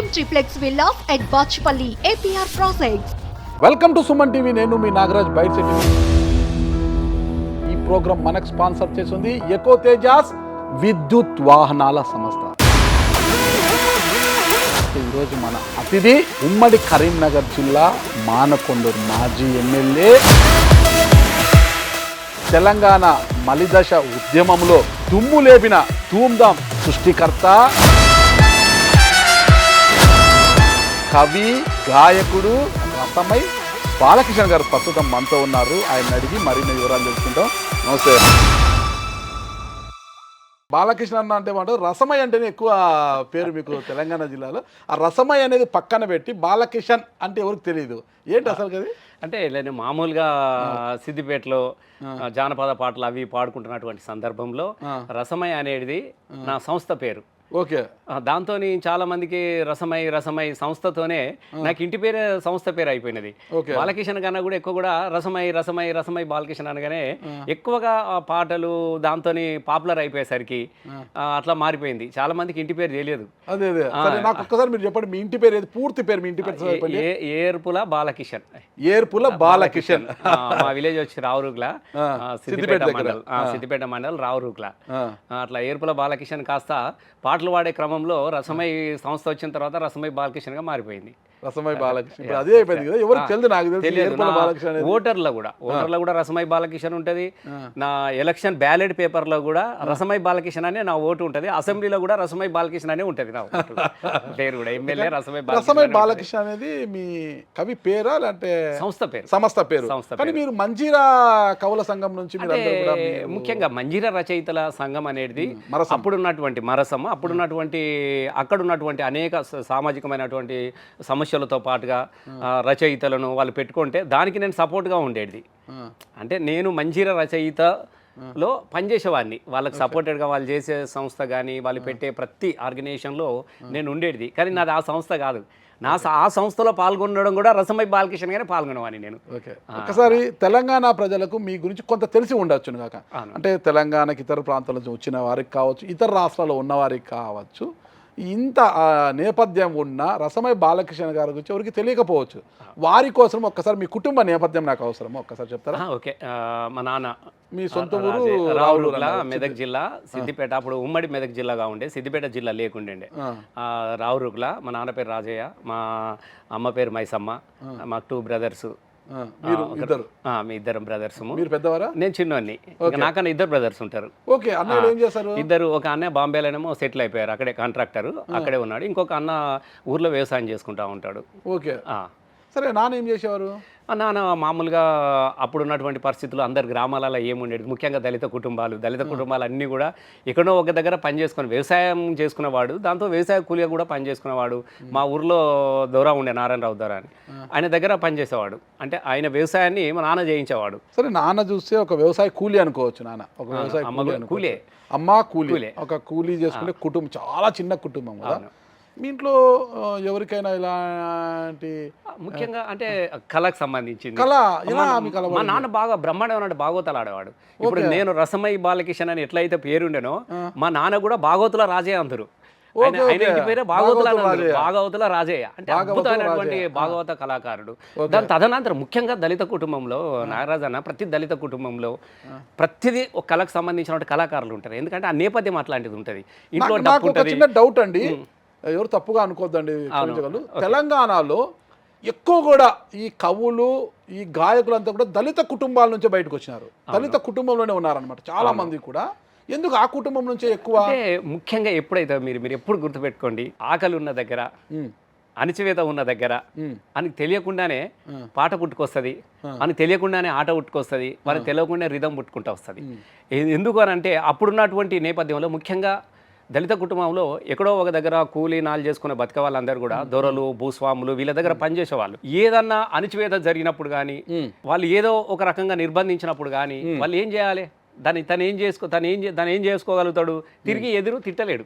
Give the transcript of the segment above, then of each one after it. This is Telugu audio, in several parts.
Premium triplex villas at Bachpalli, APR Projects. Welcome to Suman TV. నేను మీ నాగరాజ్ బైట్ సిటీ. ఈ ప్రోగ్రామ్ మనకు స్పాన్సర్ చేస్తుంది ఎకో తేజాస్ విద్యుత్ వాహనాల సంస్థ. ఈరోజు మన అతిథి ఉమ్మడి కరీంనగర్ జిల్లా మానకొండూరు మాజీ ఎమ్మెల్యే, తెలంగాణ మలిదశ ఉద్యమంలో దుమ్ము లేపిన ధూమ్ధాం సృష్టికర్త, కవి, గాయకుడు రసమై బాలకృష్ణ గారు ప్రస్తుతం మనతో ఉన్నారు. ఆయన అడిగి మరిన్ని వివరాలు తెలుసుకుంటాం. నమస్తే బాలకృష్ణ అన్న. అంటే మాట రసమయ్య అంటేనే ఎక్కువ పేరు మీకు తెలంగాణ జిల్లాలో. ఆ రసమయ్య అనేది పక్కన పెట్టి బాలకృష్ణ అంటే ఎవరికి తెలియదు. ఏంటి అసలు కదా? అంటే నేను మామూలుగా సిద్దిపేటలో జానపద పాటలు అవి పాడుకుంటున్నటువంటి సందర్భంలో రసమై అనేది నా సంస్థ పేరు. ఓకే. దాంతో చాలా మందికి రసమై సంస్థతోనే నాకు ఇంటి పేరే సంస్థ పేరు అయిపోయినది. బాలకృష్ణ కన్నా కూడా ఎక్కువ కూడా రసమై బాలకృష్ణ అనగానే ఎక్కువగా పాటలు దాంతో పాపులర్ అయిపోయేసరికి అట్లా మారిపోయింది. చాలా మందికి ఇంటి పేరు తెలియదు. అదే నాకు ఒక్కసారి మీరు చెప్పండి, మీ ఇంటి పేరు ఏది? పూర్తి పేరు మీ ఇంటి పేరు? ఏర్పుల బాలకిషన్. ఏర్పుల బాలకిషన్. మా విలేజ్ వచ్చి రావురుగ్ల, సిద్దిపేట మండల్ రావురుగ్ల. అట్లా ఏర్పుల బాలకిషన్ కాస్త పాటలు పాడే క్రమంలో రసమై సంస్థ వచ్చిన తర్వాత రసమై బాలకృష్ణగా మారిపోయింది. రసమై బాలకృష్ణ అదే అయిపోయింది కదా. ఎవరికి తెలియదు, నాకు తెలియదు. ఓటర్లో కూడా రసమై బాలకృష్ణ ఉంటది. నా ఎలక్షన్ బ్యాలెట్ పేపర్ లో కూడా రసమై బాలకృష్ణ అనే నా ఓటు ఉంటది. అసెంబ్లీలో కూడా రసమై బాలకృష్ణ అనే ఉంటది నా పేరు కూడా. ఎమ్మెల్యే రసమై బాలకృష్ణ అనేది మీ కవి పేరా లేదంటే సంస్థ పేరు? కానీ మీరు మంజీరా కవుల సంఘం నుంచి ముఖ్యంగా మంజీరా రచయితల సంఘం అనేది అప్పుడున్నటువంటి మరసమ్మ, అక్కడ ఉన్నటువంటి అనేక సామాజికమైనటువంటి సమస్యలతో పాటుగా రచయితలను వాళ్ళు పెట్టుకుంటే దానికి నేను సపోర్ట్గా ఉండేది. అంటే నేను మంజీరా రచయితలో పనిచేసేవాడిని. వాళ్ళకి సపోర్టెడ్గా వాళ్ళు చేసే సంస్థ కానీ వాళ్ళు పెట్టే ప్రతి ఆర్గనైజేషన్లో నేను ఉండేది. కానీ నాది ఆ సంస్థ కాదు. ఆ సంస్థలో పాల్గొనడం కూడా రసమై బాలకృష్ణ గానే పాల్గొనవాని నేను. ఒకసారి తెలంగాణ ప్రజలకు మీ గురించి కొంత తెలిసి ఉండొచ్చు కాక. అంటే తెలంగాణకి ఇతర ప్రాంతాల నుంచి వచ్చిన వారికి కావచ్చు, ఇతర రాష్ట్రాల్లో ఉన్నవారికి కావచ్చు, ఇంత నేపథ్యం ఉన్న రసమై బాలకృష్ణ గారి గురించి ఎవరికి తెలియకపోవచ్చు. వారి కోసం ఒక్కసారి మీ కుటుంబ నేపథ్యం నాకు అవసరం, ఒక్కసారి చెప్తారా? ఓకే. మా నాన్న మీ సొంత ఊరు రావురుగ్ల, మెదక్ జిల్లా, సిద్దిపేట. అప్పుడు ఉమ్మడి మెదక్ జిల్లాగా ఉండే, సిద్దిపేట జిల్లా లేకుండే. రావురుగ్ల. మా నాన్న పేరు రాజయ్య, మా అమ్మ పేరు మైసమ్మ. మాకు 2 బ్రదర్స్. మీ ఇద్దరు బ్రదర్స్. మీరు పెద్దవారా? నేను చిన్నోన్ని. నాకన్నా 2 బ్రదర్స్ ఉంటారు. ఇద్దరు. ఒక అన్న బాంబేలోనేమో సెటిల్ అయిపోయారు, అక్కడే కాంట్రాక్టర్, అక్కడే ఉన్నాడు. ఇంకొక అన్న ఊర్లో వ్యవసాయం చేసుకుంటా ఉంటాడు. ఓకే. సరే, నాన్న ఏం చేసేవారు? నాన్న మామూలుగా అప్పుడున్నటువంటి పరిస్థితులు అందరు గ్రామాలలో ఏముండేది, ముఖ్యంగా దళిత కుటుంబాలు అన్నీ కూడా ఎక్కడో ఒక దగ్గర పనిచేసుకుని వ్యవసాయం చేసుకునేవాడు. దాంతో వ్యవసాయ కూలిగా కూడా పనిచేసుకునేవాడు. మా ఊర్లో దొర ఉండే, నారాయణరావు దొర అని, ఆయన దగ్గర పనిచేసేవాడు. అంటే ఆయన వ్యవసాయాన్ని మా నాన్న చేయించేవాడు. సరే, నాన్న చూస్తే ఒక వ్యవసాయ కూలీ అనుకోవచ్చు. నాన్న ఒక వ్యవసాయ కూలీ, అమ్మ కూలీ, ఒక కూలీ చేసుకునే కుటుంబం, చాలా చిన్న కుటుంబం కదా. మీ ఇంట్లో ఎవరికైనా ఇలాంటి ముఖ్యంగా అంటే కళకు సంబంధించింది మా నాన్న బాగా బ్రహ్మాండమైన భాగవతాలు ఆడేవాడు. ఇప్పుడు నేను రసమై బాలకృష్ణ అని ఎట్లయితే పేరుండేనో, మా నాన్న కూడా భాగవతుల రాజయ్య అందరు. ఆయన ఇంటి పేరే భాగవతుల రాజయ్య. అంటే అద్భుతమైనటువంటి భాగవత కళాకారుడు. దాని తదనంతరం ముఖ్యంగా దళిత కుటుంబంలో నాగరాజు అన్న, ప్రతి దళిత కుటుంబంలో ప్రతిదీ ఒక కళకు సంబంధించిన కళాకారులు ఉంటారు. ఎందుకంటే ఆ నేపథ్యం అట్లాంటిది ఉంటుంది. ఇంట్లో డౌట్ అండి, ఎవరు తప్పుగా అనుకోద్దండి. తెలంగాణలో ఎక్కువ కూడా ఈ కవులు, ఈ గాయకులంతా కూడా దళిత కుటుంబాల నుంచే బయటకు వచ్చినారు. దళిత కుటుంబంలోనే ఉన్నారనమాట చాలా మంది కూడా. ఎందుకు ఆ కుటుంబం నుంచే ఎక్కువ? అంటే ముఖ్యంగా ఎప్పుడైతే మీరు ఎప్పుడు గుర్తుపెట్టుకోండి, ఆకలి ఉన్న దగ్గర, అణచివేత ఉన్న దగ్గర అని తెలియకుండానే పాట పుట్టుకొస్తుంది, అని తెలియకుండానే ఆట పుట్టుకొస్తుంది, వాళ్ళకి తెలియకుండా రిధం పుట్టుకుంటూ వస్తుంది. ఎందుకు అని అంటే అప్పుడున్నటువంటి నేపథ్యంలో ముఖ్యంగా దళిత కుటుంబంలో ఎక్కడో ఒక దగ్గర కూలీ నాలు చేసుకునే బతికే వాళ్ళందరూ కూడా దొరలు, భూస్వాములు వీళ్ళ దగ్గర పనిచేసేవాళ్ళు. ఏదన్నా అణచివేత జరిగినప్పుడు కానీ, వాళ్ళు ఏదో ఒక రకంగా నిర్బంధించినప్పుడు కానీ వాళ్ళు ఏం చేయాలి? దాన్ని తను ఏం చేసుకోగలుగుతాడు? తిరిగి ఎదురు తిట్టలేడు.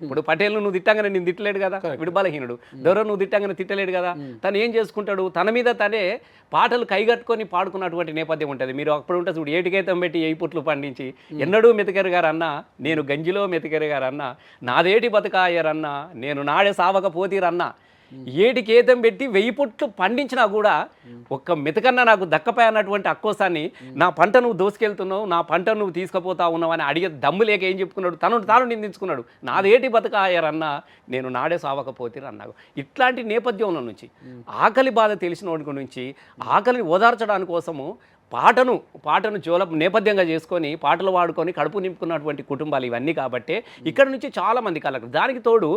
ఇప్పుడు పటేల్ నువ్వు తిట్టంగానే నేను తిట్టలేడు కదా, వీడు బలహీనుడు. దొర నువ్వు తిట్టంగానే తిట్టలేడు కదా. తను ఏం చేసుకుంటాడు, తన మీద తనే పాటలు కైగట్టుకొని పాడుకున్నటువంటి నేపథ్యం ఉంటుంది. మీరు అప్పుడు ఉంటుంది చూడు, ఏటికైతం పెట్టి ఏ పుట్లు పండించి ఎన్నడూ మెతికెరు గారు అన్న, నేను గంజిలో మెతికెరు గారు అన్న, నాదేటి బతకాయరన్నా, నేను నాడే సావక పోతీరన్నా, ఏటికి ఏతం పెట్టి 1000 పుట్లు పండించినా కూడా ఒక్క మెతకన్నా నాకు దక్కపై అన్నటువంటి అక్కోసాన్ని, నా పంట నువ్వు దోసుకెళ్తున్నావు, నా పంట నువ్వు తీసుకుపోతా ఉన్నావు అని అడిగే దమ్ము లేక ఏం చెప్పుకున్నాడు, తాను నిందించుకున్నాడు. నాదేటి బతకాయరన్నా, నేను నాడే సావకపోతీరన్నావు. ఇట్లాంటి నేపథ్యంలో నుంచి, ఆకలి బాధ తెలిసిన వాడి నుంచి ఆకలిని ఓదార్చడానికి కోసము పాటను నేపథ్యంగా చేసుకొని పాటలు పాడుకొని కడుపు నింపుకున్నటువంటి కుటుంబాలు ఇవన్నీ. కాబట్టి ఇక్కడ నుంచి చాలామంది కళకు దానికి తోడు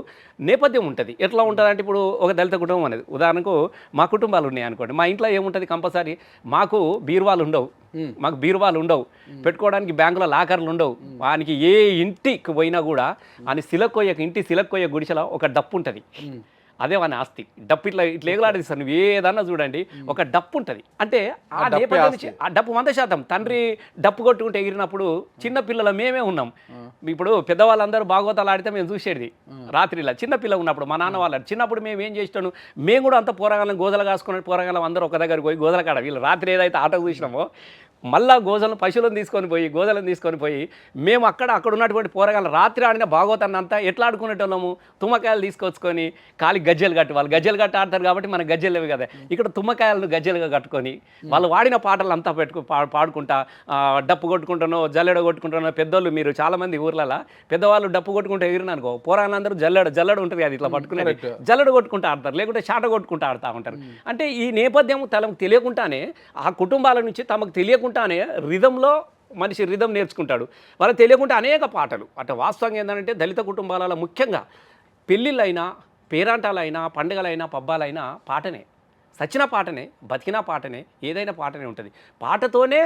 నేపథ్యం ఉంటుంది. ఎట్లా ఉంటుంది అంటే, ఇప్పుడు ఒక దళిత కుటుంబం అనేది ఉదాహరణకు మా కుటుంబాలు ఉన్నాయి అనుకోండి, మా ఇంట్లో ఏముంటుంది కంపల్సరీ, మాకు బీరువాలు ఉండవు, పెట్టుకోవడానికి బ్యాంకులో లాకర్లు ఉండవు. వానికి ఏ ఇంటికి పోయినా కూడా ఇంటి సిలక్కోయ్య గుడిసెలో ఒక డప్పు ఉంటుంది. అదే వాని ఆస్తి. డప్పు ఇట్లా ఎగలాడేది సార్, నువ్వు ఏదన్నా చూడండి ఒక డప్పు ఉంటుంది. అంటే ఆ నేపథ్యం నుంచి ఆ డప్పు 100%. తండ్రి డప్పు కొట్టుకుంటే ఎగిరినప్పుడు చిన్న పిల్లలు మేమే ఉన్నాం. ఇప్పుడు పెద్దవాళ్ళందరూ భాగవతాలు ఆడితే మేము చూసేది రాత్రిలా. చిన్న పిల్లలు ఉన్నప్పుడు మా నాన్న వాళ్ళు చిన్నప్పుడు మేము ఏం చేస్తాను, మేము కూడా అంత పోరగాళ్ళం గోదలు కాసుకుని పోరగాళ్ళం అందరూ ఒక దగ్గరికి పోయి గోదల కాడ వీళ్ళు రాత్రి ఏదైతే ఆట చూసినామో మళ్ళా పశువులను తీసుకొని పోయి మేము అక్కడ ఉన్నటువంటి పోరగాళ్ళం రాత్రి ఆడిన భాగవతాన్ని అంతా ఎట్లా ఆడుకునేటోళ్ళము, తుమ్మకాయలు తీసుకొచ్చుకొని కాలి గజ్జెలు కట్టి, వాళ్ళు గజ్జెలు కట్టి ఆడతారు కాబట్టి మన గజ్జెలు లేవు కదా, ఇక్కడ తుమ్మకాయలను గజ్జెలుగా కట్టుకొని వాళ్ళు వాడిన పాటలు అంతా పాడుకుంటా డప్పు కొట్టుకుంటానో జల్లెడ కొట్టుకుంటానో. పెద్దోళ్ళు మీరు చాలామంది ఊర్లలో పెద్దవాళ్ళు డప్పు కొట్టుకుంటూ ఎగిరిననుకో, పోరాళ్ళందరూ జల్లెడ ఉంటుంది అది ఇట్లా పట్టుకునేది, జల్లెడ కొట్టుకుంటూ ఆడతారు, లేకుంటే చాట కొట్టుకుంటూ ఆడుతూ ఉంటారు. అంటే ఈ నేపథ్యం తమకు తెలియకుండానే ఆ కుటుంబాల నుంచి తమకు తెలియకుండానే రిథంలో మనిషి రిథం నేర్చుకుంటాడు. వాళ్ళకి తెలియకుండా అనేక పాటలు. అంటే వాస్తవంగా ఏంటంటే దళిత కుటుంబాలలో ముఖ్యంగా పెళ్ళిళ్ళైనా, పేరాంటాలైనా, పండుగలైనా, పబ్బాలైనా పాటనే, సచిన పాటనే, బతికిన పాటనే, ఏదైనా పాటనే ఉంటుంది. పాటతోనే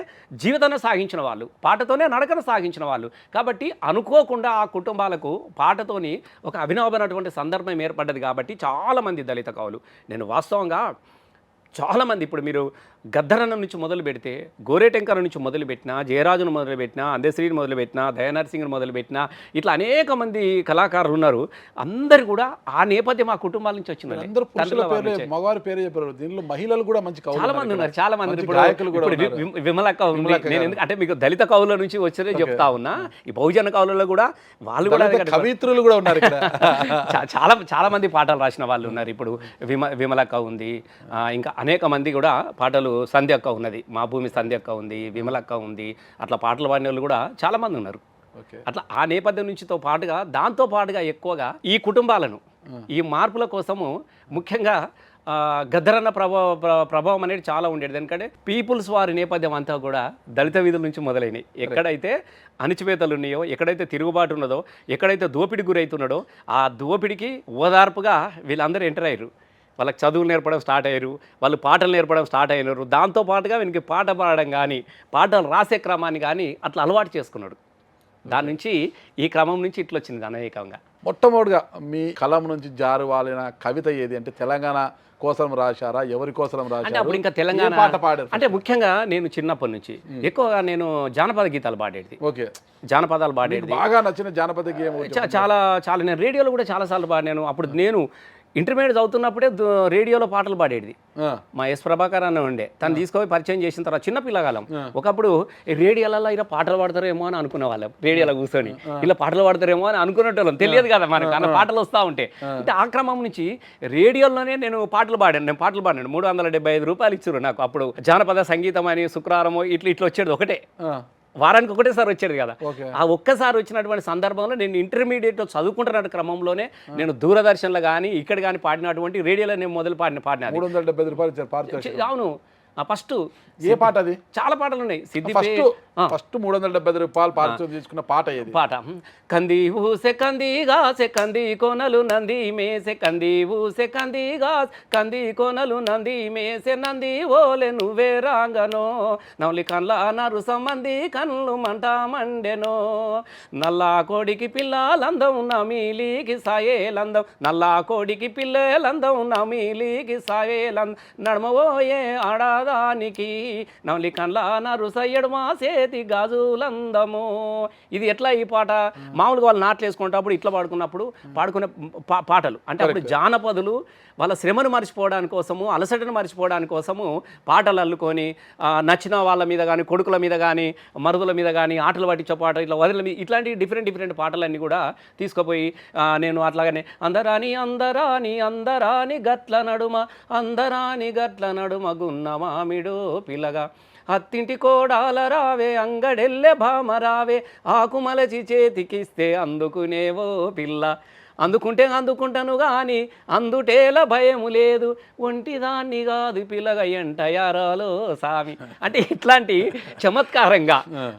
జీవితాన్ని సాగించిన వాళ్ళు, పాటతోనే నడకను సాగించిన వాళ్ళు. కాబట్టి అనుకోకుండా ఆ కుటుంబాలకు పాటతోని ఒక అభినవమైనటువంటి సందర్భం ఏర్పడ్డది. కాబట్టి చాలామంది దళిత కవులు, నేను వాస్తవంగా చాలామంది ఇప్పుడు మీరు గద్దరన్నం నుంచి మొదలు పెడితే, గోరేటెంకర నుంచి మొదలుపెట్టినా, జయరాజును మొదలుపెట్టినా, అందశ్రీని మొదలుపెట్టినా, దయానరసింగ్ని మొదలుపెట్టినా, ఇట్లా అనేక మంది కళాకారులు ఉన్నారు. అందరు కూడా ఆ నేపథ్యం ఆ కుటుంబాల నుంచి వచ్చిన మగవారి పేరు చెప్పారు. దీనిలో మహిళలు కూడా మంచి చాలా మంది ఉన్నారు. చాలా మంది ఇప్పుడు విమలక్క ఉంది. నేను అంటే మీకు దళిత కవుల నుంచి వచ్చేదే చెప్తా ఉన్నా. ఈ బహుజన కవులలో కూడా వాళ్ళు కూడా కవిత్రులు కూడా ఉన్నారు. చాలా మంది పాటలు రాసిన వాళ్ళు ఉన్నారు. ఇప్పుడు విమలక్క ఉంది, ఇంకా అనేక మంది కూడా పాటలు, సంధ్యక్క ఉన్నది, మా భూమి సంధ్యక్క ఉంది, విమలక్క ఉంది, అట్లా పాటలు పాడిన వాళ్ళు కూడా చాలామంది ఉన్నారు. అట్లా ఆ నేపథ్యం నుంచితో పాటుగా దాంతో పాటుగా ఎక్కువగా ఈ కుటుంబాలను ఈ మార్పుల కోసము ముఖ్యంగా గద్దరన్న ప్రభావం అనేది చాలా ఉండేది. ఎందుకంటే పీపుల్స్ వారి నేపథ్యం అంతా కూడా దళిత వీధుల నుంచి మొదలైనవి. ఎక్కడైతే అణిచివేతలు ఉన్నాయో, ఎక్కడైతే తిరుగుబాటు ఉన్నదో, ఎక్కడైతే దోపిడి గురవుతున్నాడో ఆ దోపిడికి ఓదార్పుగా వీళ్ళందరూ ఎంటర్ అయ్యారు. వాళ్ళకి చదువులు నేర్పడం స్టార్ట్ అయ్యారు, వాళ్ళు పాటలు నేర్పడం స్టార్ట్ అయినారు. దాంతోపాటుగా వీనికి పాట పాడడం కానీ, పాటలు రాసే క్రమాన్ని కానీ అట్లా అలవాటు చేసుకున్నాడు. దాని నుంచి ఈ క్రమం నుంచి ఇట్లా వచ్చింది అనేకంగా. మొట్టమొదటిగా మీ కలం నుంచి జారువాలిన కవిత ఏది అంటే, తెలంగాణ కోసం రాశారా, ఎవరి కోసం రాశారా? అంటే అప్పుడు ఇంకా తెలంగాణ పాట పాడారు అంటే ముఖ్యంగా నేను చిన్నప్పటి నుంచి ఎక్కువగా నేను జానపద గీతాలు పాడేది. ఓకే, జానపదాలు పాడేది. బాగా నచ్చిన జానపద గేమ్ చాలా నేను రేడియోలో కూడా చాలాసార్లు పాడాను. అప్పుడు నేను ఇంటర్మీడియట్ చదువుతున్నప్పుడే రేడియోలో పాటలు పాడేది. మా ఎస్ ప్రభాకర్ అన్న ఉండే, తను తీసుకొని పరిచయం చేసిన తర్వాత చిన్న పిల్లగాలం ఒకప్పుడు రేడియోలలో ఇలా పాటలు పాడతారేమో అని అనుకునే వాళ్ళం. రేడియోలో కూర్చొని ఇలా పాటలు పాడతారేమో అని అనుకునేటోళ్ళం. తెలియదు కదా మనకు, అన్న పాటలు వస్తూ ఉంటే. అంటే ఆ క్రమం నుంచి రేడియోలోనే నేను పాటలు పాడాను. 375 రూపాయలు ఇచ్చారు నాకు అప్పుడు. జానపద సంగీతం అని శుక్రవారము ఇట్లా వచ్చేది ఒకటే, వారానికి ఒకటేసారి వచ్చేది కదా. ఆ ఒక్కసారి వచ్చినటువంటి సందర్భంలో నేను ఇంటర్మీడియట్లో చదువుకుంటున్న క్రమంలోనే నేను దూరదర్శన్లో కానీ ఇక్కడ కానీ పాడినటువంటి రేడియోలో నేను మొదలు పాడిన 370 రూపాయలు. అవును, ఫస్ట్ ఏ పాట అది? చాలా పాటలు ఉన్నాయి. ఫస్ట్ 370 రూపాయలు పారితోషికం తీసుకున్న పాట ఏది? పాట కంది ఊసె కందిగా కంది కొనలు నంది మేసె, కంది ఊసె కందిగా కంది కొనలు నంది మేసె, నంది ఓలె నువ్వే రాంగనో, నవలి కళ్ళ నరు సంబంధి కళ్ళు మంట మండెనో, నల్లా కోడికి పిల్లలందం నమీలికి సాయేలందం, నల్లా కోడికి పిల్లలందం నమీలికి సాయేలందం, నడమవోయే ఆడా ఆడదానికి నవలి కండ్ల నరుసయ్యడు మా చేతి గాజులందము. ఇది ఎట్లా ఈ పాట మామూలుగా వాళ్ళు నాట్లు వేసుకునేటప్పుడు ఇట్లా పాడుకున్నప్పుడు పాడుకునే పాటలు అంటే అప్పుడు జానపదులు వాళ్ళ శ్రమను మర్చిపోవడానికి కోసము అలసటను మర్చిపోవడానికి కోసము పాటలు అల్లుకొని నచ్చిన వాళ్ళ మీద కానీ కొడుకుల మీద కానీ మరుదుల మీద కానీ ఆటలు పట్టించే పాట ఇట్లా వదిల మీద ఇట్లాంటి డిఫరెంట్ పాటలన్నీ కూడా తీసుకుపోయి నేను అట్లాగనే అందరాని అందరాని అందరాని గట్ల నడుమ అందరాని గట్ల నడుమ గున్న మామిడో పిల్లగా అత్తింటి కోడాల రావే అంగడెల్లె భామ రావే ఆకుమలచి చేతికిస్తే అందుకునేవో పిల్ల అందుకుంటే అందుకుంటాను కానీ అందుటేల భయము లేదు ఒంటిదాన్ని కాదు పిల్లగా ఎంటయారాలో సామి అంటే ఇట్లాంటి చమత్కారంగా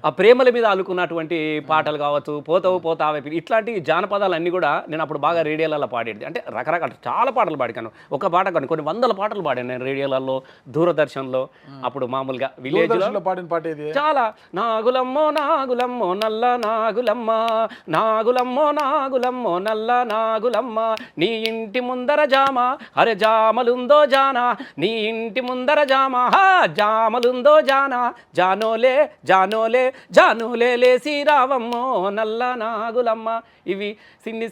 ఆ ప్రేమల మీద అలుకున్నటువంటి పాటలు కావచ్చు పోతావు పోతావే ఇట్లాంటి జానపదాలన్నీ కూడా నేను అప్పుడు బాగా రేడియోలలో పాడేది అంటే రకరకాల చాలా పాటలు పాడాను ఒక పాట కానీ కొన్ని వందల పాటలు పాడాను నేను రేడియోలలో దూరదర్శన్లో అప్పుడు మామూలుగా విలేజ్లో పాడిన పాట ఇది చాలా నాగులమ్మో నాగులమ్మో నల్ల నాగులమ్మ నాగులమ్మో నాగులమ్మో నల్ల నాగులమ్మ నీ ఇంటి ముందర జామ అరే జామలుందో జానా నీ ఇంటి ముందర జామ హా జామలుందో జానా జానోలే జానోలే జానోలే లేసి రావమ్మో నల్ల నాగులమ్మ ఇవి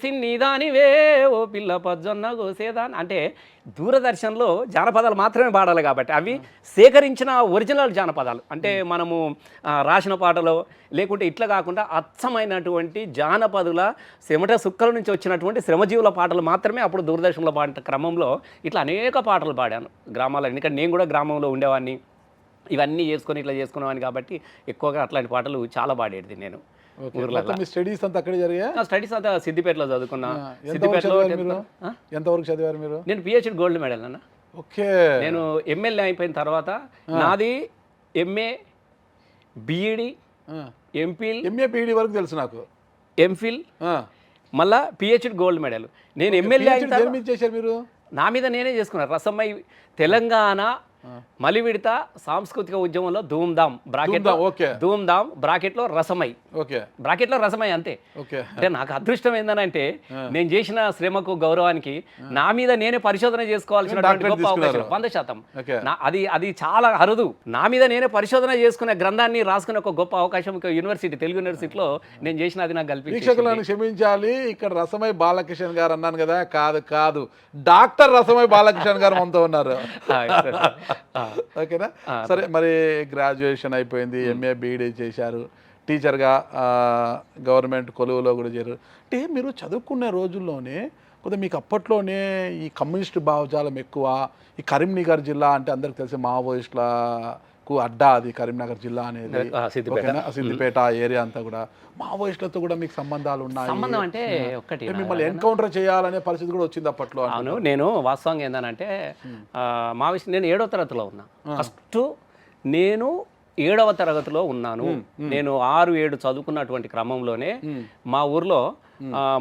సిన్ని దానివే ఓ పిల్ల పజ్జొన్న కోసేదాని అంటే దూరదర్శన్లో జానపదాలు మాత్రమే పాడాలి కాబట్టి అవి సేకరించిన ఒరిజినల్ జానపదాలు అంటే మనము రాసిన పాటలో లేకుంటే ఇట్లా కాకుండా అచ్చమైనటువంటి జానపదుల చెమట సుక్కల నుంచి వచ్చినటువంటి శ్రమజీవుల పాటలు మాత్రమే అప్పుడు దూరదర్శన్లో పాడిన క్రమంలో ఇట్లా అనేక పాటలు పాడాను గ్రామాల్లో ఎందుకంటే నేను కూడా గ్రామంలో ఉండేవాడిని ఇవన్నీ చేసుకొని ఇట్లా చేసుకునేవాడిని కాబట్టి ఎక్కువగా అట్లాంటి పాటలు చాలా పాడేది నేను స్టడీస్ అంతా అక్కడే జరిగా స్టడీస్ అంతా సిద్దిపేటలో చదువుకున్నా సిద్దిపేటలో ఎంతవరకు చదివారు మీరు నేను పిహెచ్డి గోల్డ్ మెడల్ అన్న ఓకే నేను ఎమ్మెల్యే అయిపోయిన తర్వాత నాది ఎంఏ బిఈడి ఎంఏ బిఈడి వరకు తెలుసు నాకు ఎంఫిల్ మళ్ళా పిహెచ్డి గోల్డ్ మెడల్ నేను ఎమ్మెల్యే అయిన తర్వాత చేశారు మీరు నా మీద నేనే చేసుకున్నాను రసమై తెలంగాణ మలివిడత సాంస్కృతిక ఉద్యమంలో ధూమ్ధామ్ బ్రాకెట్లో రసమై బ్రాకెట్లో రసమై అంతే అంటే నాకు అదృష్టం ఏంటంటే నేను చేసిన శ్రమకు గౌరవానికి నా మీద నేనే పరిశోధన చేసుకోవాల్సినటువంటి గొప్ప అవకాశం 100%. అది చాలా అరుదు నా మీద నేనే పరిశోధన చేసుకునే గ్రంథాన్ని రాసుకునే ఒక గొప్ప అవకాశం యూనివర్సిటీ తెలుగు యూనివర్సిటీలో నేను చేసిన అది నాకు కల్పించాలి. క్షమించాలి ఇక్కడ రసమై బాలకిషన్ గారు అన్నాను కదా కాదు డాక్టర్ రసమై బాలకిషన్ గారు మనతో ఉన్నారు. ఓకేనా సరే మరి గ్రాడ్యుయేషన్ అయిపోయింది ఎంఏ బీఈడీ చేశారు టీచర్గా గవర్నమెంట్ కొలువులో కూడా చేరారు అంటే మీరు చదువుకునే రోజుల్లోనే కొద్దిగా మీకు అప్పట్లోనే ఈ కమ్యూనిస్ట్ భావజాలం ఎక్కువ ఈ కరీంనగర్ జిల్లా అంటే అందరికి తెలిసి మావోయిస్టులకు అడ్డా అది కరీంనగర్ జిల్లా అనేది సిద్దిపేట ఏరియా అంతా కూడా మావోయిస్టులతో కూడా మీకు సంబంధాలు ఉన్నాయి అంటే ఒకటి మిమ్మల్ని ఎన్కౌంటర్ చేయాలనే పరిస్థితి కూడా వచ్చింది అప్పట్లో. అవును నేను వాస్తవంగా ఏంటంటే మావోయిస్ట్ నేను 7వ తరగతిలో ఉన్నా ఫస్ట్ నేను 7వ తరగతిలో ఉన్నాను నేను 6-7 చదువుకున్నటువంటి క్రమంలోనే మా ఊర్లో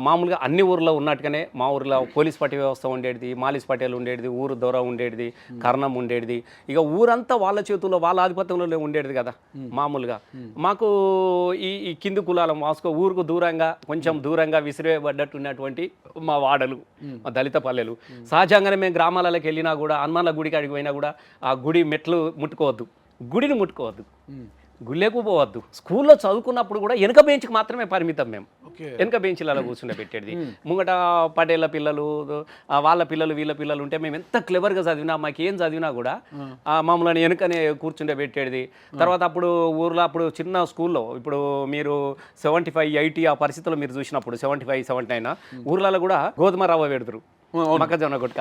మామూలుగా అన్ని ఊర్లో ఉన్నట్టుగానే మా ఊర్లో పోలీస్ పట్టి వ్యవస్థ ఉండేది మాలిస్ పటేల్ ఉండేది ఊరు దొర ఉండేది కర్ణం ఉండేది ఇక ఊరంతా వాళ్ళ చేతుల్లో వాళ్ళ ఆధిపత్యంలో ఉండేది కదా మామూలుగా మాకు ఈ కింది కులాల మాస్కో ఊరుకు దూరంగా కొంచెం దూరంగా విసిరేయబడ్డట్టు ఉన్నటువంటి మా వాడలు మా దళిత పల్లెలు సహజంగానే మేము గ్రామాలకు వెళ్ళినా కూడా హనుమాన్ల గుడికి అడిగి పోయినా కూడా ఆ గుడి మెట్లు ముట్టుకోవద్దు గుడిని ముట్టుకోవద్దు గుళ్ళేకు పోవద్దు స్కూల్లో చదువుకున్నప్పుడు కూడా వెనక బెంచ్కి మాత్రమే పరిమితం మేము వెనక బెంచ్లలో కూర్చుండే పెట్టేది ముంగట పటేళ్ల పిల్లలు వాళ్ళ పిల్లలు వీళ్ళ పిల్లలు ఉంటే మేము ఎంత క్లెవర్గా చదివినా మాకేం చదివినా కూడా మమ్మల్ని వెనుకనే కూర్చుండే పెట్టేది తర్వాత అప్పుడు ఊర్లో అప్పుడు చిన్న స్కూల్లో ఇప్పుడు మీరు 75-80 ఆ పరిస్థితుల్లో మీరు చూసినప్పుడు 75-79 ఊర్లలో కూడా గోధుమ రవ్వ పెడతారు మొక్కజొన్న గుట్క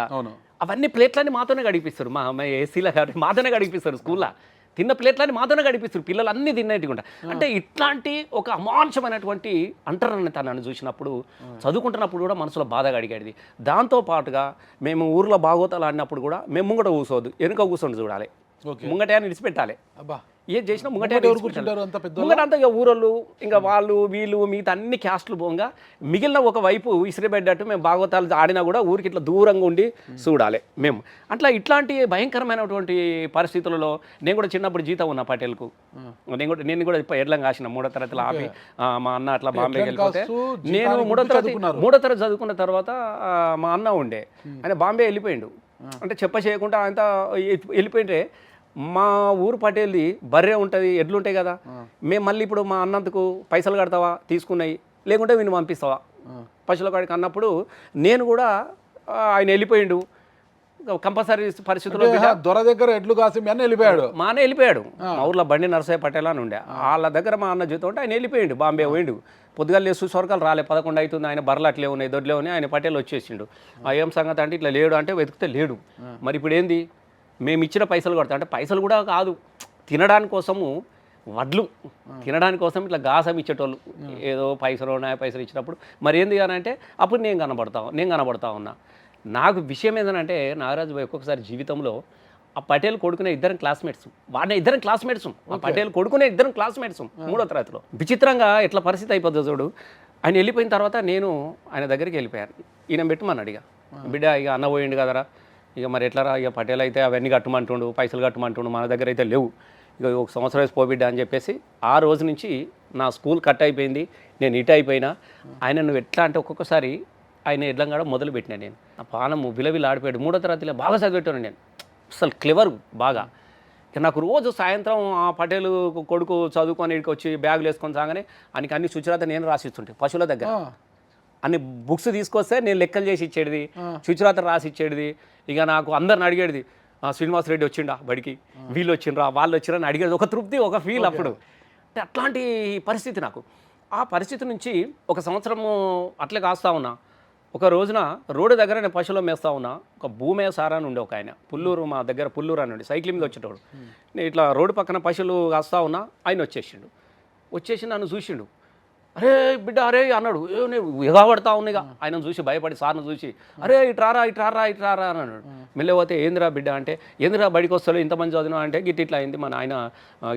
అవన్నీ ప్లేట్లన్నీ మాతోనే గడిపిస్తారు మా ఏసీలో కాబట్టి మాతోనే గడిపిస్తారు స్కూల్లో తిన్న ప్లేట్లని మాతోనే గడిపిస్తారు పిల్లలు అన్నీ తిన్నట్టుకుంటా అంటే ఇట్లాంటి ఒక అమానుషమైనటువంటి అంటరానితనాన్ని చూసినప్పుడు చదువుకుంటున్నప్పుడు కూడా మనసులో బాధగా అడిగేది దాంతోపాటుగా మేము ఊర్లో బాగోతాలు ఆడినప్పుడు కూడా మేము ముంగట కూర్చోవద్దు వెనుక కూర్చొని చూడాలి ముంగటే అని విడిచిపెట్టాలి ఏం చేసినా ముంగట అంతా ఇక ఊరోళ్ళు ఇంకా వాళ్ళు వీళ్ళు మిగతా అన్ని క్యాస్టులు పోగా మిగిలిన ఒక వైపు ఇసిరిపెడ్డట్టు మేము భాగవతాలు ఆడినా కూడా ఊరికి ఇట్లా దూరంగా ఉండి చూడాలి మేము అట్లా ఇట్లాంటి భయంకరమైనటువంటి పరిస్థితులలో నేను కూడా చిన్నప్పుడు జీతం ఉన్నా పటేల్కు నేను కూడా ఎడ్లం కాసిన 3వ తరగతిలో ఆపి మా అన్న అట్లా బాంబేకి వెళ్ళిపోతే నేను 3వ తరగతి చదువుకున్న తర్వాత మా అన్న ఉండే ఆయన బాంబే వెళ్ళిపోయిండు అంటే చెప్ప చేయకుండా అంతా వెళ్ళిపోయింటే మా ఊరు పటేల్ది బర్రె ఉంటుంది, ఎడ్లు ఉంటాయి కదా, మేము మళ్ళీ ఇప్పుడు మా అన్నందుకు పైసలు కడతావా తీసుకున్నాయి, లేకుంటే వీళ్ళు పంపిస్తావా పశువుల కాడికి అన్నప్పుడు నేను కూడా ఆయన వెళ్ళిపోయిండు కంపల్సరీ పరిస్థితుల్లో దొర దగ్గర ఎడ్లు కాసి మీ అన్న వెళ్ళిపోయాడు, మా అన్న వెళ్ళిపోయాడు. మా ఊర్లో బండి నరసయ్య పటేల్ అని ఉండే, వాళ్ళ దగ్గర మా అన్న జీతం ఉంటే ఆయన వెళ్ళిపోయిండు, బాంబే పోయిండు. పొద్దుగాలు లేసు సొరకాలు రాలే 11 అవుతుంది, ఆయన బర్రెలు అట్లే ఉన్నాయి, దొడ్లే ఉన్నాయి, ఆయన పటేల్ వచ్చేసిండు. ఏం సంగతి అంటే ఇట్లా లేడు అంటే వెతికితే లేడు. మరి ఇప్పుడు ఏంది, మేము ఇచ్చిన పైసలు కొడతా అంటే పైసలు కూడా కాదు, తినడానికి కోసము వడ్లు తినడానికి కోసం ఇట్లా గాసం ఇచ్చేటోళ్ళు, ఏదో పైసలు ఉన్నాయి పైసలు ఇచ్చినప్పుడు మరి ఏంది అని అంటే అప్పుడు నేను కనబడతా ఉన్నా. నాకు విషయం ఏంటంటే నాగరాజు భాయ్ ఒక్కొక్కసారి జీవితంలో ఆ పటేల్ కొడుకునే ఇద్దరం క్లాస్మేట్స్, వాడిని ఇద్దరం క్లాస్మేట్స్, ఆ పటేల్ కొడుకునే ఇద్దరం క్లాస్మేట్స్ 3వ తరగతిలో. విచిత్రంగా ఎట్లా పరిస్థితి అయిపోతుంది చూడు. ఆయన వెళ్ళిపోయిన తర్వాత నేను ఆయన దగ్గరికి వెళ్ళిపోయాను, ఈయన పెట్టమని అడిగా, బిడ్డ ఇక అన్న పోయిండు కదరా, ఇక మరి ఎట్లరా, ఇక పటేల్ అయితే అవన్నీ కట్టమంటుండు, పైసలు కట్టమంటుండు, మన దగ్గర అయితే లేవు, ఇక 1 సంవత్సరం వేసి పోబిడ్డా అని చెప్పేసి ఆ రోజు నుంచి నా స్కూల్ కట్ అయిపోయింది, నేను ఇటు అయిపోయినా. ఆయన నువ్వు ఎట్లా అంటే ఒక్కొక్కసారి ఆయన ఎడ్లంగాడ మొదలు పెట్టినా నేను, ఆ పానము విలవిల ఆడిపోయాడు. 3వ తరగతిలో బాగా చదివేటాను నేను, అసలు క్లెవర్ బాగా. ఇక నాకు రోజు సాయంత్రం ఆ పటేలు కొడుకు చదువుకొని ఇక్కడికి వచ్చి బ్యాగులు వేసుకొని సాగానే ఆయనకి అన్ని సుచరాత నేను రాసిస్తుంటే పశువుల దగ్గర అన్ని బుక్స్ తీసుకొస్తే నేను లెక్కలు చేసి ఇచ్చేది, సుచరాత రాసి ఇచ్చేది. ఇక నాకు అందరిని అడిగేది, శ్రీనివాస్ రెడ్డి వచ్చిండా బడికి, వీళ్ళు వచ్చిండ్రా వాళ్ళు వచ్చిండ్రా అని అడిగేది, ఒక తృప్తి ఒక ఫీల్ అప్పుడు. అంటే అట్లాంటి పరిస్థితి నాకు. ఆ పరిస్థితి నుంచి 1 సంవత్సరము అట్లే కాస్తా ఉన్నా. ఒక రోజున రోడ్డు దగ్గర నేను పశువులు మేస్తా ఉన్నా, ఒక భూమే సారా అని ఉండే ఒక ఆయన, పుల్లూరు, మా దగ్గర పుల్లూరు అని ఉండే, సైకిల్ మీద వచ్చేటోడు. నేను ఇట్లా రోడ్డు పక్కన పశువులు కాస్తా ఉన్నా, ఆయన వచ్చేసి నన్ను చూసిండు, అరే బిడ్డ అరే అన్నాడు. నేను ఎగబడతా ఉన్నాయి, ఆయన చూసి భయపడి సార్ను చూసి అరే ఇట్రారా అని అన్నాడు. మెల్లపోతే ఏందిరా బిడ్డ అంటే, ఏందిరా బడికి వస్తాడు ఇంతమంది చదివినా అంటే ఇట్లా అయింది, మా నాయన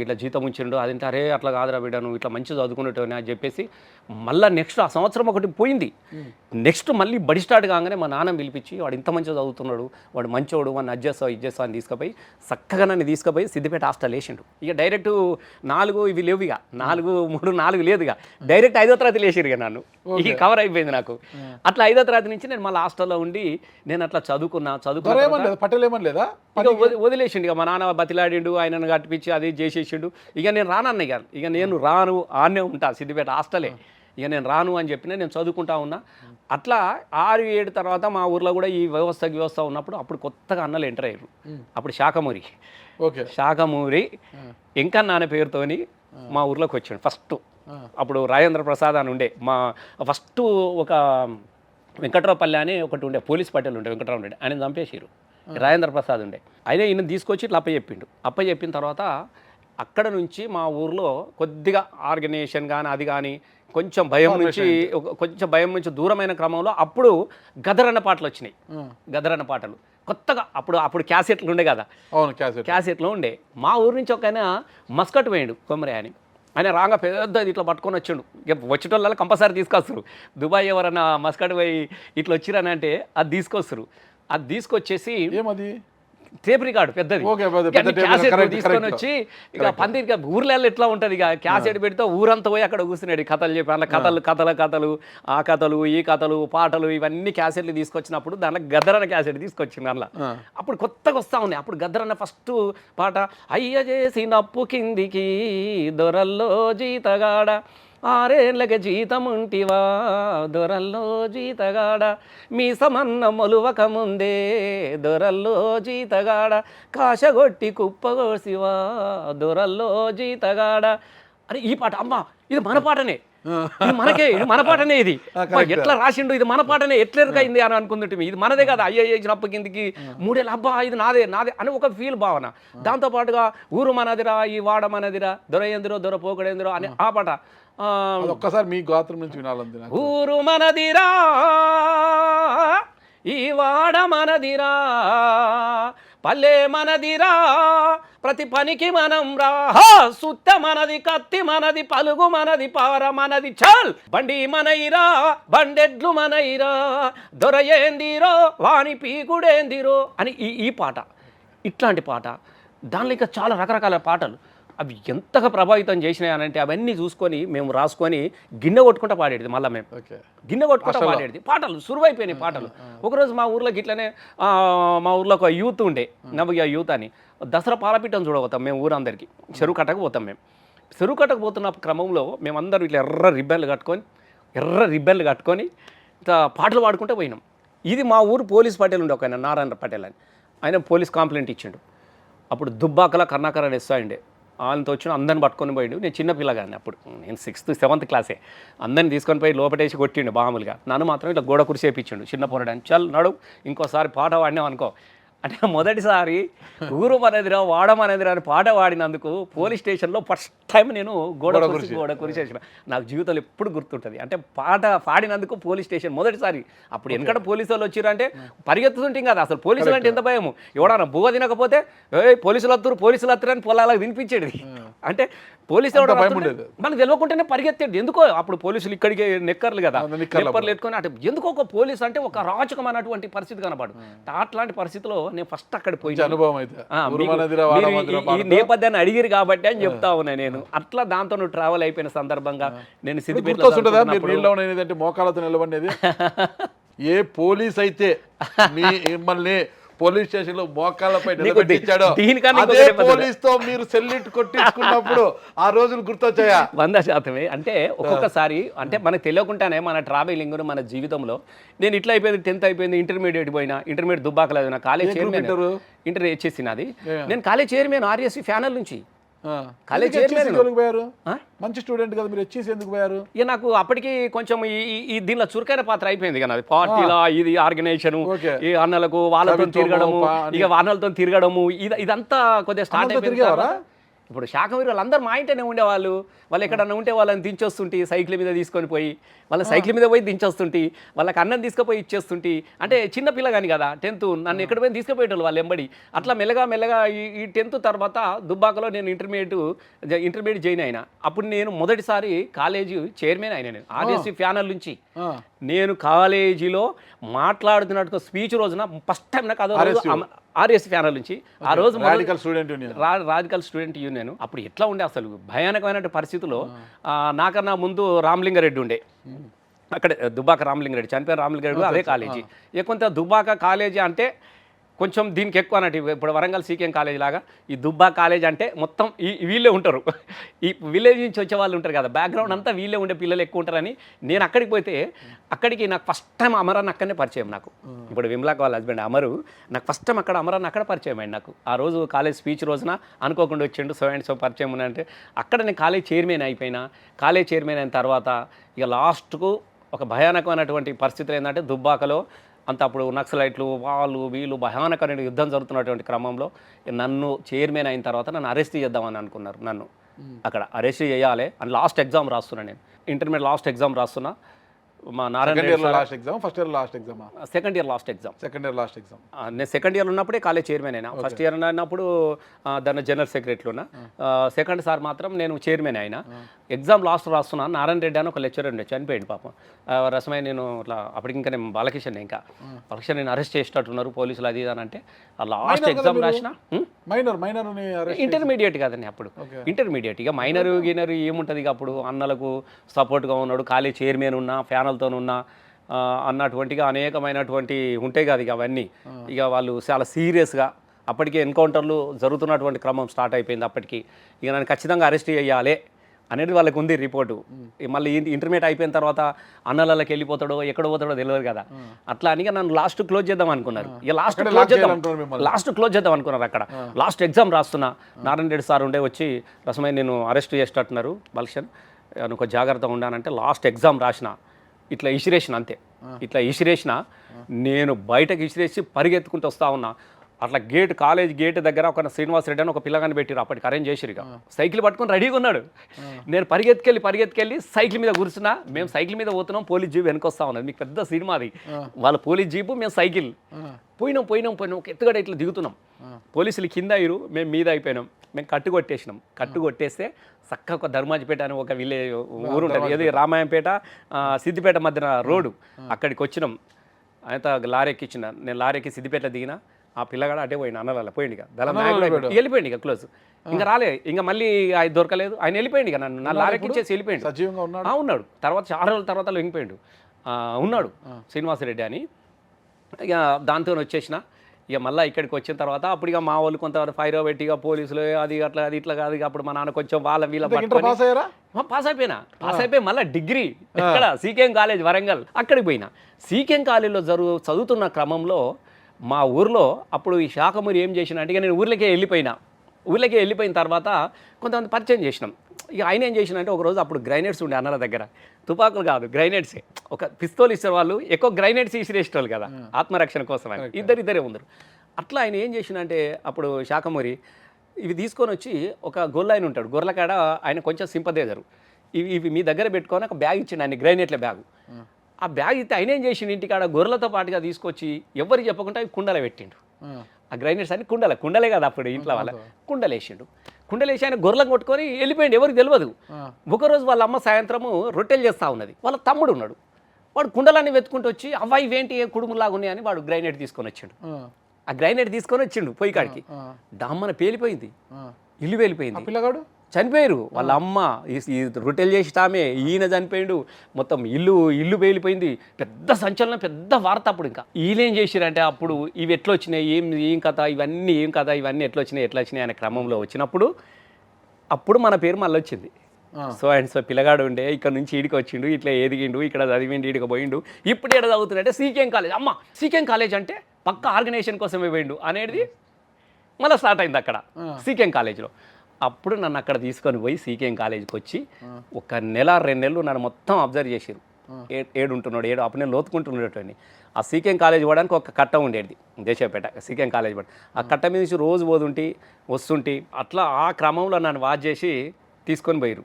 ఇట్లా జీతం ఉంచిండు అదంటే. అరే అట్లా కాదురా బిడ్డ, నువ్వు ఇట్లా మంచి చదువుకున్నట్టు అని చెప్పేసి మళ్ళీ నెక్స్ట్ ఆ సంవత్సరం ఒకటి పోయింది. నెక్స్ట్ మళ్ళీ బడి స్టార్ట్ కాగానే మా నాన్న పిలిపించి, వాడు ఇంత మంచిగా చదువుతున్నాడు, వాడు మంచోడు, వాడిని అడ్జస్ట్ అని తీసుకుపోయి చక్కగా నన్ను తీసుకుపోయి సిద్దిపేట హాస్టల్ వేసిండు. ఇక డైరెక్ట్ 4 ఇవి లేవు, ఇక 4, 3, 4 లేదు, ఇక డైరెక్ట్ 5వ తరగతి లేచిరు ఇక నన్ను. ఇక కవర్ అయిపోయింది నాకు. అట్లా 5వ తరగతి నుంచి నేను మళ్ళీ హాస్టల్లో ఉండి నేను అట్లా చదువుకున్నా వదిలేసిండు. ఇక మా నాన్న బతిలాడిండు, ఆయనను కట్టిపించి అది చేసేసిండు. ఇక నేను రానన్న, ఇక నేను రాను, ఆడనే ఉంటా సిద్దిపేట హాస్టలే, ఇక నేను రాను అని చెప్పిన, నేను చదువుకుంటా ఉన్నా. అట్లా 6, 7 తర్వాత మా ఊర్లో కూడా ఈ వ్యవస్థ ఉన్నప్పుడు అప్పుడు కొత్తగా అన్నలు ఎంటర్ అయ్యారు. అప్పుడు శాఖమూరి ఎంకన్న అనే పేరుతోని మా ఊర్లోకి వచ్చాడు ఫస్ట్. అప్పుడు రాజేంద్ర ప్రసాద్ అని ఉండే, మా ఫస్ట్ ఒక వెంకట్రావుపల్లి అని ఒకటి ఉండే, పోలీస్ పటేల్ ఉండే, వెంకట్రావు ఉండే, ఆయన చంపేసారు. రాజేంద్ర ప్రసాద్ ఉండే, ఆయన ఈయన తీసుకొచ్చి ఇట్లా అప్పచెప్పిన తర్వాత అక్కడ నుంచి మా ఊర్లో కొద్దిగా ఆర్గనైజేషన్ కానీ అది కానీ కొంచెం భయం నుంచి దూరమైన క్రమంలో అప్పుడు గదరన్న పాటలు వచ్చినాయి. గదరన్న పాటలు కొత్తగా అప్పుడు క్యాసెట్లు ఉండే కదా, క్యాసెట్లు ఉండే. మా ఊరు నుంచి ఒక ఆయన మస్కట్ పోయాడు కొమ్మరే అని, ఆయన రాగా పెద్ద ఇట్లా పట్టుకొని వచ్చాడు. ఇక వచ్చేటోళ్ళ కంపల్సరీ తీసుకొస్తారు, దుబాయ్ ఎవరన్నా మస్కట్ పోయి ఇట్లా వచ్చిరని అంటే అది తీసుకొస్తారు. అది తీసుకొచ్చేసి ఏమది టేప్ రికార్డు పెద్దది తీసుకొని వచ్చి ఇక పందిరి ఊర్లలో ఎట్లా ఉంటుంది, ఇక క్యాసెట్ పెడితే ఊరంతా పోయి అక్కడ కూర్చున్నాడు కథలు చెప్పి, అలా కథలు ఆ కథలు ఈ కథలు పాటలు ఇవన్నీ క్యాసెట్లు తీసుకొచ్చినప్పుడు దాంట్లో గద్దరన్న క్యాసెట్ తీసుకొచ్చింది అందులో. అప్పుడు కొత్తగా వస్తూ ఉన్నాయి. అప్పుడు గద్దరన్న ఫస్ట్ పాట, అయ్య చేసినప్పు కిందికి దొరల్లో జీతగాడ, 6 ఏళ్ళకి జీతముంటివా దొరల్లో జీతగాడ, మీ సమన్న మొలువక ముందే దొరల్లో జీతగాడ, కాశగొట్టి కుప్పగోసివా దొరల్లో జీతగాడ అని ఈ పాట. అమ్మ ఇది మన పాటనే, ఇది మన పాటనే, ఇది ఎట్లా రాసిండు, ఇది మన పాటనే, ఎట్లా ఎరుకైంది అని అనుకుంటుంటే ఇది మనదే కదా, అయ్యే చేసినప్ప కిందికి 3 ఏళ్ళు, అబ్బా ఇది నాదే అని ఒక ఫీల్ భావన. దాంతోపాటుగా ఊరు మనదిరా, ఈ వాడ మనదిరా, దొరయందిరో దొర పోకడేందిరో అని ఆ పాట. ఒక్కసారి మీ గాత్రం నుంచి వినాలంది. ఊరు మనదిరా, ఈ వాడ మనదిరా, పల్లె మనదిరా, ప్రతి పనికి మనం రా, సుత్త మనది, కత్తి మనది, పలుగు మనది, పార మనది, చల్ బండి మనయిరా, బండెడ్లు మనయిరా, దొరయేందిరో వాని పీకుడేందిరో అని ఈ పాట. ఇట్లాంటి పాట. దానిలో ఇంకా చాలా రకరకాల పాటలు. అవి ఎంతగా ప్రభావితం చేసినాయి అంటే అవన్నీ చూసుకొని మేము రాసుకొని గిన్నె కొట్టుకుంటా పాడేది మళ్ళీ మేము ఓకే. గిన్నె కొట్టుకుంటా పాడేది పాటలు సురువైపోయినాయి పాటలు. ఒకరోజు మా ఊర్లోకి ఇట్లనే మా ఊర్లో ఒక యూత్ ఉండే నవ్య యూత్ అని దసరా పాలపీఠం చూడబోతాం మేము ఊరందరికీ. చెరువు కట్టకు పోతాం మేము. చెరువు కట్టకు పోతున్న క్రమంలో మేమందరం ఇట్లా ఎర్ర రిబ్బన్లు కట్టుకొని ఇట్లా పాటలు పాడుకుంటూ పోయినాం. ఇది మా ఊరు పోలీస్ పటేల్ ఉండే ఒక ఆయన నారాయణ పటేల్ అని, ఆయన పోలీస్ కంప్లైంట్ ఇచ్చిండు. అప్పుడు దుబ్బాకల కర్ణాకర ఎస్ఐ ఉండే, వాళ్ళతో వచ్చిన అందరిని పట్టుకొని పోయిండు. నేను చిన్న పిల్లగాని అప్పుడు, నేను 6th 7th క్లాసే. అందరిని తీసుకొని పోయి లోపటేసి కొట్టిండు మామూలుగా. నన్ను మాత్రం ఇట్లా గోడ కురిసేపించిండు చిన్న పోరాడని. చల్ నడు ఇంకోసారి పాట పాడినాం అనుకో అంటే మొదటిసారి ఊరు మనదిరా వాడమనేదిరా అని పాట పాడినందుకు పోలీస్ స్టేషన్లో ఫస్ట్ టైం నేను గోడ కురిసేసిన. నాకు జీవితంలో ఎప్పుడు గుర్తుంటుంది. అంటే పాట పాడినందుకు పోలీస్ స్టేషన్ మొదటిసారి. అప్పుడు ఎందుకంటే పోలీసు వాళ్ళు వచ్చిరంటే పరిగెత్తుతుంటాం కదా, అసలు పోలీసులు అంటే ఎంత భయము. ఎవడన్నా బువ్వ తినకపోతే పోలీసులు వత్తురు అని పొలాలకు వినిపించేది. అంటే పోలీసులు మనకు తెలియకుండానే పరిగెత్తేది. ఎందుకో అప్పుడు పోలీసులు ఇక్కడికి నెక్కర్లు కదా, నెక్కర్లు ఎత్తుకొని అంటే ఎందుకో ఒక పోలీస్ అంటే ఒక రాచకమైనటువంటి పరిస్థితి కనపడు. అట్లాంటి పరిస్థితిలో నేను ఫస్ట్ అక్కడ పోయి ఈ నేపథ్యాన్ని అడిగిరు కాబట్టి అని చెప్తా ఉన్నా నేను. అట్లా దాంతో నువ్వు ట్రావెల్ అయిపోయిన సందర్భంగా నేను సిద్దిపేట మోకాలతో నిలబడేది. ఏ పోలీస్ అయితే మిమ్మల్ని పోలీస్ స్టేషన్ లో మోకాళ్ళపై నిలబెట్టించాడో అదే పోలీస్ తో మీరు సెల్యూట్ కొట్టించుకున్నప్పుడు ఆ రోజులు గుర్తొచ్చాయా? 100%. అంటే ఒక్కొక్కసారి అంటే మనకు తెలియకుండానే మన ట్రావెలింగ్ మన జీవితంలో నేను ఇట్లా అయిపోయింది, 10th అయిపోయింది, ఇంటర్మీడియట్ పోయినా, ఇంటర్మీడియట్ దుబ్బాకలో అయినా, కాలేజ్ చైర్మన్ ఇంటర్ వచ్చేసినది. నేను కాలేజ్ చైర్మన్ ఆర్ఎస్సి ఫ్యానల్ నుంచి. కాలేజ్ మంచి స్టూడెంట్ కదా మీరు, వచ్చేసి ఎందుకు పోయారు? ఇక నాకు అప్పటికి కొంచెం ఈ దీనిలో చురుకైన పాత్ర అయిపోయింది కదా, అది పార్టీలా ఇది ఆర్గనైజేషన్, ఈ అన్నలకు వాళ్ళతో తిరగడము, ఇక అన్నలతో తిరగడము, ఇదంతా కొద్దిగా స్టార్ట్ అయిపోయింది. ఇప్పుడు శాఖవీరు వాళ్ళందరూ మా ఇంటనే ఉండేవాళ్ళు. వాళ్ళు ఎక్కడన్నా ఉంటే వాళ్ళని దించొస్తుంటే సైకిల్ మీద తీసుకొని పోయి, వాళ్ళ సైకిల్ మీద పోయి దించొస్తుంటే, వాళ్ళకి అన్నం తీసుకుపోయి ఇచ్చేస్తుంటే. అంటే చిన్న పిల్లగాని కదా, 10th నన్ను ఎక్కడ పోయి తీసుకుపోయేటోళ్ళు వాళ్ళు ఎంబడి. అట్లా మెల్లగా ఈ 10th తర్వాత దుబ్బాకలో నేను ఇంటర్మీడియట్ జాయిన్ అయినా. అప్పుడు నేను మొదటిసారి కాలేజీ చైర్మన్ అయినా. నేను ఆర్ఎస్సి ఫ్యానల్ నుంచి నేను కాలేజీలో మాట్లాడుతున్నట్టు స్పీచ్ రోజున ఫస్ట్ టైం నాకు అదో ఆర్ఎస్సి ఫ్యానల్ నుంచి. ఆ రోజు రాడికల్ స్టూడెంట్ యూనియన్. అప్పుడు ఎట్లా ఉండే అసలు భయానకమైన పరిస్థితుల్లో నాకన్నా ముందు రామలింగారెడ్డి ఉండే అక్కడ దుబ్బాక. రామలింగారెడ్డి చనిపోయిన రామలింగారెడ్డి అదే కాలేజీ. ఇక కొంత దుబ్బాక కాలేజీ అంటే కొంచెం దీనికి ఎక్కువ అన్నట్టు. ఇప్పుడు వరంగల్ సీకేఎం కాలేజ్ లాగా ఈ దుబ్బా కాలేజ్ అంటే మొత్తం వీళ్ళే ఉంటారు, ఈ విలేజ్ నుంచి వచ్చే వాళ్ళు ఉంటారు కదా, బ్యాక్గ్రౌండ్ అంతా వీళ్ళే ఉండే పిల్లలు ఎక్కువ ఉంటారని నేను అక్కడికి పోతే అక్కడికి నాకు ఫస్ట్ టైం అమరాన్ అక్కడనే పరిచయం. నాకు ఇప్పుడు విమలాక్ వాళ్ళ హస్బెండ్ అమరు, నాకు ఫస్ట్ టైం అమరాన్ అక్కడ పరిచయం అయింది నాకు. ఆ రోజు కాలేజ్ స్పీచ్ రోజున అనుకోకుండా వచ్చిండు, సో పరిచయం ఉన్నాయంటే అక్కడ నేను కాలేజ్ చైర్మన్ అయిపోయినా. కాలేజ్ చైర్మన్ అయిన తర్వాత ఇక లాస్ట్కు ఒక భయానకమైనటువంటి పరిస్థితులు ఏంటంటే దుబ్బాకలో అంత అప్పుడు నక్సలైట్లు వీళ్ళు భయానకమైన యుద్ధం జరుగుతున్నటువంటి క్రమంలో నన్ను చైర్మన్ అయిన తర్వాత నన్ను అరెస్ట్ చేద్దామని అనుకున్నారు. నన్ను అక్కడ అరెస్ట్ చేయాలి అని లాస్ట్ ఎగ్జామ్ రాస్తున్నా. నేను ఇంటర్మీడియట్ లాస్ట్ ఎగ్జామ్ రాస్తున్నా. మా Narayana second year last exam. నేను సెకండ్ ఇయర్ ఉన్నప్పుడే కాలేజ్ చైర్మన్ అయినా. ఫస్ట్ ఇయర్ అన్నప్పుడు దాని జనరల్ సెక్రటరీ ఉన్నా. సెకండ్ సార్ మాత్రం నేను చైర్మన్ అయినా. ఎగ్జామ్ లాస్ట్ రాస్తున్నా. నారాయణ రెడ్డి అని ఒక లెక్చరర్ ఉండే, చనిపోయింది పాపం. రసమై నేను అట్లా అప్పటికి ఇంకా నేను బాలకిషన్ నేను అరెస్ట్ చేసేటట్టున్నారు పోలీసులు అది అని అంటే లాస్ట్ ఎగ్జామ్ రాసిన. ఇంటర్మీడియట్ కదండి అప్పుడు, ఇంటర్మీడియట్. ఇక మైనర్ ఏముంటుంది ఇక అప్పుడు అన్నలకు సపోర్ట్గా ఉన్నాడు, కాలేజ్ చైర్మన్ ఉన్నా, ఫ్యానల్తో ఉన్నా అన్నటువంటిగా అనేకమైనటువంటి ఉంటాయి కదా ఇక అవన్నీ. ఇక వాళ్ళు చాలా సీరియస్గా అప్పటికే ఎన్కౌంటర్లు జరుగుతున్నటువంటి క్రమం స్టార్ట్ అయిపోయింది. అప్పటికి ఇక నన్ను ఖచ్చితంగా అరెస్ట్ చేయాలి అనేది వాళ్ళకి ఉంది రిపోర్టు. మళ్ళీ ఇంటర్మీడియట్ అయిపోయిన తర్వాత అన్నలకి వెళ్ళిపోతాడో ఎక్కడ పోతాడో తెలియదు కదా. అట్లా అని నన్ను లాస్ట్ క్లోజ్ చేద్దాం అనుకున్నారు. ఇక లాస్ట్ క్లోజ్ చేద్దాం అనుకున్నారు. అక్కడ లాస్ట్ ఎగ్జామ్ రాస్తున్నా. నారాయణ రెడ్డి సార్ ఉండే వచ్చి రసమైన నేను అరెస్ట్ చేసేటట్టున్నారు బల్షన్, నువ్వు జాగ్రత్తగా ఉండానంటే లాస్ట్ ఎగ్జామ్ రాసిన. ఇట్లా ఇసిరేసిన అంతే, ఇట్లా ఇసిరేసిన. నేను బయటకు ఇసిరేసి పరిగెత్తుకుంటూ వస్తూ ఉన్నా. అట్లా కాలేజ్ గేట్ దగ్గర ఒక శ్రీనివాస్ రెడ్డి అని ఒక పిల్లగాని పెట్టిరు. అప్పటికి అరేంజ్ చేసిరు. ఇక సైకిల్ పట్టుకొని రెడీగా ఉన్నాడు. నేను పరిగెత్తుకెళ్ళి సైకిల్ మీద కూర్చున్నా. మేము సైకిల్ మీద పోతున్నాం, పోలీస్ జీప్ వెనకొస్తా ఉన్నది. మీకు పెద్ద సినిమా అది. వాళ్ళ పోలీస్ జీపు, మేము సైకిల్. పోయినాం ఒక ఎత్తుగడ ఇట్లా దిగుతున్నాం. పోలీసులు కింద అయ్యారు, మేము మీద అయిపోయినాం. మేము కట్టుకొట్టేస్తే చక్కగా ఒక ధర్మాజిపేట అని ఒక ఊరు ఉంటుంది, ఏది రామాయంపేట సిద్దిపేట మధ్యన రోడ్డు. అక్కడికి వచ్చినాం. అయితే లారీ ఎక్కించిన. నేను లారీ ఎక్కి సిద్దిపేట దిగిన. ఆ పిల్లగాడు అటే పోయిండు అన్నల పోయిండు ఇక దళం నాయకుడు వెళ్ళిపోయింది ఇక క్లోజ్ ఇంకా రాలే ఇంకా మళ్ళీ ఆయన దొరకలేదు ఆయన వెళ్ళిపోయిండు ఇక నన్ను నా లారెక్కించేసి వెళ్ళిపోయిండు సజీవంగా ఉన్నాడు ఉన్నాడు తర్వాత చాలా రోజుల తర్వాత లొంగిపోయిండు ఉన్నాడు శ్రీనివాసరెడ్డి అని ఇక దాంతో వచ్చేసిన ఇక మళ్ళీ ఇక్కడికి వచ్చిన తర్వాత అప్పుడు ఇక మా వాళ్ళు కొంత ఫైర్ పెట్టి ఇక పోలీసులు అది అట్లా అది ఇట్లా కాదు ఇక అప్పుడు మా నాన్న కొంచెం వాళ్ళ వీళ్ళ పాస్ అయిపోయి మళ్ళీ డిగ్రీ ఇక్కడ సీకేఎం కాలేజ్ వరంగల్ అక్కడికి పోయినా సీకేఎం కాలేజ్లో చదువుతున్న క్రమంలో మా ఊర్లో అప్పుడు ఈ శాఖమూరి ఏం చేసిన అంటే ఇక నేను ఊర్లోకే వెళ్ళిపోయిన తర్వాత కొంతమంది పరిచయం చేసినాం ఇక ఆయన ఏం చేసినంటే ఒకరోజు అప్పుడు గ్రైనేట్స్ ఉండే అన్నల దగ్గర తుపాకులు కాదు గ్రైనేట్సే ఒక పిస్తోల్ ఇచ్చే వాళ్ళు ఎక్కువ గ్రైనేట్స్ ఇసిరేసేవాళ్ళు కదా ఆత్మరక్షణ కోసం అని ఇద్దరే ఉన్నారు అట్లా ఆయన ఏం చేసినంటే అప్పుడు శాఖమూరి ఇవి తీసుకొని వచ్చి ఒక గొల్ల ఆయన ఉంటాడు గొర్రెల కాడ ఆయన కొంచెం సింపదేజరు ఇవి మీ దగ్గర పెట్టుకొని ఒక బ్యాగ్ ఇచ్చిండు ఆయన గ్రైనేట్ల బ్యాగు ఆ బ్యాగ్ ఇస్తే ఆయన ఏం చేసిండు ఇంటికాడ గొర్రెలతో పాటుగా తీసుకొచ్చి ఎవరికి చెప్పకుండా కుండల పెట్టిండు ఆ గ్రైనేట్స్ అని కుండలే కదా అప్పుడు ఇంట్లో వాళ్ళ కుండలేసి ఆయన గొర్రెలకు కొట్టుకొని వెళ్ళిపోయింది ఎవరికి తెలియదు ఒకరోజు వాళ్ళ అమ్మ సాయంత్రము రొట్టెలు చేస్తూ ఉన్నది వాళ్ళ తమ్ముడు ఉన్నాడు వాడు కుండలన్నీ వెతుకుంటూ వచ్చి అవ్వ ఇవేంటి ఏ కుడుములాగా ఉన్నాయని వాడు గ్రైనేట్ తీసుకొని వచ్చిండు ఆ గ్రైనేట్ తీసుకొని వచ్చిండు పొయ్యి కాడికి డామ్మన పేలిపోయింది ఇల్లు పేలిపోయింది పిల్లగాడు చనిపోయారు వాళ్ళ అమ్మ ఈ రొట్టెలు చేసి తామే ఈయన చనిపోయిండు మొత్తం ఇల్లు పేలిపోయింది పెద్ద సంచలనం పెద్ద వార్త అప్పుడు ఇంకా వీళ్ళేం చేసిరంటే అప్పుడు ఇవి ఎట్లా వచ్చినాయి ఏం కథ ఇవన్నీ ఎట్లా వచ్చినాయి అనే క్రమంలో వచ్చినప్పుడు అప్పుడు మన పేరు మళ్ళీ వచ్చింది సో అండ్ సో పిల్లగాడు ఉండే ఇక్కడ నుంచి ఈడికి వచ్చిండు ఇట్లా ఎదిగిండు ఇక్కడ చదివిండు ఈడికి పోయిండు ఇప్పుడు ఏడ చదువుతుందంటే సీకేఎం కాలేజ్ అమ్మ సీకేఎం కాలేజ్ అంటే పక్క ఆర్గనైజేషన్ కోసమే పోయిండు అనేది మళ్ళీ స్టార్ట్ అయింది అక్కడ సీకేఎం కాలేజ్లో అప్పుడు నన్ను అక్కడ తీసుకొని పోయి సీకేఎం కాలేజీకి వచ్చి ఒక 1-2 నెలలు నన్ను మొత్తం అబ్జర్వ్ చేసారు ఏడుంటున్నాడు అప్పుడు నేను లోతుకుంటున్నటువంటి ఆ సీకేఎం కాలేజ్ పోవడానికి ఒక కట్ట ఉండేది దేశపేట సీకేఎం కాలేజ్ పోవడం ఆ కట్ట మీద నుంచి రోజు వస్తుంటే అట్లా ఆ క్రమంలో నన్ను వాచ్ చేసి తీసుకొని పోయిండు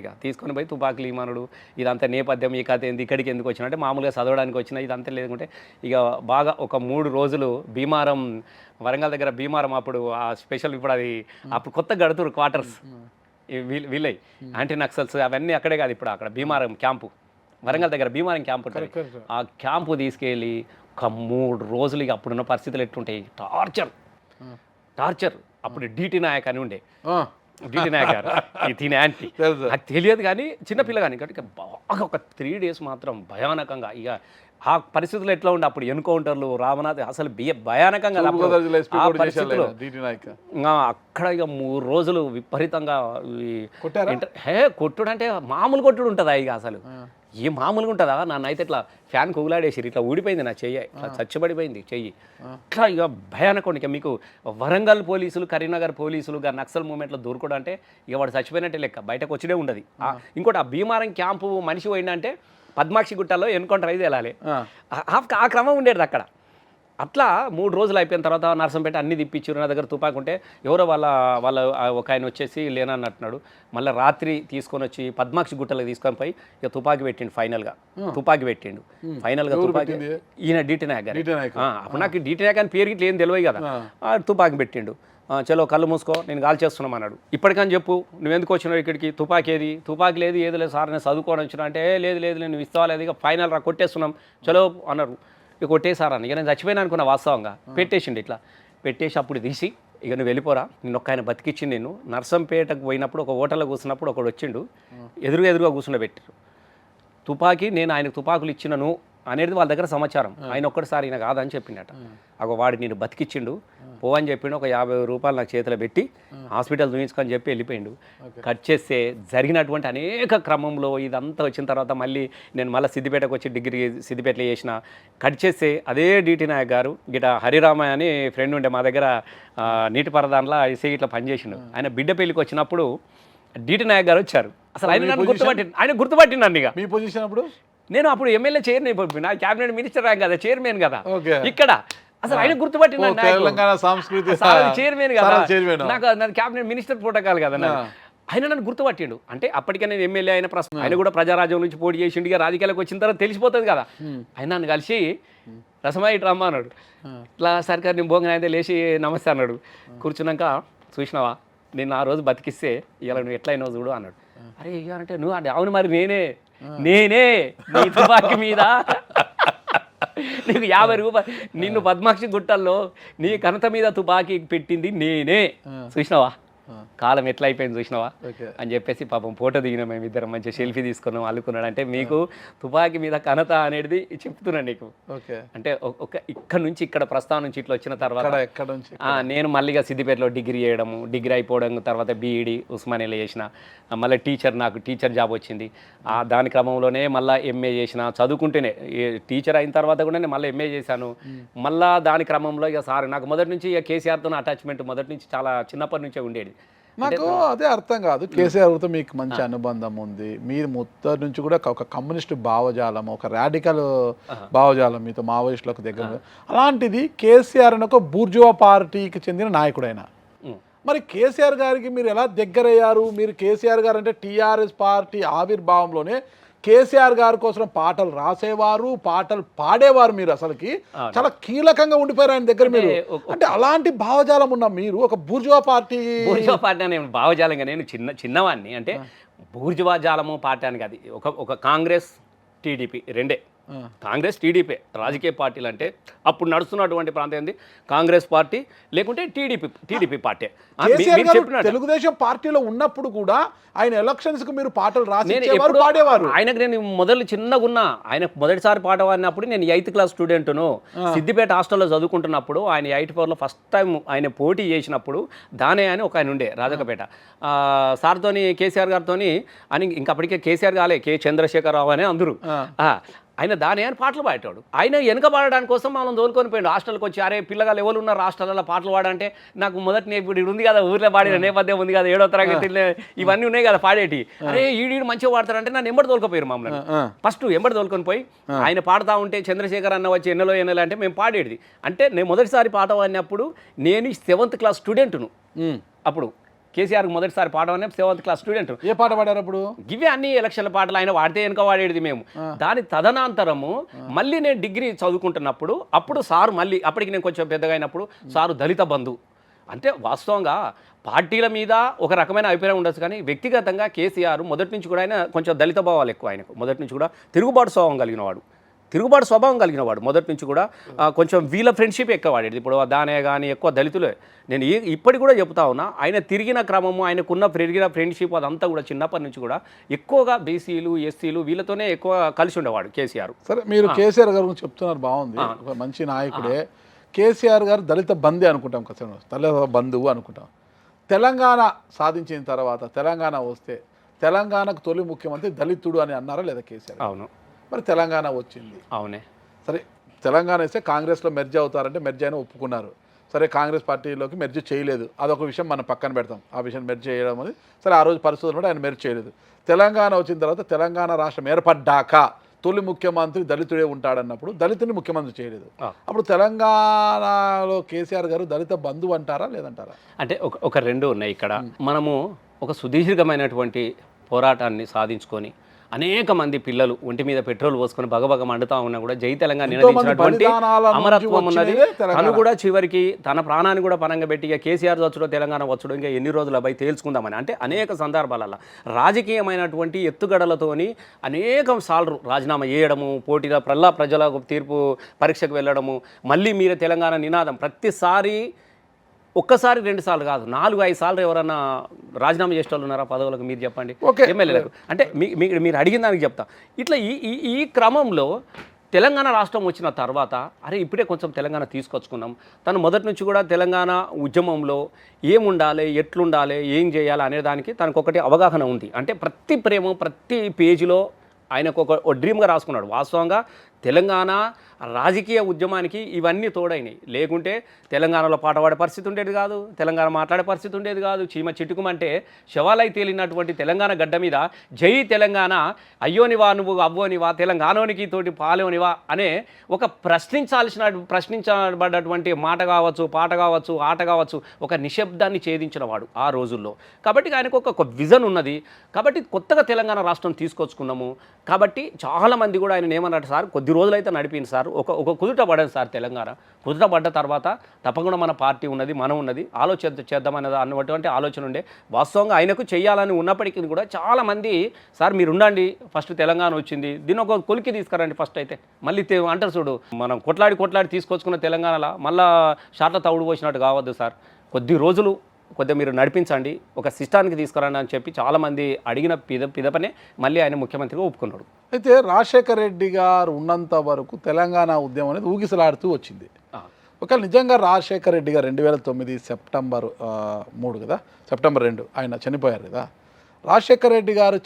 ఇక తీసుకొని పోయి తుపాకులు ఇమానుడు ఇదంతా నేపథ్యం ఈ కథ ఏంది ఇక్కడికి ఎందుకు వచ్చిన అంటే మామూలుగా చదవడానికి వచ్చిన ఇదంతా లేకుంటే ఇక బాగా ఒక 3 రోజులు భీమారం వరంగల్ దగ్గర భీమారం అప్పుడు ఆ స్పెషల్ ఇప్పుడు అది అప్పుడు కొత్త గడుతురు క్వార్టర్స్ వీళ్ళై యాంటీ నక్సల్స్ అవన్నీ అక్కడే కాదు ఇప్పుడు అక్కడ భీమారం క్యాంపు వరంగల్ దగ్గర భీమారం క్యాంపు ఉంటుంది ఆ క్యాంపు తీసుకెళ్ళి ఒక 3 రోజులు ఇక అప్పుడున్న పరిస్థితులు ఎట్లుంటాయి టార్చర్ అప్పుడు డిటి నాయక్ అని ఉండే డిటి నాయక్ గారు దీని యాంటీ నాకు తెలియదు కానీ చిన్నపిల్ల కానీ ఇక బాగా ఒక 3 days మాత్రం భయానకంగా ఇక ఆ పరిస్థితులు ఎట్లా ఉండే అప్పుడు ఎన్కౌంటర్లు రామనాథ్ అసలు భయానకంగా అక్కడ ఇక 3 రోజులు విపరీతంగా కొట్టుడు అంటే మామూలు కొట్టుడు ఉంటుందా ఇక అసలు ఏ మామూలుగా ఉంటుందా నన్ను అయితే ఇట్లా ఫ్యాన్ కుగులాడేసిరు ఇట్లా ఊడిపోయింది నా చెయ్యి ఇట్లా చచ్చిపడిపోయింది చెయ్యి ఇట్లా ఇక భయానకం ఇక మీకు వరంగల్ పోలీసులు కరీంనగర్ పోలీసులు నక్సల్ మూమెంట్లో దూరుకోవడం అంటే ఇక వాడు చచ్చిపోయినట్టే లెక్క బయటకు వచ్చినే ఉండదు ఇంకోటి ఆ భీమారం క్యాంపు మనిషి పోయిందంటే పద్మాక్షి గుట్టలో ఎన్కౌంటర్ అయితే వెళ్ళాలి ఆ క్రమం ఉండేది అక్కడ అట్లా 3 రోజులు అయిపోయిన తర్వాత నర్సంపేట అన్ని తిప్పించారు నా దగ్గర తుపాకు ఉంటే ఎవరో వాళ్ళ ఒక ఆయన వచ్చేసి లేనన్నట్టున్నాడు మళ్ళీ రాత్రి తీసుకొని వచ్చి పద్మాక్షి గుట్టలకు తీసుకొని పోయి ఇక తుపాకి పెట్టిండు ఫైనల్గా తుపాకి ఈయన డిటి నాయక్ గారు అప్పుడు నాకు డిటి నాయక్ అని పేరు గిట్ల ఏం తెలియదు కదా తుపాకి పెట్టిండు చలో కళ్ళు మూసుకో నేను కాల్ చేస్తున్నాం అన్నాడు ఇప్పటికని చెప్పు నువ్వెందుకు వచ్చినావు ఇక్కడికి తుపాకి లేదు ఏది లేదు సార్ నేను చదువుకోవడం వచ్చినా అంటే లేదు నేను ఇస్తావా లేదు ఇక ఫైనల్ రా కొట్టేస్తున్నాం చలో అన్నారు ఇక కొట్టేసారని ఇక నేను చచ్చిపోయినా అనుకున్నా వాస్తవంగా పెట్టేసిండు ఇట్లా పెట్టేసి అప్పుడు తీసి ఇక నువ్వు వెళ్ళిపోరా నేను ఒక్క ఆయన బతికిచ్చింది నేను నర్సంపేటకు పోయినప్పుడు ఒక హోటల్లో కూర్చున్నప్పుడు ఒకడు వచ్చిండు ఎదురుగా కూర్చుండబెట్టారు తుపాకీ నేను ఆయనకు తుపాకులు ఇచ్చినను అనేది వాళ్ళ దగ్గర సమాచారం ఆయన ఒక్కటిసారి ఈయన కాదని చెప్పిండట వాడు నేను బతికిచ్చిండు పోవని చెప్పిండు ఒక 50 రూపాయలు నాకు చేతిలో పెట్టి హాస్పిటల్ చూపించుకొని చెప్పి వెళ్ళిపోయిండు కట్ చేస్తే జరిగినటువంటి అనేక క్రమంలో ఇదంతా వచ్చిన తర్వాత నేను మళ్ళీ సిద్దిపేటకు వచ్చి డిగ్రీ సిద్దిపేటలో చేసిన కట్ చేస్తే అదే డిటి నాయక్ గారు గిట హరిరామయ్య అని ఫ్రెండ్ ఉండే మా దగ్గర నీటిపారుదల ఇసే ఇట్లా పనిచేసిండు ఆయన బిడ్డ పెళ్ళికి వచ్చినప్పుడు డిటి నాయక్ గారు వచ్చారు అసలు ఆయన గుర్తుపట్టిండు నన్ను ఇక మీ పొజిషన్ అప్పుడు నేను అప్పుడు ఎమ్మెల్యే చైర్మన్ పంపిన క్యాబినెట్ మినిస్టర్ కదా చైర్మన్ కదా ఇక్కడ అసలు ఆయన గుర్తుపట్టిన చైర్మన్ కదా నాకు క్యాబినెట్ మినిస్టర్ ప్రోటోకాల్ కదా ఆయన నన్ను గుర్తుపట్టిండు అంటే అప్పటికే నేను ఎమ్మెల్యే అయిన ప్రశ్న ఆయన కూడా ప్రజారాజ్యం నుంచి పోటీ చేసిండు ఇక రాజకీయాలకు వచ్చిన తర్వాత తెలిసిపోతుంది కదా ఆయన నన్ను కలిసి రసమాయి ఇటు రమ్మ అన్నాడు ఇట్లా సర్కార్ నేను భోగన అయితే లేచి నమస్తే అన్నాడు కూర్చున్నాక చూసినావా నేను ఆ రోజు బతికిస్తే ఇలా నువ్వు ఎట్లయినా చూడు అన్నాడు అరే ఇక అంటే నువ్వు అంటే అవును మరి నేనే నీ తుపాకీ మీద నీకు 50 రూపాయలు నిన్ను పద్మాక్షి గుట్టల్లో నీ కనత మీద తుపాకీ పెట్టింది నేనే, చూసినావా కాలం ఎట్లా అయిపోయింది చూసినావా అని చెప్పేసి పాపం ఫోటో దిగినాం మేము ఇద్దరం, మంచిగా సెల్ఫీ తీసుకున్నాం, అల్లుకున్నాడు. అంటే మీకు తుపాకీ మీద ఘనత అనేది చెప్తున్నాను నీకు. అంటే ఒక ఇక్కడ నుంచి ఇక్కడ ప్రస్థానం నుంచి ఇట్లా వచ్చిన తర్వాత నేను మళ్ళీగా సిద్దిపేటలో డిగ్రీ చేయడము, డిగ్రీ అయిపోవడం తర్వాత బీఈడి ఉస్మానియాలో చేసిన, మళ్ళీ నాకు టీచర్ జాబ్ వచ్చింది. దాని క్రమంలోనే మళ్ళీ ఎంఏ చేసిన, చదువుకుంటేనే టీచర్ అయిన తర్వాత కూడా నేను మళ్ళీ ఎంఏ చేశాను. మళ్ళీ దాని క్రమంలో ఇక సార్ నాకు మొదటి నుంచి ఇక కేసీఆర్తో అటాచ్మెంట్ మొదటి నుంచి చాలా చిన్నప్పటి నుంచే ఉండేది. నాకు అదే అర్థం కాదు, కేసీఆర్తో మీకు మంచి అనుబంధం ఉంది, మీరు మొత్తం నుంచి కూడా ఒక కమ్యూనిస్ట్ భావజాలం, ఒక రాడికల్ భావజాలం మీతో మావోయిస్టులకు దగ్గర. అలాంటిది కేసీఆర్ అని ఒక బూర్జువా పార్టీకి చెందిన నాయకుడైన, మరి కేసీఆర్ గారికి మీరు ఎలా దగ్గరయ్యారు? మీరు కేసీఆర్ గారు అంటే టీఆర్ఎస్ పార్టీ ఆవిర్భావంలోనే కేసీఆర్ గారి కోసం పాటలు రాసేవారు, పాటలు పాడేవారు, మీరు అసలుకి చాలా కీలకంగా ఉండిపోయారు ఆయన దగ్గర మీరు. అంటే అలాంటి భావజాలం ఉన్న మీరు ఒక బూర్జువా పార్టీ అనే భావజాలంగా నేను చిన్నవాడిని, అంటే బూర్జువా జాలము పార్టీ అని కాదు, ఒక కాంగ్రెస్ టీడీపీ రెండే, కాంగ్రెస్ టీడీపీ రాజకీయ పార్టీలు అంటే అప్పుడు నడుస్తున్నటువంటి ప్రాంతం ఏంది, కాంగ్రెస్ పార్టీ లేకుంటే టీడీపీ పార్టీ. తెలుగుదేశం పార్టీలో ఉన్నప్పుడు కూడా ఆయన ఎలక్షన్స్ కు మీరు పాటలు రాసి పాడేవారు. ఆయనకు నేను మొదలు చిన్నగా ఉన్నా, ఆయన మొదటిసారి పాట పాడినప్పుడు నేను 8th క్లాస్ స్టూడెంట్ను, సిద్దిపేట హాస్టల్లో చదువుకుంటున్నప్పుడు ఆయన 84లో ఫస్ట్ టైం ఆయన పోటీ చేసినప్పుడు దానే అని ఒక ఆయన ఉండే రాజకపేట సార్తోని కేసీఆర్ గారితోని అని, ఇంకా అప్పటికే కేసీఆర్ కాలే కే చంద్రశేఖరరావు అని అందరూ, ఆయన దాని అని పాటలు పాడేటాడు. ఆయన వెనక పాడడానికి కోసం మనం దోలుకొని పోయాడు హాస్టల్కి వచ్చి. అరే పిల్లగాలు ఎవరు ఉన్నారు హాస్టల్లో పాటలు పాడంటే, నాకు మొదటి ఇప్పుడు ఉంది కదా ఊర్లో పాడిన నేపథ్యం ఉంది కదా, 7వ తరగతి ఇవన్నీ ఉన్నాయి కదా పాడేటి, అరే ఈడు మంచిగా పాడతారంటే నన్ను ఎంబడి తోలుకపోయారు మమ్మల్ని. ఫస్ట్ ఎంబడి తోలుకొని పోయి ఆయన పాడుతూ ఉంటే చంద్రశేఖర్ అన్న వచ్చి ఎన్నెలో అంటే మేము పాడేది. అంటే నేను మొదటిసారి పాట పాడినప్పుడు నేను 7th క్లాస్ స్టూడెంట్ను, అప్పుడు కేసీఆర్ మొదటిసారి పాట 7th క్లాస్ స్టూడెంట్. ఏ పాట పాడారు అప్పుడు? ఇవే అన్ని ఎలక్షన్ల పాటలు ఆయన వాడితే వెనుక వాడేది మేము. దాని తదనంతరము మళ్ళీ నేను డిగ్రీ చదువుకుంటున్నప్పుడు అప్పుడు సారు మళ్ళీ, అప్పటికి నేను కొంచెం పెద్దగా అయినప్పుడు సారు దళిత బంధు అంటే వాస్తవంగా పార్టీల మీద ఒక రకమైన అభిప్రాయం ఉండొచ్చు, కానీ వ్యక్తిగతంగా కేసీఆర్ మొదటి నుంచి కూడా ఆయన కొంచెం దళిత భావాలు ఎక్కువ, ఆయనకు మొదటి నుంచి కూడా తిరుగుబాటు స్వభావం కలిగిన వాడు మొదటి నుంచి కూడా. కొంచెం వీళ్ళ ఫ్రెండ్షిప్ ఎక్కువ వాడేది. ఇప్పుడు దానే కానీ ఎక్కువ దళితులే. నేను ఇప్పటికి కూడా చెప్తా ఉన్నా, ఆయన తిరిగిన క్రమము, ఆయనకున్న పెరిగిన ఫ్రెండ్షిప్ అదంతా కూడా చిన్నప్పటి నుంచి కూడా ఎక్కువగా బీసీలు ఎస్సీలు వీళ్ళతోనే ఎక్కువ కలిసి ఉండేవాడు కేసీఆర్. సరే, మీరు కేసీఆర్ గారు గురించి చెప్తున్నారు, బాగుంది, ఒక మంచి నాయకుడే. కేసీఆర్ గారు దళిత బంధే అనుకుంటాం కదా, దళిత బంధువు అనుకుంటాం. తెలంగాణ సాధించిన తర్వాత తెలంగాణ వస్తే తెలంగాణకు తొలి ముఖ్యమంత్రి దళితుడు అని అన్నారా లేదా కేసీఆర్? అవును. మరి తెలంగాణ వచ్చింది, అవునే, సరే తెలంగాణ ఇస్తే కాంగ్రెస్లో మెర్జ్ అవుతారంటే మెర్జ్ అయినా ఒప్పుకున్నారు. సరే కాంగ్రెస్ పార్టీలోకి మెర్జ్ చేయలేదు, అదొక విషయం మనం పక్కన పెడతాం, ఆ విషయం మెర్జ్ చేయడం అని. సరే ఆ రోజు పరిస్థితులు కూడా ఆయన మెర్జ్ చేయలేదు. తెలంగాణ వచ్చిన తర్వాత తెలంగాణ రాష్ట్రం ఏర్పడ్డాక తొలి ముఖ్యమంత్రి దళితుడే ఉంటాడన్నప్పుడు దళితుని ముఖ్యమంత్రి చేయలేదు. అప్పుడు తెలంగాణలో కేసీఆర్ గారు దళిత బంధువు అంటారా లేదంటారా? అంటే ఒక రెండు ఉన్నాయి ఇక్కడ. మనము ఒక సుదీర్ఘమైనటువంటి పోరాటాన్ని సాధించుకొని అనేక మంది పిల్లలు ఒంటి మీద పెట్రోల్ పోసుకొని బగబగ మండుతా ఉన్నా కూడా జై తెలంగాణ నినదించినటువంటి అమరత్వం ఉన్నది. తను కూడా చివరికి తన ప్రాణాన్ని కూడా పనంగా పెట్టి ఇక కేసీఆర్ వచ్చుడో తెలంగాణ వచ్చుడో ఇంకా ఎన్ని రోజులు అబ్బాయి తేల్చుకుందామని, అంటే అనేక సందర్భాలలో రాజకీయమైనటువంటి ఎత్తుగడలతోని అనేక సార్లు రాజీనామా చేయడము, పోటీల ప్రజల తీర్పు పరీక్షకు వెళ్ళడము, మళ్ళీ మీరే తెలంగాణ నినాదం ప్రతిసారి ఒక్కసారి 2 సార్లు కాదు 4-5 సార్లు ఎవరన్నా రాజీనామా చేసే వాళ్ళు ఉన్నారా పదవులకు? మీరు చెప్పండి, ఎమ్మెల్యేలకు. అంటే మీరు అడిగిన దానికి చెప్తా. ఇట్లా ఈ క్రమంలో తెలంగాణ రాష్ట్రం వచ్చిన తర్వాత అరే ఇప్పుడే కొంచెం తెలంగాణ తీసుకొచ్చుకున్నాం. తను మొదటి నుంచి కూడా తెలంగాణ ఉద్యమంలో ఏముండాలి, ఎట్లుండాలి, ఏం చేయాలి అనే దానికి తనకు ఒకటి అవగాహన ఉంది. అంటే ప్రతి పేజీలో ఆయనకు ఒక డ్రీమ్గా రాసుకున్నాడు. వాస్తవంగా తెలంగాణ రాజకీయ ఉద్యమానికి ఇవన్నీ తోడైనాయి. లేకుంటే తెలంగాణలో పాట పాడే పరిస్థితి ఉండేది కాదు, తెలంగాణ మాట్లాడే పరిస్థితి ఉండేది కాదు. చీమ చిట్టుకుమంటే శవాలై తేలినటువంటి తెలంగాణ గడ్డ మీద జై తెలంగాణ, అయ్యోనివా నువ్వు అవ్వోనివా, తెలంగాణోనికి తోటి పాలోనివా అనే ఒక ప్రశ్నించబడ్డటువంటి మాట కావచ్చు, పాట కావచ్చు, ఆట కావచ్చు, ఒక నిశ్శబ్దాన్ని ఛేదించిన వాడు ఆ రోజుల్లో. కాబట్టి ఆయనకు ఒక విజన్ ఉన్నది. కాబట్టి కొత్తగా తెలంగాణ రాష్ట్రం తీసుకొచ్చుకున్నాము. కాబట్టి చాలామంది కూడా ఆయన ఏమన్నట్టు, సార్ కొద్ది రోజులు అయితే నడిపింది సార్. ఒక కుదుట పడదు సార్ తెలంగాణ. కుదుట పడ్డ తర్వాత తప్పకుండా మన పార్టీ ఉన్నది, మనం ఉన్నది, చేద్దామనేది అన్నటువంటి ఆలోచన ఉండే. వాస్తవంగా ఆయనకు చేయాలని ఉన్నప్పటికీ కూడా చాలామంది సార్ మీరు ఉండండి, ఫస్ట్ తెలంగాణ వచ్చింది, దీన్ని ఒక కొలికి తీసుకురండి ఫస్ట్ అయితే, మళ్ళీ అంటారు చూడు, మనం కొట్లాడి తీసుకొచ్చుకున్న తెలంగాణలో మళ్ళా షాట్ల తవుడు పోసినట్టు కావద్దు సార్. కొద్దిగా మీరు నడిపించండి, ఒక సిస్టానికి తీసుకురండి అని చెప్పి చాలామంది అడిగిన పిదపనే మళ్ళీ ఆయన ముఖ్యమంత్రిగా ఒప్పుకున్నాడు. అయితే రాజశేఖర రెడ్డి గారు ఉన్నంత వరకు తెలంగాణ ఉద్యమం అనేది ఊగిసలాడుతూ వచ్చింది. ఒకవేళ నిజంగా రాజశేఖర రెడ్డి గారు 2009 సెప్టెంబర్ 3 కదా, సెప్టెంబర్ 2 ఆయన చనిపోయారు కదా. రాజశేఖర రెడ్డి గారు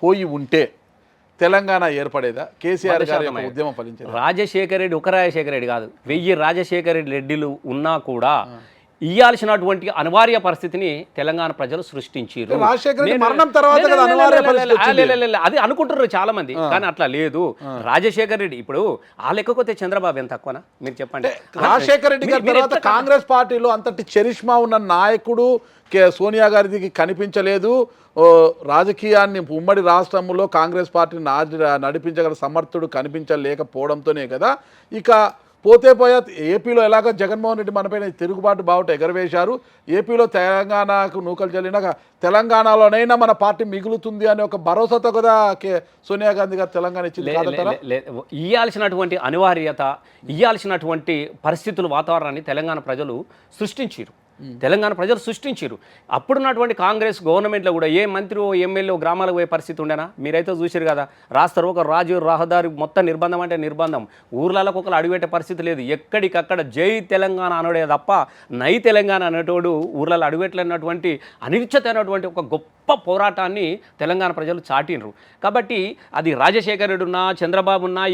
పోయి ఉంటే తెలంగాణ ఏర్పడేదా? కేసీఆర్ గారి యొక్క ఉద్యమం ఫలించేది? రాజశేఖర రెడ్డి ఒక రాజశేఖర రెడ్డి కాదు, 1000 రాజశేఖర రెడ్డిలు ఉన్నా కూడా ఇయ్యాల్సినటువంటి అనివార్య పరిస్థితిని తెలంగాణ ప్రజలు సృష్టించారు. అది అనుకుంటున్నారు చాలా మంది, కానీ అట్లా లేదు. రాజశేఖర రెడ్డి ఇప్పుడు ఆ లెక్కకొతే చంద్రబాబు ఎంత తక్కువనా మీరు చెప్పండి. రాజశేఖర రెడ్డి గారి తర్వాత కాంగ్రెస్ పార్టీలో అంతటి చరిష్మా ఉన్న నాయకుడు సోనియా గారికి కనిపించలేదు. రాజకీయాన్ని ఉమ్మడి రాష్ట్రంలో కాంగ్రెస్ పార్టీని నడిపించగల సమర్థుడు కనిపించలేకపోవడంతోనే కదా ఇక పోతే ఏపీలో ఎలాగో జగన్మోహన్ రెడ్డి మనపైన తిరుగుబాటు బావుట ఎగరవేశారు. ఏపీలో తెలంగాణకు నూకలు చెల్లినాక తెలంగాణలోనైనా మన పార్టీ మిగులుతుంది అనే ఒక భరోసాతో కదా సోనియా గాంధీ గారు తెలంగాణ ఇచ్చింది. ఇయ్యాల్సినటువంటి అనివార్యత, ఇయ్యాల్సినటువంటి పరిస్థితులు, వాతావరణాన్ని తెలంగాణ ప్రజలు సృష్టించారు. అప్పుడున్నటువంటి కాంగ్రెస్ గవర్నమెంట్లో కూడా ఏ మంత్రి ఎమ్మెల్యే గ్రామాలకు పోయే పరిస్థితి ఉండేనా? మీరైతే చూసారు కదా, రాస్తారు ఒక రహదారి మొత్తం నిర్బంధం అంటే నిర్బంధం, ఊర్లలో ఒకరు అడుగుపెట్టే పరిస్థితి లేదు. ఎక్కడికక్కడ జై తెలంగాణ అనడే తప్ప నై తెలంగాణ అనేటోడు ఊర్లలో అడుగుపెట్టలేనటువంటి అనిశ్చితమైనటువంటి ఒక గొప్ప పోరాటాన్ని తెలంగాణ ప్రజలు చాటినరు. కాబట్టి అది రాజశేఖర రెడ్డి ఉన్నా, చంద్రబాబు ఉన్నా,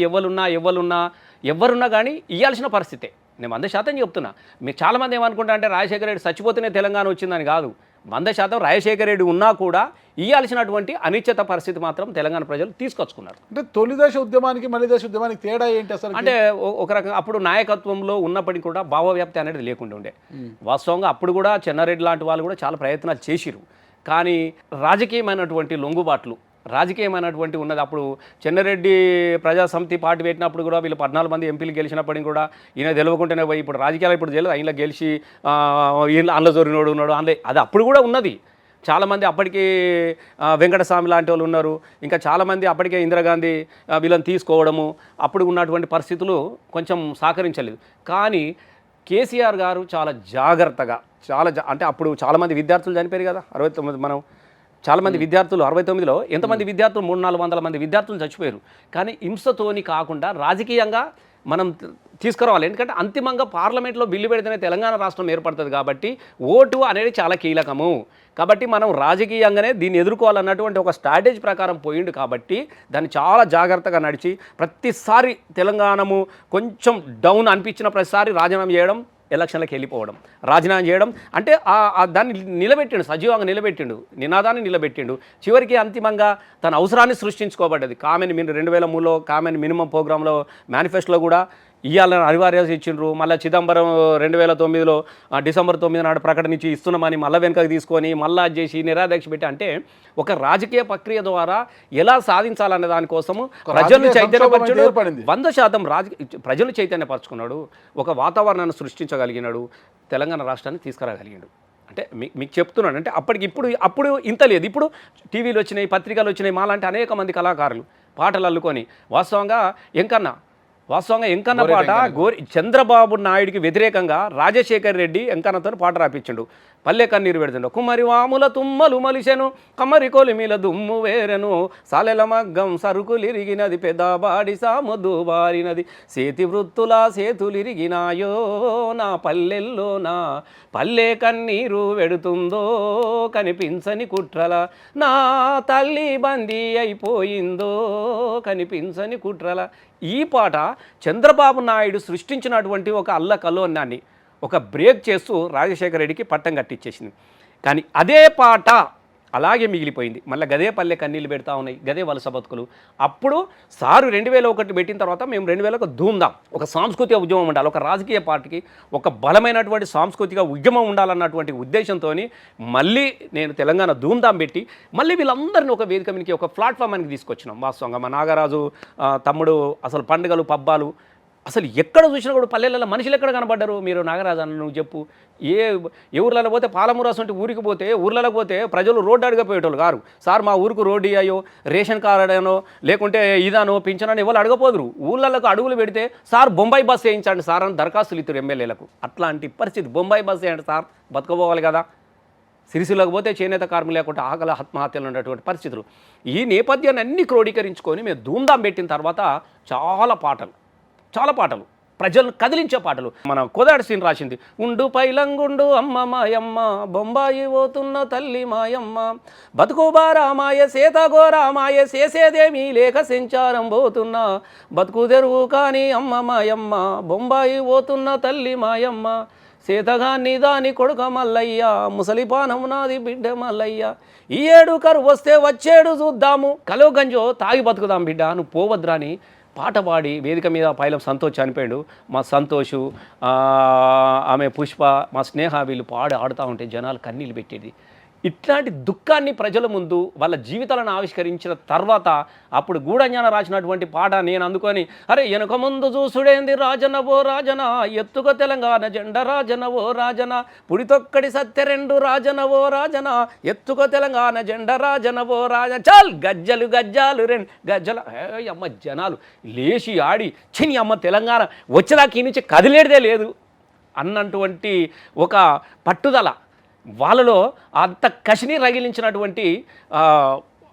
ఎవరున్నా కానీ ఇయ్యాల్సిన పరిస్థితే. నేను 100% చెప్తున్నా. మీకు చాలామంది ఏమనుకుంటా అంటే రాజశేఖర రెడ్డి చచ్చిపోతేనే తెలంగాణ వచ్చిందని కాదు. 100% రాజశేఖర రెడ్డి ఉన్నా కూడా ఇయ్యాల్సినటువంటి అనిశ్చిత పరిస్థితి మాత్రం తెలంగాణ ప్రజలు తీసుకొచ్చుకున్నారు. అంటే తొలి దశ ఉద్యమానికి మళ్ళీ దశ ఉద్యమానికి తేడా ఏంటి అసలు? అంటే ఒక రకంగా అప్పుడు నాయకత్వంలో ఉన్నప్పటికీ కూడా భావవ్యాప్తి అనేది లేకుండా ఉండే. వాస్తవంగా అప్పుడు కూడా చెన్నారెడ్డి లాంటి వాళ్ళు కూడా చాలా ప్రయత్నాలు చేసిరు. కానీ రాజకీయమైనటువంటి లొంగుబాట్లు, రాజకీయమైనటువంటి ఉన్నది. అప్పుడు చెన్నారెడ్డి ప్రజాసమితి పార్టీ పెట్టినప్పుడు కూడా వీళ్ళు 14 మంది ఎంపీలు గెలిచినప్పటికీ కూడా ఈయన తెలియకుంటేనే పోయి, ఇప్పుడు రాజకీయాలు ఇప్పుడు తెలియదు, ఆయన గెలిచి అందులో జోరినోడు ఉన్నాడు అందులో, అది అప్పుడు కూడా ఉన్నది. చాలామంది అప్పటికి వెంకటస్వామి లాంటి వాళ్ళు ఉన్నారు, ఇంకా చాలామంది అప్పటికే ఇందిరాగాంధీ వీళ్ళని తీసుకోవడము, అప్పుడు ఉన్నటువంటి పరిస్థితులు కొంచెం సహకరించలేదు. కానీ కేసీఆర్ గారు చాలా జాగ్రత్తగా అంటే అప్పుడు చాలామంది విద్యార్థులు చనిపోయారు కదా, 69 చాలామంది విద్యార్థులు 69లో ఎంతమంది విద్యార్థులు 300-400 మంది విద్యార్థులు చచ్చిపోయారు. కానీ హింసతోని కాకుండా రాజకీయంగా మనం తీసుకురావాలి. ఎందుకంటే అంతిమంగా పార్లమెంట్లో బిల్లు పెడితేనే తెలంగాణ రాష్ట్రం ఏర్పడుతుంది. కాబట్టి ఓటు అనేది చాలా కీలకము. కాబట్టి మనం రాజకీయంగానే దీన్ని ఎదుర్కోవాలన్నటువంటి ఒక స్ట్రాటజీ ప్రకారం పోయిండు. కాబట్టి దాన్ని చాలా జాగ్రత్తగా నడిచి ప్రతిసారి తెలంగాణము కొంచెం డౌన్ అనిపించిన ప్రతిసారి రాజీనామా చేయడం, ఎలక్షన్లకు వెళ్ళిపోవడం, రాజీనామా చేయడం, అంటే దాన్ని నిలబెట్టిండు, సజీవంగా నిలబెట్టిండు, నినాదాన్ని నిలబెట్టిండు. చివరికి అంతిమంగా తన అవసరాన్ని సృష్టించుకోబడ్డది. 2003లో కామన్ మినిమం ప్రోగ్రాంలో మేనిఫెస్టోలో కూడా ఇవ్వాలని అనివార్యత ఇచ్చిండ్రు. మళ్ళీ చిదంబరం 2009లో డిసెంబర్ 9 నాడు ప్రకటించి ఇస్తున్నామని మళ్ళీ వెనకకి తీసుకొని మళ్ళీ చేసి నిరాదీక్ష పెట్టి, అంటే ఒక రాజకీయ ప్రక్రియ ద్వారా ఎలా సాధించాలనే దానికోసము ప్రజలను చైతన్యపరచడు. 100% ప్రజలు చైతన్యపరచుకున్నాడు, ఒక వాతావరణాన్ని సృష్టించగలిగినాడు, తెలంగాణ రాష్ట్రాన్ని తీసుకురాగలిగాడు. అంటే మీకు చెప్తున్నాను, అంటే అప్పుడు ఇంత లేదు. ఇప్పుడు టీవీలు వచ్చినాయి, పత్రికలు వచ్చినాయి, మాలాంటి అనేక మంది కళాకారులు పాటలు అల్లుకొని వాస్తవంగా ఎంకన్న పాట చంద్రబాబు నాయుడికి వ్యతిరేకంగా రాజశేఖర్ రెడ్డి ఎంకన్నతో పాట రాపించిండు. పల్లె కన్నీరు పెడుతుండు. కుమ్మరి వాముల తుమ్మలు మలిసెను, కమ్మరి కొలిమిల దుమ్ము వేరెను, సాలెల మగ్గం సరుకులిరిగినది, పెద్దబాడి సాముదు బారినది, సేతి వృత్తుల సేతులిరిగినాయో, నా పల్లెల్లో నా పల్లె కన్నీరు వెడుతుందో, కనిపించని కుట్రల నా తల్లి బందీ అయిపోయిందో, కనిపించని కుట్రల. ఈ పాట చంద్రబాబు నాయుడు సృష్టించినటువంటి ఒక అల్లకల్లోనాన్ని ఒక బ్రేక్ చేస్తూ రాజశేఖర రెడ్డికి పట్టం కట్టించేసింది. కానీ అదే పాట అలాగే మిగిలిపోయింది. మళ్ళీ గదే పల్లె కన్నీళ్ళు పెడతా ఉన్నాయి, గదే వలస బతుకులు. అప్పుడు సారు 2001 పెట్టిన తర్వాత మేము 2000 ధూమ్ధాం ఒక సాంస్కృతిక ఉద్యమం ఉండాలి, ఒక రాజకీయ పార్టీకి ఒక బలమైనటువంటి సాంస్కృతిక ఉద్యమం ఉండాలన్నటువంటి ఉద్దేశంతో మళ్ళీ నేను తెలంగాణ ధూమ్ధాం పెట్టి మళ్ళీ వీళ్ళందరినీ ఒక వేదిక మీదకి ఒక ప్లాట్ఫామ్ అని తీసుకొచ్చినాం. వాస్తవంగా మా నాగరాజు తమ్ముడు అసలు పండుగలు పబ్బాలు అసలు ఎక్కడ చూసినా కూడా పల్లెలలో మనుషులు ఎక్కడ కనబడ్డారు? మీరు నాగరాజు అన్న నువ్వు చెప్పు. ఏ ఊర్లలో పోతే పాలమూరాసు అంటే ఊరికి పోతే ఊర్లలో పోతే ప్రజలు రోడ్డు అడగపోయేటోళ్ళు గారు. సార్ మా ఊరికి రోడ్డు అయ్యో, రేషన్ కార్డు అనో లేకుంటే ఇదానో పింఛనో ఎవరు అడగపోదురు. ఊళ్ళకు అడుగులు పెడితే సార్ బొంబాయి బస్సు వేయించండి సార్ అని దరఖాస్తులు ఇస్తారు ఎమ్మెల్యేలకు. అట్లాంటి పరిస్థితి. బొంబాయి బస్సు వేయండి సార్, బతకపోవాలి కదా. సిరిసిల్లకు పోతే చేనేత కార్మికులు లేకుంటే ఆకలి ఆత్మహత్యలు ఉన్నటువంటి పరిస్థితులు. ఈ నేపథ్యాన్ని అన్ని క్రోడీకరించుకొని మేము ధూమ్ధాం పెట్టిన తర్వాత చాలా పాటలు ప్రజలను కదిలించే పాటలు. మన కోదాడ సీన్ రాసింది, ఉండు పైలంగుండు అమ్మ మాయమ్మ, బొంబాయి పోతున్న తల్లి మాయమ్మ, బతుకుబారామాయ సేతగోరామాయ, చేసేదేమీ లేక సంచారం పోతున్నా, బతుకు తెరువు కానీ అమ్మ మాయమ్మ, బొంబాయి పోతున్న తల్లి మాయమ్మ, సేతగాన్ని దాని కొడుక మల్లయ్య, ముసలిపానం నాది బిడ్డ మల్లయ్య, ఈ ఏడు కరువు వస్తే వచ్చేడు చూద్దాము, కలో గంజో తాగి బతుకుదాం బిడ్డ, నువ్వు పోవద్రాని పాట పాడి వేదిక మీద పైలం సంతోష్ చనిపోయాడు. మా సంతోషు, ఆమె పుష్ప, మా స్నేహ వీళ్ళు ఆడుతూ ఉంటే జనాలు కన్నీళ్ళు పెట్టేది. ఇట్లాంటి దుఃఖాన్ని ప్రజల ముందు వాళ్ళ జీవితాలను ఆవిష్కరించిన తర్వాత అప్పుడు గూఢజ్ఞాన రాసినటువంటి పాట నేను అందుకొని, అరే వెనుక ముందు చూసుడేంది రాజన ఓ రాజన, ఎత్తుక తెలంగాణ జెండ రాజన ఓ రాజన, పుడితొక్కడి సత్యరెండు రాజన ఓ రాజన, ఎత్తుక తెలంగాణ జెండ రాజన ఓ రాజన, చాల్ గజ్జలు రెండు గజ్జల. అమ్మ జనాలు లేచి ఆడి చిని అమ్మ తెలంగాణ వచ్చేదాకా ఈ నుంచి కదిలేదే లేదు అన్నటువంటి ఒక పట్టుదల వాళ్ళలో అంత కసిని రగిలించినటువంటి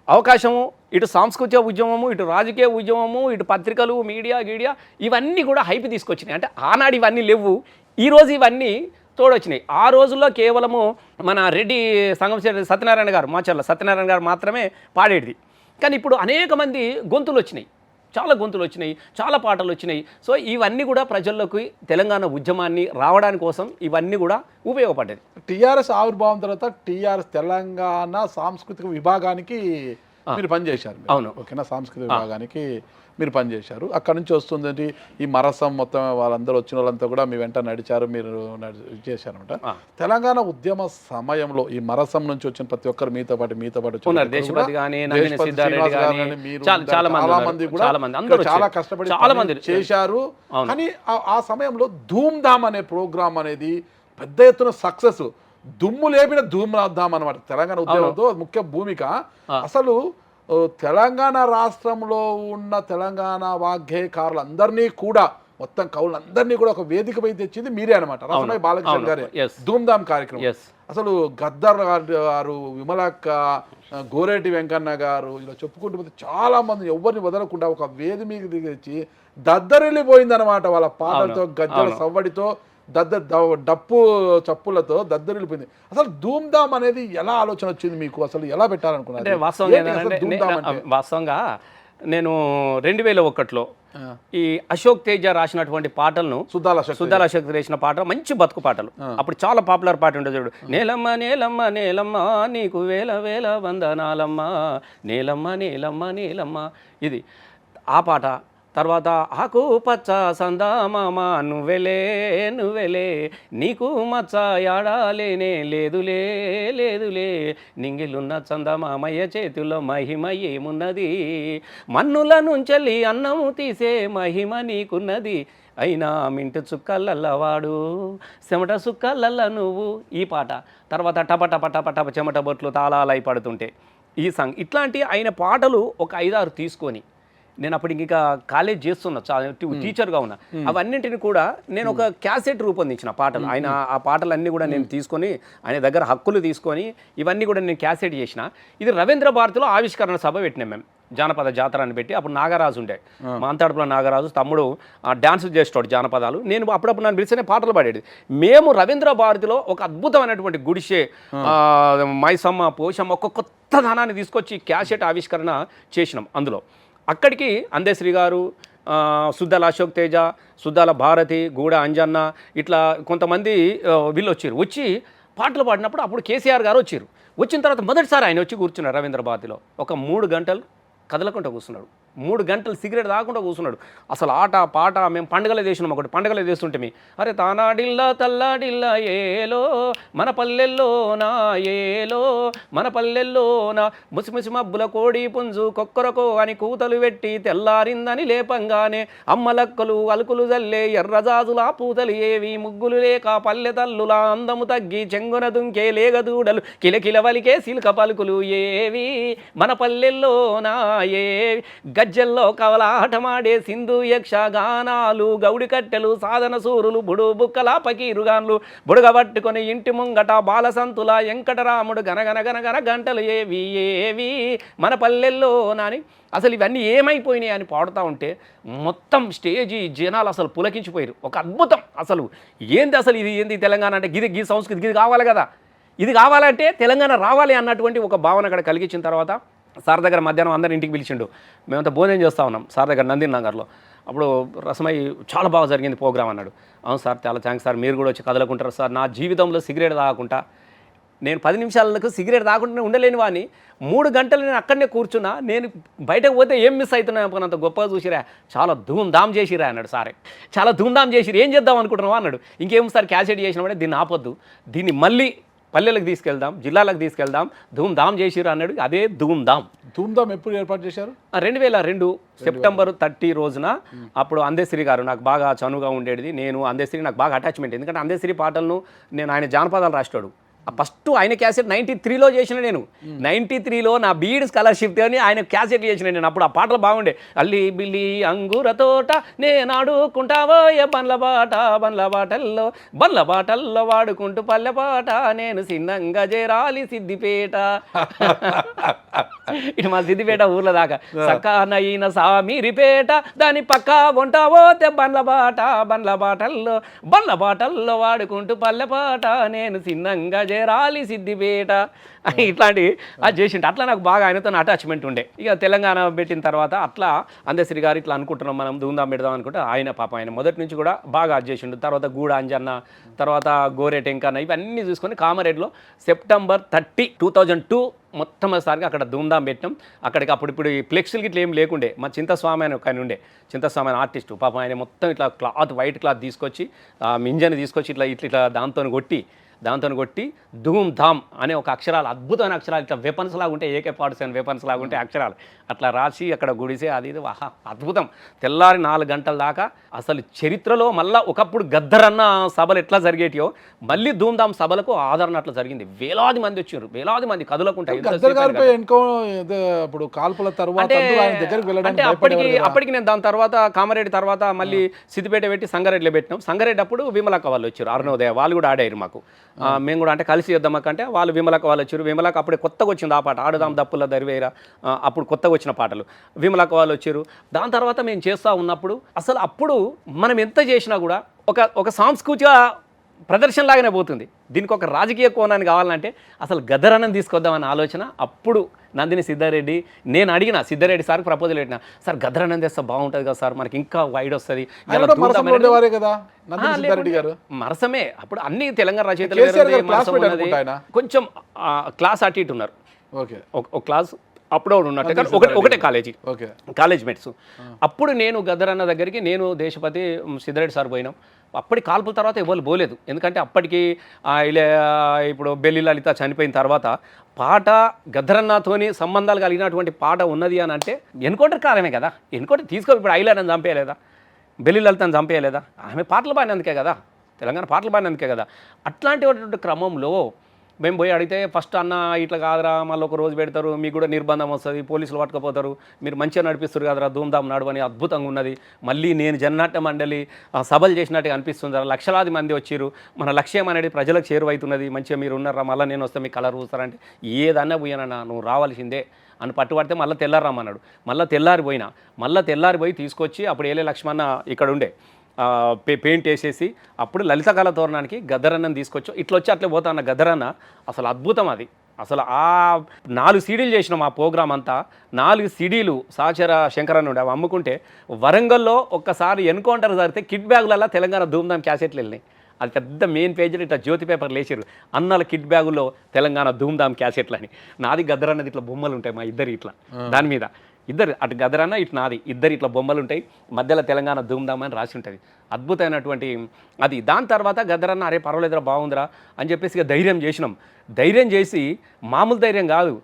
అవకాశము. ఇటు సాంస్కృతిక ఉద్యమము, ఇటు రాజకీయ ఉద్యమము, ఇటు పత్రికలు, మీడియా ఇవన్నీ కూడా హైప్ తీసుకొచ్చినాయి. అంటే ఆనాడు ఇవన్నీ లేవు, ఈరోజు ఇవన్నీ తోడొచ్చినాయి. ఆ రోజుల్లో కేవలము మన రెడ్డి సంగం సత్యనారాయణ గారు, మాచర్ల సత్యనారాయణ గారు మాత్రమే పాడేది. కానీ ఇప్పుడు అనేక మంది గొంతులు వచ్చినాయి, చాలా గొంతులు వచ్చినాయి, చాలా పాటలు వచ్చినాయి. సో ఇవన్నీ కూడా ప్రజల్లోకి తెలంగాణ ఉద్యమాన్ని రావడానికి కోసం ఇవన్నీ కూడా ఉపయోగపడ్డది. టీఆర్ఎస్ ఆవిర్భావం తర్వాత టీఆర్ఎస్ తెలంగాణ సాంస్కృతిక విభాగానికి మీరు పనిచేశారు. అవును, ఓకేనా, సాంస్కృతిక విభాగానికి మీరు పనిచేశారు. అక్కడ నుంచి వస్తుందండి ఈ మరసం మొత్తం వాళ్ళందరూ వచ్చిన వాళ్ళంతా కూడా మీ వెంట నడిచారు, మీరు చేశారనమాట. తెలంగాణ ఉద్యమ సమయంలో ఈ మరసం నుంచి వచ్చిన ప్రతి ఒక్కరు మీతో పాటు చాలా కష్టపడి చేశారు. కానీ ఆ సమయంలో ధూమ్ధామ్ అనే ప్రోగ్రామ్ అనేది పెద్ద ఎత్తున సక్సెస్, దుమ్ము లేపిన ధూమ్ధామ్ అనమాట. తెలంగాణ ఉద్యమంతో ముఖ్య భూమిక. అసలు తెలంగాణ రాష్ట్రంలో ఉన్న తెలంగాణ వాగ్గేయకారులందరినీ కూడా, మొత్తం కవులందరినీ కూడా ఒక వేదికపై తెచ్చింది మీరే అనమాట. రసమై బాలకృష్ణ గారే ధూమ్ధామ్ కార్యక్రమం. అసలు గద్దర్ గారు, విమలక్క, గోరేటి వెంకన్న గారు, ఇలా చెప్పుకుంటూ పోతే చాలా మంది ఎవరిని వదలకుండా ఒక వేది మీద తెచ్చి దద్దరిల్లిపోయిందనమాట. వాళ్ళ పాటలతో, గజ్జల సవ్వడితో, డప్పు చప్పులతో దద్దరిల్లిపోయింది. అసలు ధూమ్ధామ్ అనేది ఎలా ఆలోచన వచ్చింది మీకు? అసలు ఎలా పెట్టాలనుకున్నారు? అంటే వాస్తవంగా నేను 2001లో ఈ అశోక్ తేజ రాసినటువంటి పాటలను, సుద్దాల అశోక్ రాసిన పాటలు మంచి బతుకు పాటలు, అప్పుడు చాలా పాపులర్ పాట ఉంటుంది చూడు, నేలమ్మ నేలమ్మ నేలమ్మ నీకు వేల వేల వందనాలమ్మ, నేలమ్మ నేలమ్మ నేలమ్మ, ఇది ఆ పాట. తర్వాత ఆకు పచ్చ సందామామ నువ్వెలే నీకు మచ్చ యాడాలేనే లేదులే నింగిలున్న చందమామయ్య చేతిలో మహిమ ఏమున్నది, మన్నుల నుంచెల్లి అన్నము తీసే మహిమ నీకున్నది, అయినా మింటు చుక్కలల్లవాడు చెమట చుక్కలల్ల నువ్వు, ఈ పాట. తర్వాత టప చెమట బొట్లు తాళాలై పడుతుంటే ఈ సాంగ్. ఇట్లాంటి ఆయన పాటలు ఒక 5-6 తీసుకొని నేను అప్పుడు ఇంకా కాలేజ్ చేస్తున్నా, టీచర్గా ఉన్నా, అవన్నింటిని కూడా నేను ఒక క్యాసెట్ రూపొందించిన పాటలు. ఆయన ఆ పాటలన్నీ కూడా నేను తీసుకొని ఆయన దగ్గర హక్కులు తీసుకొని ఇవన్నీ కూడా నేను క్యాసెట్ చేసిన. ఇది రవీంద్ర భారతిలో ఆవిష్కరణ సభ పెట్టినాం మేము, జానపద జాతర అని పెట్టి. అప్పుడు నాగరాజు ఉండే, మా అంతడుపులో నాగరాజు తమ్ముడు డాన్స్ చేస్తాడు జానపదాలు. నేను అప్పుడప్పుడు నన్ను పిలిస్తేనే పాటలు పాడేది. మేము రవీంద్ర భారతిలో ఒక అద్భుతమైనటువంటి గుడిసె, మైసమ్మ, పోషమ్మ, ఒక కొత్త ధనాన్ని తీసుకొచ్చి క్యాసెట్ ఆవిష్కరణ చేసినాం. అందులో అక్కడికి అందశ్రీ గారు, సుద్దాల అశోక్ తేజ, సుద్దాల భారతి, గూడ అంజన్న, ఇట్లా కొంతమంది వీళ్ళు వచ్చి పాటలు పాడినప్పుడు అప్పుడు కేసీఆర్ గారు వచ్చారు. వచ్చిన తర్వాత మొదటిసారి ఆయన వచ్చి కూర్చున్నాడు రవీంద్ర భారతిలో. ఒక 3 గంటలు కదలకుండా కూర్చున్నాడు. 3 గంటలు సిగరెట్ తాగకుండా కూర్చున్నాడు. అసలు ఆట పాట మేము పండుగలు చేసినాం, ఒకటి పండుగలు చేస్తుంటే అరే తానాడిల్లా తల్లాడిల్లా ఏలో మన పల్లెల్లో నా ఏలో మన పల్లెల్లో నా ముసిముసి మబ్బుల కోడి పుంజు కొక్కరకో అని కూతలు పెట్టి తెల్లారిందని లేపంగానే అమ్మలక్కలు అలుకులు జల్లే ఎర్రజాజులా పూతలు ఏవి ముగ్గులు లేక పల్లె తల్లులా అందము తగ్గి చెంగున దుంకే లేగదూడలు కిలకిల వలికే సిల్క పలుకులు ఏవి మన పల్లెల్లో నా ఏవి గజ్జల్లో కవలాటమాడే సింధు యక్ష గానాలు గౌడి కట్టెలు సాధన సూరులు బుడు బుక్కల పకీరుగాన్లు బుడగ పట్టుకొని ఇంటి ముంగట బాలసంతుల వెంకటరాముడు గనగన గనగన గంటలు ఏవి ఏవి మన పల్లెల్లో నాని. అసలు ఇవన్నీ ఏమైపోయినాయి అని పాడుతూ ఉంటే మొత్తం స్టేజీ జనాలు అసలు పులకించిపోయారు. ఒక అద్భుతం. అసలు ఏంది అసలు ఇది ఏంది తెలంగాణ అంటే గీ సంస్కృతి ఇది కావాలి కదా, ఇది కావాలంటే తెలంగాణ రావాలి అన్నటువంటి ఒక భావన అక్కడ కలిగించిన తర్వాత సార్ దగ్గర మధ్యాహ్నం అందరిని ఇంటికి పిలిచిండు. మేమంతా భోజనం చేస్తూ ఉన్నాం సార్ దగ్గర నందిని నగర్లో. అప్పుడు రసమై చాలా బాగా జరిగింది ప్రోగ్రామ్ అన్నాడు. అవును సార్ చాలా థ్యాంక్స్ సార్, మీరు కూడా వచ్చి కదలకుంటారు సార్. నా జీవితంలో సిగరెట్ తాగకుండా నేను 10 నిమిషాలకు సిగరెట్ తాగకుండా ఉండలేని వాడిని 3 గంటలు నేను అక్కడనే కూర్చున్నా, నేను బయటకు పోతే ఏం మిస్ అవుతున్నా అనుకున్నంత గొప్పగా చూసిరా, చాలా ధూమ్ధామ్ చేసిరా అన్నాడు సారే. చాలా ధూమ్ధామ్ చేసిరు, ఏం చేద్దాం అనుకుంటున్నావా అన్నాడు. ఇంకేం సార్ క్యాసెట్ చేసినామంటే దీన్ని ఆపొద్దు, దీన్ని మళ్ళీ పల్లెలకు తీసుకెళ్దాం, జిల్లాలకు తీసుకెళ్దాం, ధూమ్ధామ్ చేసిరు అన్నాడు. అదే ధూమ్ధామ్. ధూమ్ధామ్ ఎప్పుడు ఏర్పాటు చేశారు? 2002 సెప్టెంబర్ 30 రోజున. అప్పుడు అందశ్రీ గారు నాకు బాగా చనువుగా ఉండేది. నేను అందశ్రీ నాకు బాగా అటాచ్మెంట్, ఎందుకంటే అందశ్రీ పాటలను నేను ఆయన జానపదాలు రాస్తాడు. ఫస్ట్ ఆయన క్యాసెట్ 93లో చేసిన నేను. 93లో నా బీడ్ స్కాలర్షిప్ అని ఆయన క్యాసెట్ చేసిన నేను. అప్పుడు ఆ పాటలు బాగుండే. అల్లి బిల్లి అంగుర తోట నేను ఆడుకుంటావో ఏ బండ్ల బాటల్లో వాడుకుంటూ పల్లె పాట నేను సిన్నంగా చేరాలి సిద్దిపేట. ఇటు మా సిద్దిపేట ఊర్లో దాకా సకానైన సామీరిపేట దాని పక్క ఉంటావో బండ్ల బాటల్లో వాడుకుంటూ పల్లె పాట నేను సిన్నంగా రాలి సిద్దిపేట ఇట్లాంటి అది చేసిండు. అట్లా నాకు బాగా ఆయనతో అటాచ్మెంట్ ఉండే. ఇక తెలంగాణ పెట్టిన తర్వాత అట్లా అందశ్రీ గారు ఇట్లా అనుకుంటున్నాం మనం ధూమ్ధాం పెడదాం అనుకుంటే ఆయన పాప ఆయన మొదటి నుంచి కూడా బాగా అది చేసిండు. తర్వాత గూడ అంజన్న, తర్వాత గోరే టెంకన్న, ఇవన్నీ చూసుకొని కామారెడ్డిలో సెప్టెంబర్ 30, 2002 మొట్టమొదటిసారిగా అక్కడ ధూమ్ధాం పెట్టినాం. అక్కడికి ఇప్పుడు ఈ ఫ్లెక్స్లు ఇట్లా ఏం లేకుండే. మా చింతస్వామి అని ఒక ఆయన ఉండే, చింతస్వామి అని ఆర్టిస్టు పాపం, ఆయన మొత్తం ఇట్లా క్లాత్ వైట్ క్లాత్ తీసుకొచ్చి మింజని తీసుకొచ్చి ఇట్లా దాంతో కొట్టి ధూమ్ ధామ్ అనే ఒక అక్షరాలు, అద్భుతమైన అక్షరాలు, ఇట్లా వెపన్స్ లాగా ఉంటే AK-47 వెపన్స్ లాగా ఉంటే అక్షరాలు అట్లా రాసి అక్కడ గుడిసే అది ఇది వాహా అద్భుతం. తెల్లారి 4 గంటల దాకా అసలు చరిత్రలో మళ్ళీ ఒకప్పుడు గద్దరన్న సభలు ఎట్లా జరిగేటియో మళ్ళీ ధూమ్ ధామ్ సభలకు ఆదరణ అట్లా జరిగింది. వేలాది మంది వచ్చారు, వేలాది మంది కదులకుంటాయి. అంటే అప్పటికి నేను దాని తర్వాత కామారెడ్డి తర్వాత మళ్ళీ సిద్దిపేట పెట్టి సంగారెడ్డిలో పెట్టినాం. సంగారెడ్డి అప్పుడు విమలక్క వాళ్ళు వచ్చారు, అరుణోదయ వాళ్ళు కూడా ఆడారు మాకు. మేము కూడా అంటే కలిసి చేద్దామకంటే వాళ్ళు విమలక్క వాళ్ళు వచ్చారు. విమలక్క అప్పుడే కొత్తగా వచ్చింది ఆ పాట, ఆడుదాం దప్పుల దరివేరా, అప్పుడు కొత్తగా వచ్చిన పాటలు. విమలక్క వాళ్ళు వచ్చారు. దాని తర్వాత మేము చేస్తూ ఉన్నప్పుడు అసలు అప్పుడు మనం ఎంత చేసినా కూడా ఒక సాంస్కృతిక ప్రదర్శనలాగానే పోతుంది. దీనికి ఒక రాజకీయ కోణాన్ని కావాలంటే అసలు గద్దరన్నం తీసుకొద్దామన్న ఆలోచన అప్పుడు నందిని సిద్ధారెడ్డి, నేను అడిగిన సిద్ధారెడ్డి సార్కి ప్రపోజల్ పెట్టిన, సార్ గద్దరన్నం తెస్తే బాగుంటుంది కదా సార్, మనకి ఇంకా వైడ్ వస్తుంది. మరసమే అప్పుడు అన్ని తెలంగాణ రచయితలు కొంచెం క్లాస్ అటు ఇటు ఉన్నారు. ఒక క్లాస్ అప్పుడు ఉన్నట్టు ఒకటే కాలేజ్ మేట్స్. అప్పుడు నేను గద్దరన్న దగ్గరికి నేను దేశపతి సిద్ధారెడ్డి సార్ పోయినాం. అప్పటి కాల్పుల తర్వాత ఎవరు పోలేదు, ఎందుకంటే అప్పటికి ఇప్పుడు బెల్లి లలిత చనిపోయిన తర్వాత పాట గద్దరన్నతోని సంబంధాలు కలిగినటువంటి పాట ఉన్నది అని అంటే ఎన్కౌంటర్ కాలమే కదా. ఎన్కౌంటర్ ఇప్పుడు ఐలాండ్ని చంపేయలేదా, బెల్లి లలితని చంపేయలేదా, ఆమె పాటలు పాడినందుకే కదా, తెలంగాణ పాటలు పాడినందుకే కదా. అట్లాంటి క్రమంలో మేము పోయి అడిగితే ఫస్ట్ అన్న ఇట్లా కాదురా, మళ్ళీ ఒక రోజు పెడతారు, మీకు కూడా నిర్బంధం వస్తుంది, పోలీసులు పట్టుకపోతారు, మీరు మంచిగా నడిపిస్తారు కదరా, ధూమ్ధామ్ నడవని అద్భుతంగా ఉన్నది. మళ్ళీ నేను జననాట్య మండలి సభలు చేసినట్టుగా అనిపిస్తుంది, లక్షలాది మంది వచ్చారు, మన లక్ష్యం అనేది ప్రజలకు చేరువవుతున్నది, మంచిగా మీరు ఉన్నారా, మళ్ళీ నేను వస్తే మీకు కలర్ చూస్తారంటే ఏదన్నా పోయానన్నా నువ్వు రావాల్సిందే అని పట్టుబడితే మళ్ళీ తెల్లారమ్మన్నాడు. మళ్ళీ తెల్లారిపోయి తీసుకొచ్చి అప్పుడు ఏలే లక్ష్మణ ఇక్కడ ఉండే పెయింట్ వేసేసి అప్పుడు లలిత కళ తోరణానికి గద్దరన్నం తీసుకొచ్చి ఇట్లా వచ్చి అట్లే పోతా అన్న గద్దరన్న అసలు అద్భుతం. అది అసలు ఆ 4 సీడీలు చేసినాం ఆ ప్రోగ్రామ్ అంతా. 4 సీడీలు సాచర శంకరన్న ఉండే అవి అమ్ముకుంటే వరంగల్లో ఒక్కసారి ఎన్కౌంటర్ జరిగితే కిట్ బ్యాగులలో తెలంగాణ ధూమ్ధామ్ క్యాసెట్లు వెళ్ళినాయి. అది పెద్ద మెయిన్ పేజీలో ఇట్లా జ్యోతి పేపర్లు వేసారు, అన్నల కిట్ బ్యాగుల్లో తెలంగాణ ధూమ్ధామ్ క్యాసెట్లు అని. నాది గద్దరన్నది ఇట్లా బొమ్మలు ఉంటాయి మా ఇద్దరు ఇట్లా దాని మీద, ఇద్దరు అటు గదరన్న ఇటు నాది, ఇద్దరు ఇట్లా బొమ్మలు ఉంటాయి, మధ్యలో తెలంగాణ ధూమ్ధామ్ అని రాసి ఉంటుంది. అద్భుతమైనటువంటి అది. దాని తర్వాత గదరన్న అరే పర్వాలేదురా బాగుందిరా అని చెప్పేసి ఇక ధైర్యం చేసినాం. ధైర్యం చేసి మామూలు ధైర్యం కాదు,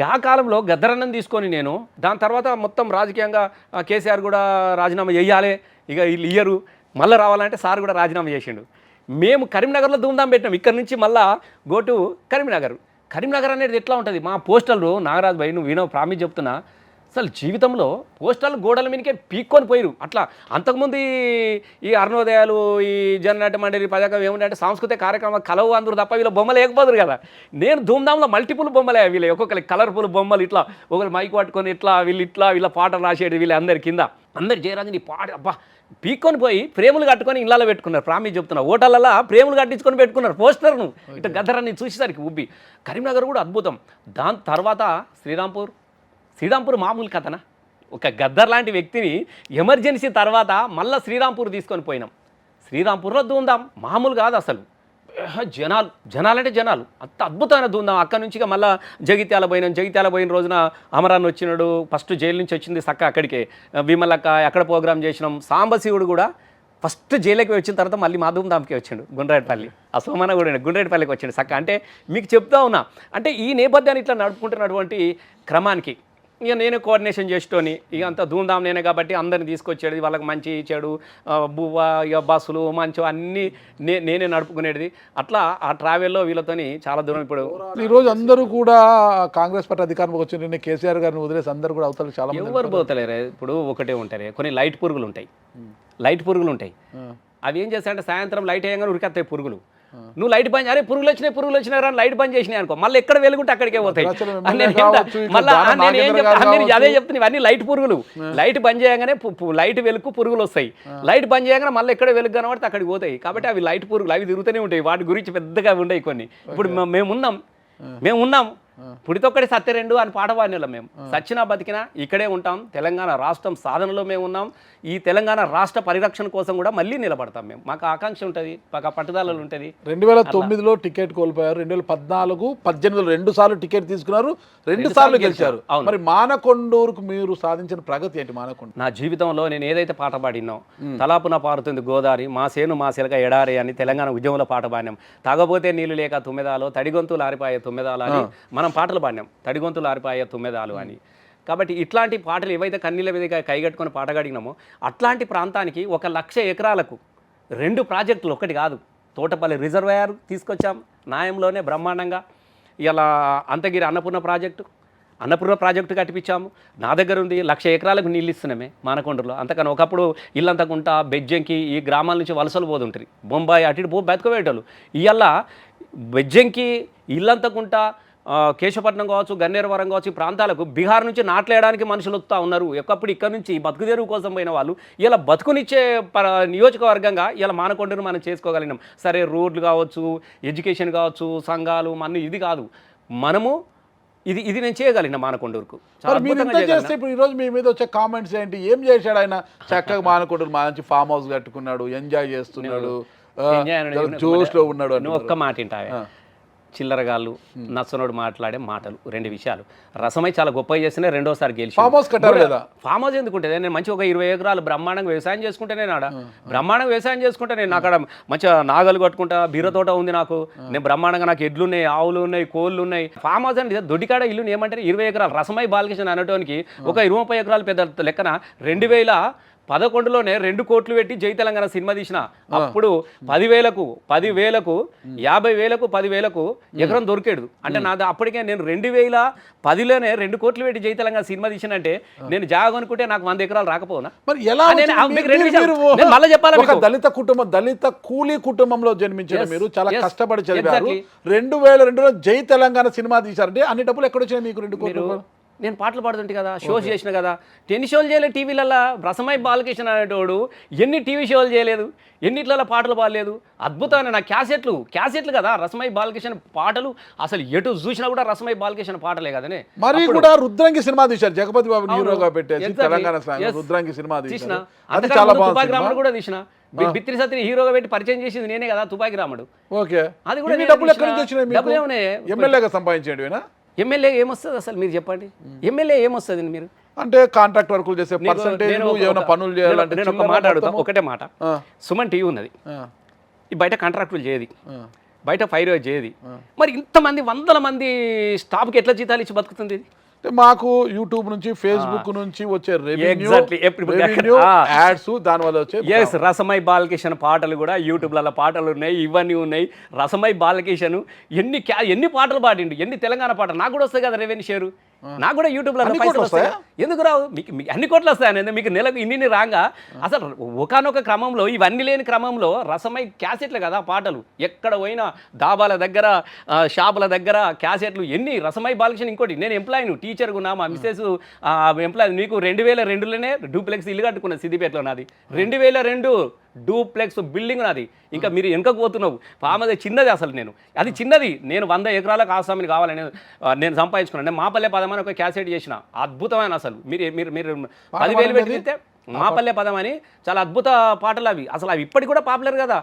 గా కాలంలో గద్దరన్నం తీసుకొని నేను దాని తర్వాత మొత్తం రాజకీయంగా కేసీఆర్ కూడా రాజీనామా చేయాలి, ఇక వీళ్ళు ఇయ్యరు, మళ్ళీ రావాలంటే సార్ కూడా రాజీనామా చేసిండు. మేము కరీంనగర్లో ధూమ్ధామ్ పెట్టినాం. ఇక్కడ నుంచి మళ్ళా గోటు కరీంనగర్. కరీంనగర్ అనేది ఎట్లా ఉంటుంది, మా పోస్టర్లు నాగరాజు భాయ్ నువ్వు వినో ప్రామిస్ చెప్తున్నా, అసలు జీవితంలో పోస్టర్లు గోడల మీదకే పీక్కొని పోయిరు. అట్లా అంతకుముందు ఈ అరుణోదయాలు, ఈ జననాట్య మండలి పథకం ఏముంటే సాంస్కృతిక కార్యక్రమం కలవు అందరూ తప్ప వీళ్ళ బొమ్మలు లేకపోదురు కదా. నేను ధూమ్ధాంలో మల్టిపుల్ బొమ్మలే, వీళ్ళు ఒక్కొక్కరికి కలర్ఫుల్ బొమ్మలు, ఇట్లా ఒకరు మైక్ పట్టుకొని ఇట్లా వీళ్ళ పాటలు రాసేది, వీళ్ళు అందరి కింద అందరు జయరాజుని పాట అబ్బా పీక్కొని పోయి ఫ్రేములు కట్టుకొని ఇళ్ళలో పెట్టుకున్నారు. ప్రామిస్ చెప్తున్నా, హోటళ్ళలో ఫ్రేములు కట్టించుకొని పెట్టుకున్నారు పోస్టర్ను. ఇట్లా గద్దరాన్ని చూసేసరికి ఉబ్బి. కరీంనగర్ కూడా అద్భుతం. దాని తర్వాత శ్రీరాంపూర్ మామూలు కథనా, ఒక గద్దర్ లాంటి వ్యక్తిని ఎమర్జెన్సీ తర్వాత మళ్ళీ శ్రీరాంపూర్ తీసుకొని పోయినాం. శ్రీరాంపూర్లో ధూమ్ధాం మామూలు కాదు అసలు, జనాలంటే జనాలు, అంత అద్భుతమైన ధూమ్ధాం. అక్కడి నుంచి మళ్ళీ జగిత్యాల పోయిన రోజున అమరాన్ని వచ్చినాడు, ఫస్ట్ జైలు నుంచి వచ్చింది సక్క అక్కడికే, విమలక్క అక్కడ ప్రోగ్రామ్ చేసినాం. సాంబశివుడు కూడా ఫస్ట్ జైలుకి వచ్చిన తర్వాత మళ్ళీ మా ధూమ్ధాంకి వచ్చిండు గుండ్రాయిపల్లి, ఆ సోమన కూడా గుండ్రాయిపల్లికి వచ్చిండు సక్క. అంటే మీకు చెప్తా ఉన్నా, అంటే ఈ నేపథ్యాన్ని ఇట్లా నడుపుకుంటున్నటువంటి క్రమానికి ఇక నేను కోఆర్డినేషన్ చేసేటోని, ఇక అంత ధూమ్ధామ్ నేనే కాబట్టి అందరిని తీసుకొచ్చేది, వాళ్ళకి మంచి చెడు బువ్వ ఇక బస్సులు మంచి అన్నీ నేనే నడుపుకునేది. అట్లా ఆ ట్రావెల్లో వీళ్ళతోని చాలా దూరం. ఇప్పుడు ఈరోజు అందరూ కూడా కాంగ్రెస్ పార్టీ అధికారంలోకి వచ్చిన కేసీఆర్ గారిని వదిలేసి అందరూ కూడా అవుతారు, చాలా ఎవరు పోతలేరు. ఇప్పుడు ఒకటే ఉంటారు, కొన్ని లైట్ పురుగులు ఉంటాయి. అవి ఏం చేస్తాయంటే సాయంత్రం లైట్ అయ్యాగానే ఉరికెత్తాయి పురుగులు. నువ్వు లైట్ బంద్, అరే పురుగులు వచ్చినాయి రా లైట్ బంద్ చేసినాయి అనుకో, మళ్ళీ ఎక్కడ వెలుగుంటే అక్కడికే పోతాయి. మళ్ళీ అదే చెప్తున్నా, ఇవన్నీ లైట్ పురుగులు. లైట్ బంద్ చేయగానే లైట్ వెలుగు పురుగులు వస్తాయి, లైట్ బంద్ చేయగానే మళ్ళీ ఎక్కడ వెలుగు కనబడితే అక్కడికి పోతాయి. కాబట్టి అవి లైట్ పురుగులు, అవి తిరుగుతూనే ఉంటాయి. వాటి గురించి పెద్దగా ఉండవు కొన్ని. ఇప్పుడు మేము ఉన్నాం పుడితొక్కడి సత్యరెండు అని పాట పాడిన మేము, సచ్చినా బతికినా ఇక్కడే ఉంటాం. తెలంగాణ రాష్ట్రం సాధనలో మేము ఉన్నాం. ఈ తెలంగాణ రాష్ట్ర పరిరక్షణ కోసం కూడా మళ్ళీ నిలబడతాం మేము. మాకు ఆకాంక్ష ఉంటుంది, మాకు పట్టుదలలు ఉంటుంది. 2009లో టికెట్ కోల్పోయారు, 2014, 2018 2 సార్లు టికెట్ తీసుకున్నారు, 2 సార్లు గెలిచారు. మరి మానకొండూరుకు మీరు సాధించిన ప్రగతి ఏంటి? మానకొండ నా జీవితంలో నేను ఏదైతే పాట పాడినో, తలాపున పారుతుంది గోదావరి, మా సేను మా శిలక ఎడారి అని తెలంగాణ ఉద్యమంలో పాట పాడినాం. తాగబోతే నీళ్లు లేక తుమ్మెదాలో, తడిగొంతులు ఆరిపాయే తుమ్మెదాలు అని మనం పాటలు పాడినాం, తడిగొంతులు ఆరిపాయే తుమ్మెదాలు అని. కాబట్టి ఇట్లాంటి పాటలు ఏవైతే కన్నీళ్ళ మీద కైగట్టుకొని పాట గడిగినామో అట్లాంటి ప్రాంతానికి 1,00,000 ఎకరాలకు 2 ప్రాజెక్టులు, ఒకటి కాదు, తోటపల్లి రిజర్వాయర్ తీసుకొచ్చాం న్యాయంలోనే బ్రహ్మాండంగా. ఇలా అంతగిరి అన్నపూర్ణ ప్రాజెక్టు కట్టిపించాము. నా దగ్గర ఉంది 1,00,000 ఎకరాలకు నీళ్ళు ఇస్తున్నామే మానకొండలో. అంతకని ఒకప్పుడు ఇల్లంతకుంటా బెజ్జంకి ఈ గ్రామాల నుంచి వలసలు పోతుంటారు, బొంబాయి అటు పో బతుకవేటోళ్ళు. ఇవాళ బెజ్జంకి ఇల్లంతకుంటా కేశవపట్నం కావచ్చు, గన్నేరవరం కావచ్చు, ఈ ప్రాంతాలకు బీహార్ నుంచి నాట్లేయడానికి మనుషులు వస్తూ ఉన్నారు. ఒకప్పుడు ఇక్కడ నుంచి బతుకు తెరువు కోసం పోయిన వాళ్ళు ఇలా బతుకునిచ్చే నియోజకవర్గంగా ఇలా మానకొండను మనం చేసుకోగలిగినాం. సరే రోడ్లు కావచ్చు, ఎడ్యుకేషన్ కావచ్చు, సంఘాలు మన ఇది కాదు, మనము ఇది నేను చేయగలిగిన మానకొండూరుకు. ఇప్పుడు ఈరోజు మీ మీద వచ్చే కామెంట్స్ ఏంటి? ఏం చేశాడు ఆయన? చక్కగా మానకొండూరు మంచి ఫామ్ హౌస్ కట్టుకున్నాడు, ఎంజాయ్ చేస్తున్నాడు, జోష్లో ఉన్నాడు. నువ్వు ఒక్క మాట వింటావే, చిల్లరగాళ్ళు నచ్చనోడు మాట్లాడే మాటలు 2 విషయాలు. రసమై చాలా గొప్పగా చేస్తేనే రెండోసారి గెలిచి ఫామ్ హౌస్ కట్టారు కదా. ఫామ్ హౌస్ ఎందుకుంటుంది? నేను మంచి ఒక 20 ఎకరాలు బ్రహ్మాండంగా వ్యవసాయం చేసుకుంటే నేను అక్కడ మంచిగా నాగలు కట్టుకుంటా, బీరతోట ఉంది నాకు, నేను బ్రహ్మాండంగా నాకు ఎడ్లు ఉన్నాయి, ఆవులు ఉన్నాయి, కోళ్ళు ఉన్నాయి. ఫామ్ హౌస్ అంటే దొడ్డికాడ ఇల్లు ఏమంటారు 20 ఎకరాలు. రసమై బాలకృష్ణ అనటానికి ఒక 20-30 ఎకరాలు పెద్ద లెక్కన 2011లోనే 2 కోట్లు పెట్టి జై తెలంగాణ సినిమా తీసిన. అప్పుడు 10,000కు 50,000కు 10,000కు ఎకరం దొరికేడు. అంటే నాది అప్పటికే నేను 2010లోనే 2 కోట్లు పెట్టి జై తెలంగాణ సినిమా తీసినంటే నేను జాగా అనుకుంటే నాకు 100 ఎకరాలు రాకపోనా? మరి ఎలా మళ్ళీ చెప్పాలి, దళిత కూలీ కుటుంబంలో జన్మించిన మీరు చాలా కష్టపడి చదివారు, 2002లో జై తెలంగాణ సినిమా తీశారంటే అన్ని డబ్బులు ఎక్కడొచ్చాయి మీకు? 2 కోట్లు. నేను పాటలు పాడుతుంటే కదా, షోస్ చేసిన కదా, 10 షోలు చేయలేదు టీవీలలో. రసమై బాలకృష్ణ అనేటోడు ఎన్ని టీవీ షోలు చేయలేదు, ఎన్నిట్లలో పాటలు పాడలేదు. అద్భుతమైన నా క్యాసెట్లు కదా రసమై బాలకృష్ణ పాటలు. అసలు ఎటు చూసినా కూడా రసమై బాలకృష్ణ పాటలే కదనే. మరి కూడా రుద్రంగి సినిమా తీశారు, జగపతి బాబు హీరోగా పెట్టేసి తెలంగాణ రుద్రంగి సినిమా తీసిన, కూడా తీసిన. బిత్తిరి సత్తిని హీరోగా పెట్టి పరిచయం చేసింది నేనే కదా తుపాకి రాముడు. ఓకే, అది కూడా ఇన్ని డబ్బులు ఎక్కడి నుంచి వచ్చినాయి మీకు? డబ్బులు ఏమన్నా ఎమ్మెల్యేగా సంపాదించేటివేనా? ఎమ్మెల్యే ఏమొస్తుంది అసలు మీరు చెప్పండి, ఎమ్మెల్యే ఏమొస్తుంది మీరు? అంటే కాంట్రాక్ట్ వర్కులు చేసే పర్సెంటేజ్, ఏమైనా పనులు చేయాలంటే నేను ఒక మాట అడుగుతా, ఒకటే మాట. సుమన్ టీవీ ఉన్నది, ఈ బయట కాంట్రాక్టులు చేయది, బయట ఫైర్ చేయది, మరి ఇంతమంది 100 మంది స్టాఫ్కి ఎట్లా జీతాలు ఇచ్చి బతుకుతుంది ఇది? మాకు యూట్యూబ్ నుంచి, ఫేస్బుక్ నుంచి వచ్చే యాడ్స్, దానివల్ల వచ్చే రసమై బాలకిషన్ పాటలు కూడా యూట్యూబ్లలో పాటలు ఉన్నాయి, ఇవన్నీ ఉన్నాయి. రసమై బాలకిషన్ ఎన్ని పాటలు పాడిండు, ఎన్ని తెలంగాణ పాటలు. నాకు కూడా వస్తాయి కదా రెవెన్యూ షేరు, నాకు కూడా యూట్యూబ్లో పైసలు వస్తాయా? ఎందుకు రావు? మీకు అన్ని కోట్లు వస్తాయని మీకు నెలకు ఇన్ని రాగా. అసలు ఒకనొక క్రమంలో ఇవన్నీ లేని క్రమంలో రసమై క్యాసెట్లు కదా పాటలు, ఎక్కడ పోయినా దాబాల దగ్గర, షాపుల దగ్గర క్యాసెట్లు ఎన్ని. రసమై బాలకృష్ణ ఇంకోటి, నేను ఎంప్లాయీను, టీచర్గా ఉన్నా, మా మిస్సెస్ ఎంప్లాయీ. నీకు 2002లోనే డూప్లెక్స్ ఇల్లు కట్టుకున్నా సిద్దిపేటలో, నాది 2002 డూప్లెక్స్ బిల్డింగ్ నాది. ఇంకా మీరు వెనకకు పోతున్నావు. పామది చిన్నది, అసలు అది చిన్నది. నేను 100 ఎకరాలకు ఆసామిని కావాలని నేను సంపాదించుకున్నాను. నేను మాపల్లె పదమని ఒక క్యాసెట్ చేసిన, అద్భుతమైన. అసలు మీరు 10,000 పెట్టి తీస్తే మాపల్లె పదం అని చాలా అద్భుత పాటలు అవి. అసలు అవి ఇప్పటికి కూడా పాపులర్ కదా.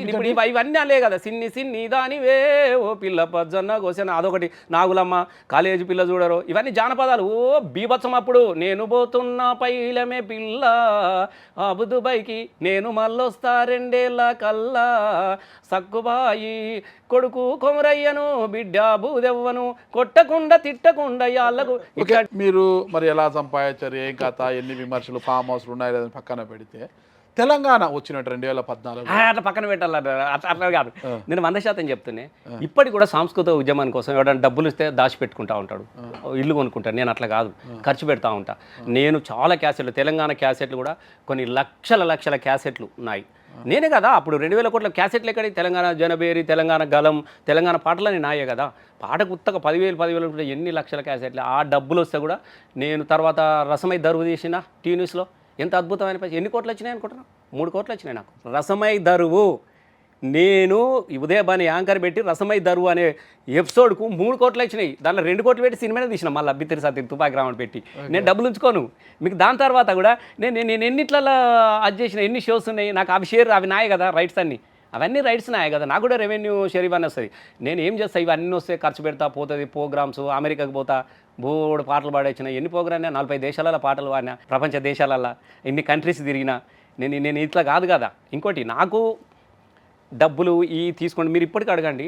ఇప్పుడు ఇవన్నీ అలే కదా, సిన్ని సిన్ని దానివే ఓ పిల్ల పజ్జన్న కోసిన, అదొకటి. నాగులమ్మ, కాలేజీ పిల్ల చూడరు, ఇవన్నీ జానపదాలు. ఓ బీభత్సం. అప్పుడు నేను పోతున్న పైలమే పిల్ల అబుదుబైకి, నేను మళ్ళొస్తా 2 ఏళ్ళ కల్లా, సక్కుబాయి కొడుకు కొమరయ్యను, బిడ్డ బూదెవ్వను, కొట్టకుండా తిట్టకుండా యాళ్ళకు. మీరు మరి ఎలా సంపాదించారు, ఏం కథ, ఎన్ని విమర్శలు, ఫామ్ హౌస్లు ఉన్నాయి లేదని పక్కన పెడితే, తెలంగాణ వచ్చినట్టు 2014 అట్లా పక్కన పెట్టాలి, అట్లా కాదు. నేను 100% చెప్తున్నా. ఇప్పటికి కూడా సాంస్కృతిక ఉద్యమం కోసం ఎవరైనా డబ్బులు ఇస్తే దాచిపెట్టుకుంటా ఉంటాడు, ఇల్లు కొనుక్కుంటాడు. నేను అట్లా కాదు, ఖర్చు పెడతా ఉంటా. నేను చాలా క్యాసెట్లు, తెలంగాణ క్యాసెట్లు కూడా కొన్ని లక్షల క్యాసెట్లు ఉన్నాయి. నేనే కదా అప్పుడు 2000 కోట్ల క్యాసెట్లు ఎక్కడి, తెలంగాణ జనబేరి, తెలంగాణ గలం, తెలంగాణ పాటలని నాయే కదా. పాటకు ఉత్తగా 10,000 ఎన్ని లక్షల క్యాసెట్లు. ఆ డబ్బులు వస్తే కూడా నేను తర్వాత రసమై దరువు తీసిన టీ న్యూస్లో. ఎంత అద్భుతమైన పైసలు. ఎన్ని కోట్లు వచ్చినాయి అనుకుంటున్నాను? 3 కోట్లు వచ్చినాయి నాకు. రసమై దరువు, నేను ఉదయబాని యాంకర్ పెట్టి రసమై దరువు అనే ఎపిసోడ్కు 3 కోట్లు వచ్చినాయి. దాంట్లో 2 కోట్లు పెట్టి సినిమానే తీసిన, మళ్ళీ బిత్తిరి సత్తి తుపాకి రామని పెట్టి. నేను డబ్బులు ఉంచుకోను మీకు. దాని తర్వాత కూడా నేను ఎన్నిట్లలో అది చేసిన, ఎన్ని షోస్ ఉన్నాయి నాకు, అవి షేర్ అవి నాయే కదా, రైట్స్ అన్నీ అవన్నీ రైట్స్ నాయే కదా. నాకు కూడా రెవెన్యూ షేర్ ఇవన్నీ వస్తుంది. నేను ఏం చేస్తా, ఇవన్నీ వస్తే ఖర్చు పెడతా, పోతుంది ప్రోగ్రామ్స్. అమెరికాకి పోతా, బోర్డు పాటలు పాడొచ్చిన, ఎన్ని ప్రోగ్రామ్ 40 దేశాలలో పాటలు పాడినా, ప్రపంచ దేశాలల్లో ఎన్ని కంట్రీస్ తిరిగినా. నేను ఇట్లా కాదు కదా. ఇంకోటి, నాకు డబ్బులు ఈ తీసుకోండి, మీరు ఇప్పటికీ అడగండి.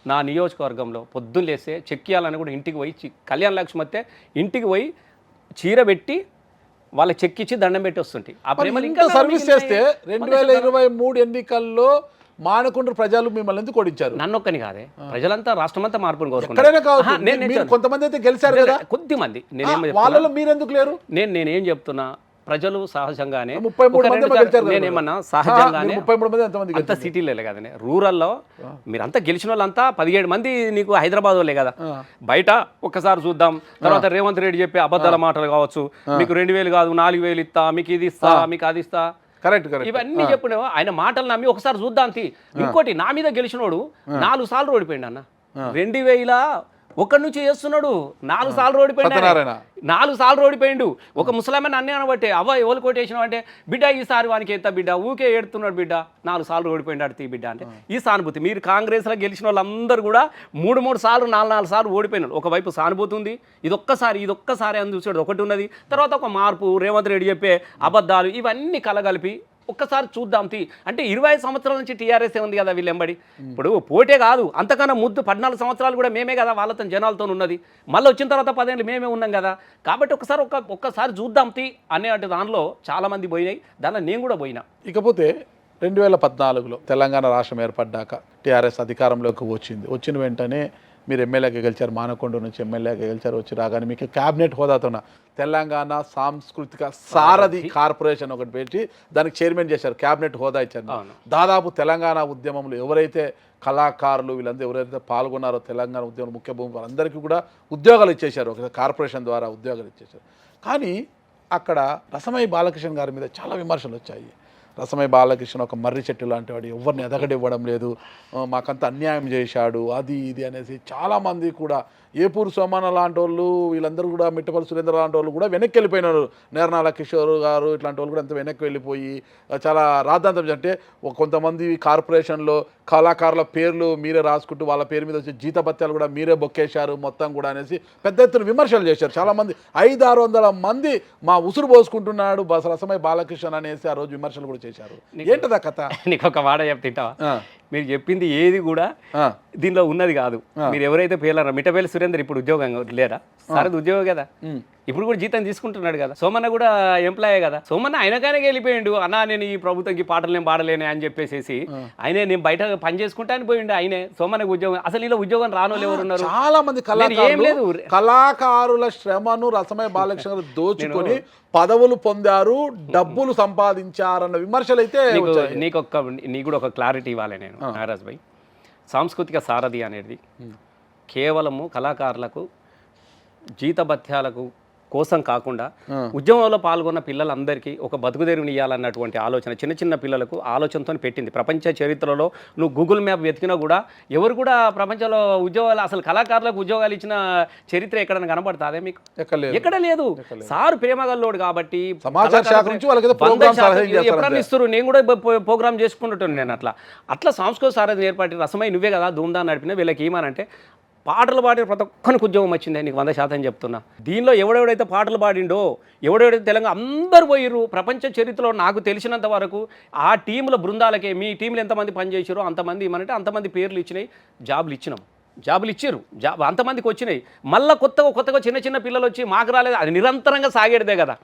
నా నియోజకవర్గంలో పొద్దున్న లేస్తే చెక్ ఇవ్వాలని కూడా ఇంటికి పోయి, కళ్యాణ లక్ష్మి వస్తే ఇంటికి పోయి చీర పెట్టి వాళ్ళ చెక్ ఇచ్చి దండం పెట్టి వస్తుంటే. ఆ ప్రేమలు ఇంకా సర్వీస్ చేస్తే 2023 ఎన్నికల్లో మానకొండ ప్రజలు మిమ్మల్ని ఎందుకు ఓడించారు? నన్నొక్కని కాదే, ప్రజలంతా రాష్ట్రమంతా మార్పుని కోరుకుంటారు. కొంతమంది అయితే గెలిచారు కదా, కొద్దిమంది. వాళ్ళలో మీరెందుకు లేరు? నేనేం చెప్తున్నా, ప్రజలు సహజంగానే 33 నేనేమన్నా సహజంగానే 33 అంత సిటీలే కదనే, రూరల్లో మీరంతా గెలిచిన వాళ్ళంతా 17 మంది నీకు హైదరాబాద్ వాళ్ళే కదా. బయట ఒక్కసారి చూద్దాం. తర్వాత రేవంత్ రెడ్డి చెప్పే అబద్ధాల మాటలు కావచ్చు, మీకు 2,000 కాదు 4,000 ఇస్తా, మీకు ఇది ఇస్తా, మీకు అది ఇస్తా, కరెక్ట్ ఇవన్నీ చెప్పిన ఆయన మాటలు నమ్మి ఒకసారి చూద్దాం. ఇంకోటి, నా మీద గెలిచినోడు 4 సార్లు ఓడిపోయిండు అన్న. 2001 నుంచి చేస్తున్నాడు, 4 సార్లు ఓడిపోయిండు. 4 సార్లు ఓడిపోయిండు. ఒక ముసలామెన్ అన్నీ అనబట్టే, అవ్వ ఎవరు కోటేసినావు అంటే, బిడ్డ ఈసారి వానికి ఎత్తా బిడ్డ, ఊకే ఏడుతున్నాడు బిడ్డ, 4 సార్లు ఓడిపోయిండు అడితే బిడ్డ అంటే. ఈ సానుభూతి. మీరు కాంగ్రెస్లో గెలిచిన వాళ్ళందరూ కూడా 3 సార్లు 4 సార్లు ఓడిపోయినారు. ఒకవైపు సానుభూతి ఉంది, ఇదొక్కసారి అని చూసాడు ఒకటి ఉన్నది. తర్వాత ఒక మార్పు, రేవంత్ రెడ్డి చెప్పే అబద్ధాలు, ఇవన్నీ కలగలిపి ఒక్కసారి చూద్దాం అంటే 25 సంవత్సరాల నుంచి టీఆర్ఎస్ఏ ఉంది కదా వీళ్ళెంబడి. ఇప్పుడు పోటే కాదు, అంతకన్నా ముద్దు 14 సంవత్సరాలు కూడా మేమే కదా వాళ్ళతో జనాలతో ఉన్నది. మళ్ళీ వచ్చిన తర్వాత 10 ఏళ్ళు మేమే ఉన్నాం కదా. కాబట్టి ఒక్కసారి చూద్దాం అనే దానిలో చాలామంది పోయినాయి, దానిలో నేను కూడా పోయినా. ఇకపోతే 2014లో తెలంగాణ రాష్ట్రం ఏర్పడ్డాక టీఆర్ఎస్ అధికారంలోకి వచ్చిన వెంటనే మీరు ఎమ్మెల్యేగా గెలిచారు, మానకొండ నుంచి ఎమ్మెల్యేగా గెలిచారు. వచ్చి రాగానే మీకు క్యాబినెట్ హోదాతో తెలంగాణ సాంస్కృతిక సారథి కార్పొరేషన్ ఒకటి పెట్టి దానికి చైర్మన్ చేశారు, క్యాబినెట్ హోదా ఇచ్చారు. దాదాపు తెలంగాణ ఉద్యమంలో ఎవరైతే కళాకారులు వీళ్ళందరూ ఎవరైతే పాల్గొన్నారో తెలంగాణ ఉద్యమం ముఖ్య భూమిక అందరికీ కూడా ఉద్యోగాలు ఇచ్చేశారు, ఒక కార్పొరేషన్ ద్వారా ఉద్యోగాలు ఇచ్చేశారు. కానీ అక్కడ రసమై బాలకృష్ణ గారి మీద చాలా విమర్శలు వచ్చాయి. రసమై బాలకృష్ణ ఒక మర్రి చెట్టు లాంటి వాడు, ఎవరిని ఎదగడివ్వడం లేదు, మాకంత అన్యాయం చేశాడు అది ఇది అనేసి చాలామంది కూడా, ఏపూరు సోమన్న లాంటి వాళ్ళు వీళ్ళందరూ కూడా, మిట్టపల్లి సురేంద్ర లాంటి వాళ్ళు కూడా వెనక్కి వెళ్ళిపోయినారు. నేర్నాల కిషోర్ గారు ఇట్లాంటి వాళ్ళు కూడా అంత వెనక్కి వెళ్ళిపోయి చాలా రాద్ధాంతం. అంటే కొంతమంది కార్పొరేషన్లో కళాకారుల పేర్లు మీరే రాసుకుంటూ వాళ్ళ పేరు మీద వచ్చే జీతభత్యాలు కూడా మీరే బొక్కేశారు మొత్తం కూడా అనేసి పెద్ద ఎత్తున విమర్శలు చేశారు చాలామంది. 500-600 మంది మా ఉసురు పోసుకుంటున్నాడు రసమై బాలకృష్ణ అనేసి ఆ రోజు విమర్శలు కూడా చేశారు. ఏంటదా కథ? నీకు ఒక మాట చెప్తింటావా? మీరు చెప్పింది ఏది కూడా దీనిలో ఉన్నది కాదు. మీరు ఎవరైతే పేర్లారా, మిట్టపల్లి సురేందర్ ఇప్పుడు ఉద్యోగం లేరా? సరే ఉద్యోగం కదా, ఇప్పుడు కూడా జీతం తీసుకుంటున్నాడు కదా. సోమన్న కూడా ఎంప్లాయే కదా. సోమన్న ఆయనకానే వెళ్ళిపోయిండు, అన్నా నేను ఈ ప్రభుత్వంకి పాటలు నేను పాడలేను అని చెప్పేసి ఆయనే నేను బయట పని చేసుకుంటా అని పోయిండు ఆయనే. సోమన్నకు ఉద్యోగం, అసలు ఇలా ఉద్యోగం రానోళ్ళు ఎవరు ఉన్నారు? చాలా మంది కళాకారుల శ్రమను రసమై బాలకృష్ణ దోచుకొని పదవులు పొందారు, డబ్బులు సంపాదించారన్న విమర్శలు అయితే. నీకు కూడా ఒక క్లారిటీ ఇవ్వాలి నేను నాగరాజ్ భాయ్. సాంస్కృతిక సారథి అనేది కేవలము కళాకారులకు జీతభత్యాలకు కోసం కాకుండా ఉద్యమంలో పాల్గొన్న పిల్లలందరికీ ఒక బతుకుదెరువుని ఇవ్వాలన్నటువంటి ఆలోచన చిన్న చిన్న పిల్లలకు ఆలోచనతో పెట్టింది. ప్రపంచ చరిత్రలో నువ్వు గూగుల్ మ్యాప్ వెతికినా కూడా ఎవరు కూడా ప్రపంచంలో ఉద్యోగాలు, అసలు కళాకారులకు ఉద్యోగాలు ఇచ్చిన చరిత్ర ఎక్కడైనా కనబడుతుందే మీకు? ఎక్కడ లేదు. సారు ప్రేమగల్లోడు కాబట్టి ఎప్పుడన్నా ఇస్తారు. నేను కూడా ప్రోగ్రామ్ చేసుకున్నట్టు నేను అట్లా సాంస్కృతిక సారథి ఏర్పాటు రసమై నువ్వే కదా ధూమ్దా నడిపిన. వీళ్ళకి ఏమనంటే పాటలు పాడిన ప్రతి ఒక్కరికి ఉద్యోగం వచ్చింది. నీకు 100% చెప్తున్నా. దీనిలో ఎవడెవడైతే పాటలు పాడిండో, ఎవడెవడైతే తెలంగాణ అందరూ పోయిర్రు. ప్రపంచ చరిత్రలో నాకు తెలిసినంత వరకు ఆ టీముల బృందాలకే, మీ టీంలో ఎంతమంది పనిచేసారో అంతమంది ఏమనంటే అంతమంది పేర్లు ఇచ్చినాయి, జాబులు ఇచ్చారు. అంతమందికి వచ్చినాయి. మళ్ళీ కొత్తగా చిన్న చిన్న పిల్లలు వచ్చి మాకు రాలేదు. అది నిరంతరంగా సాగేదే కదా,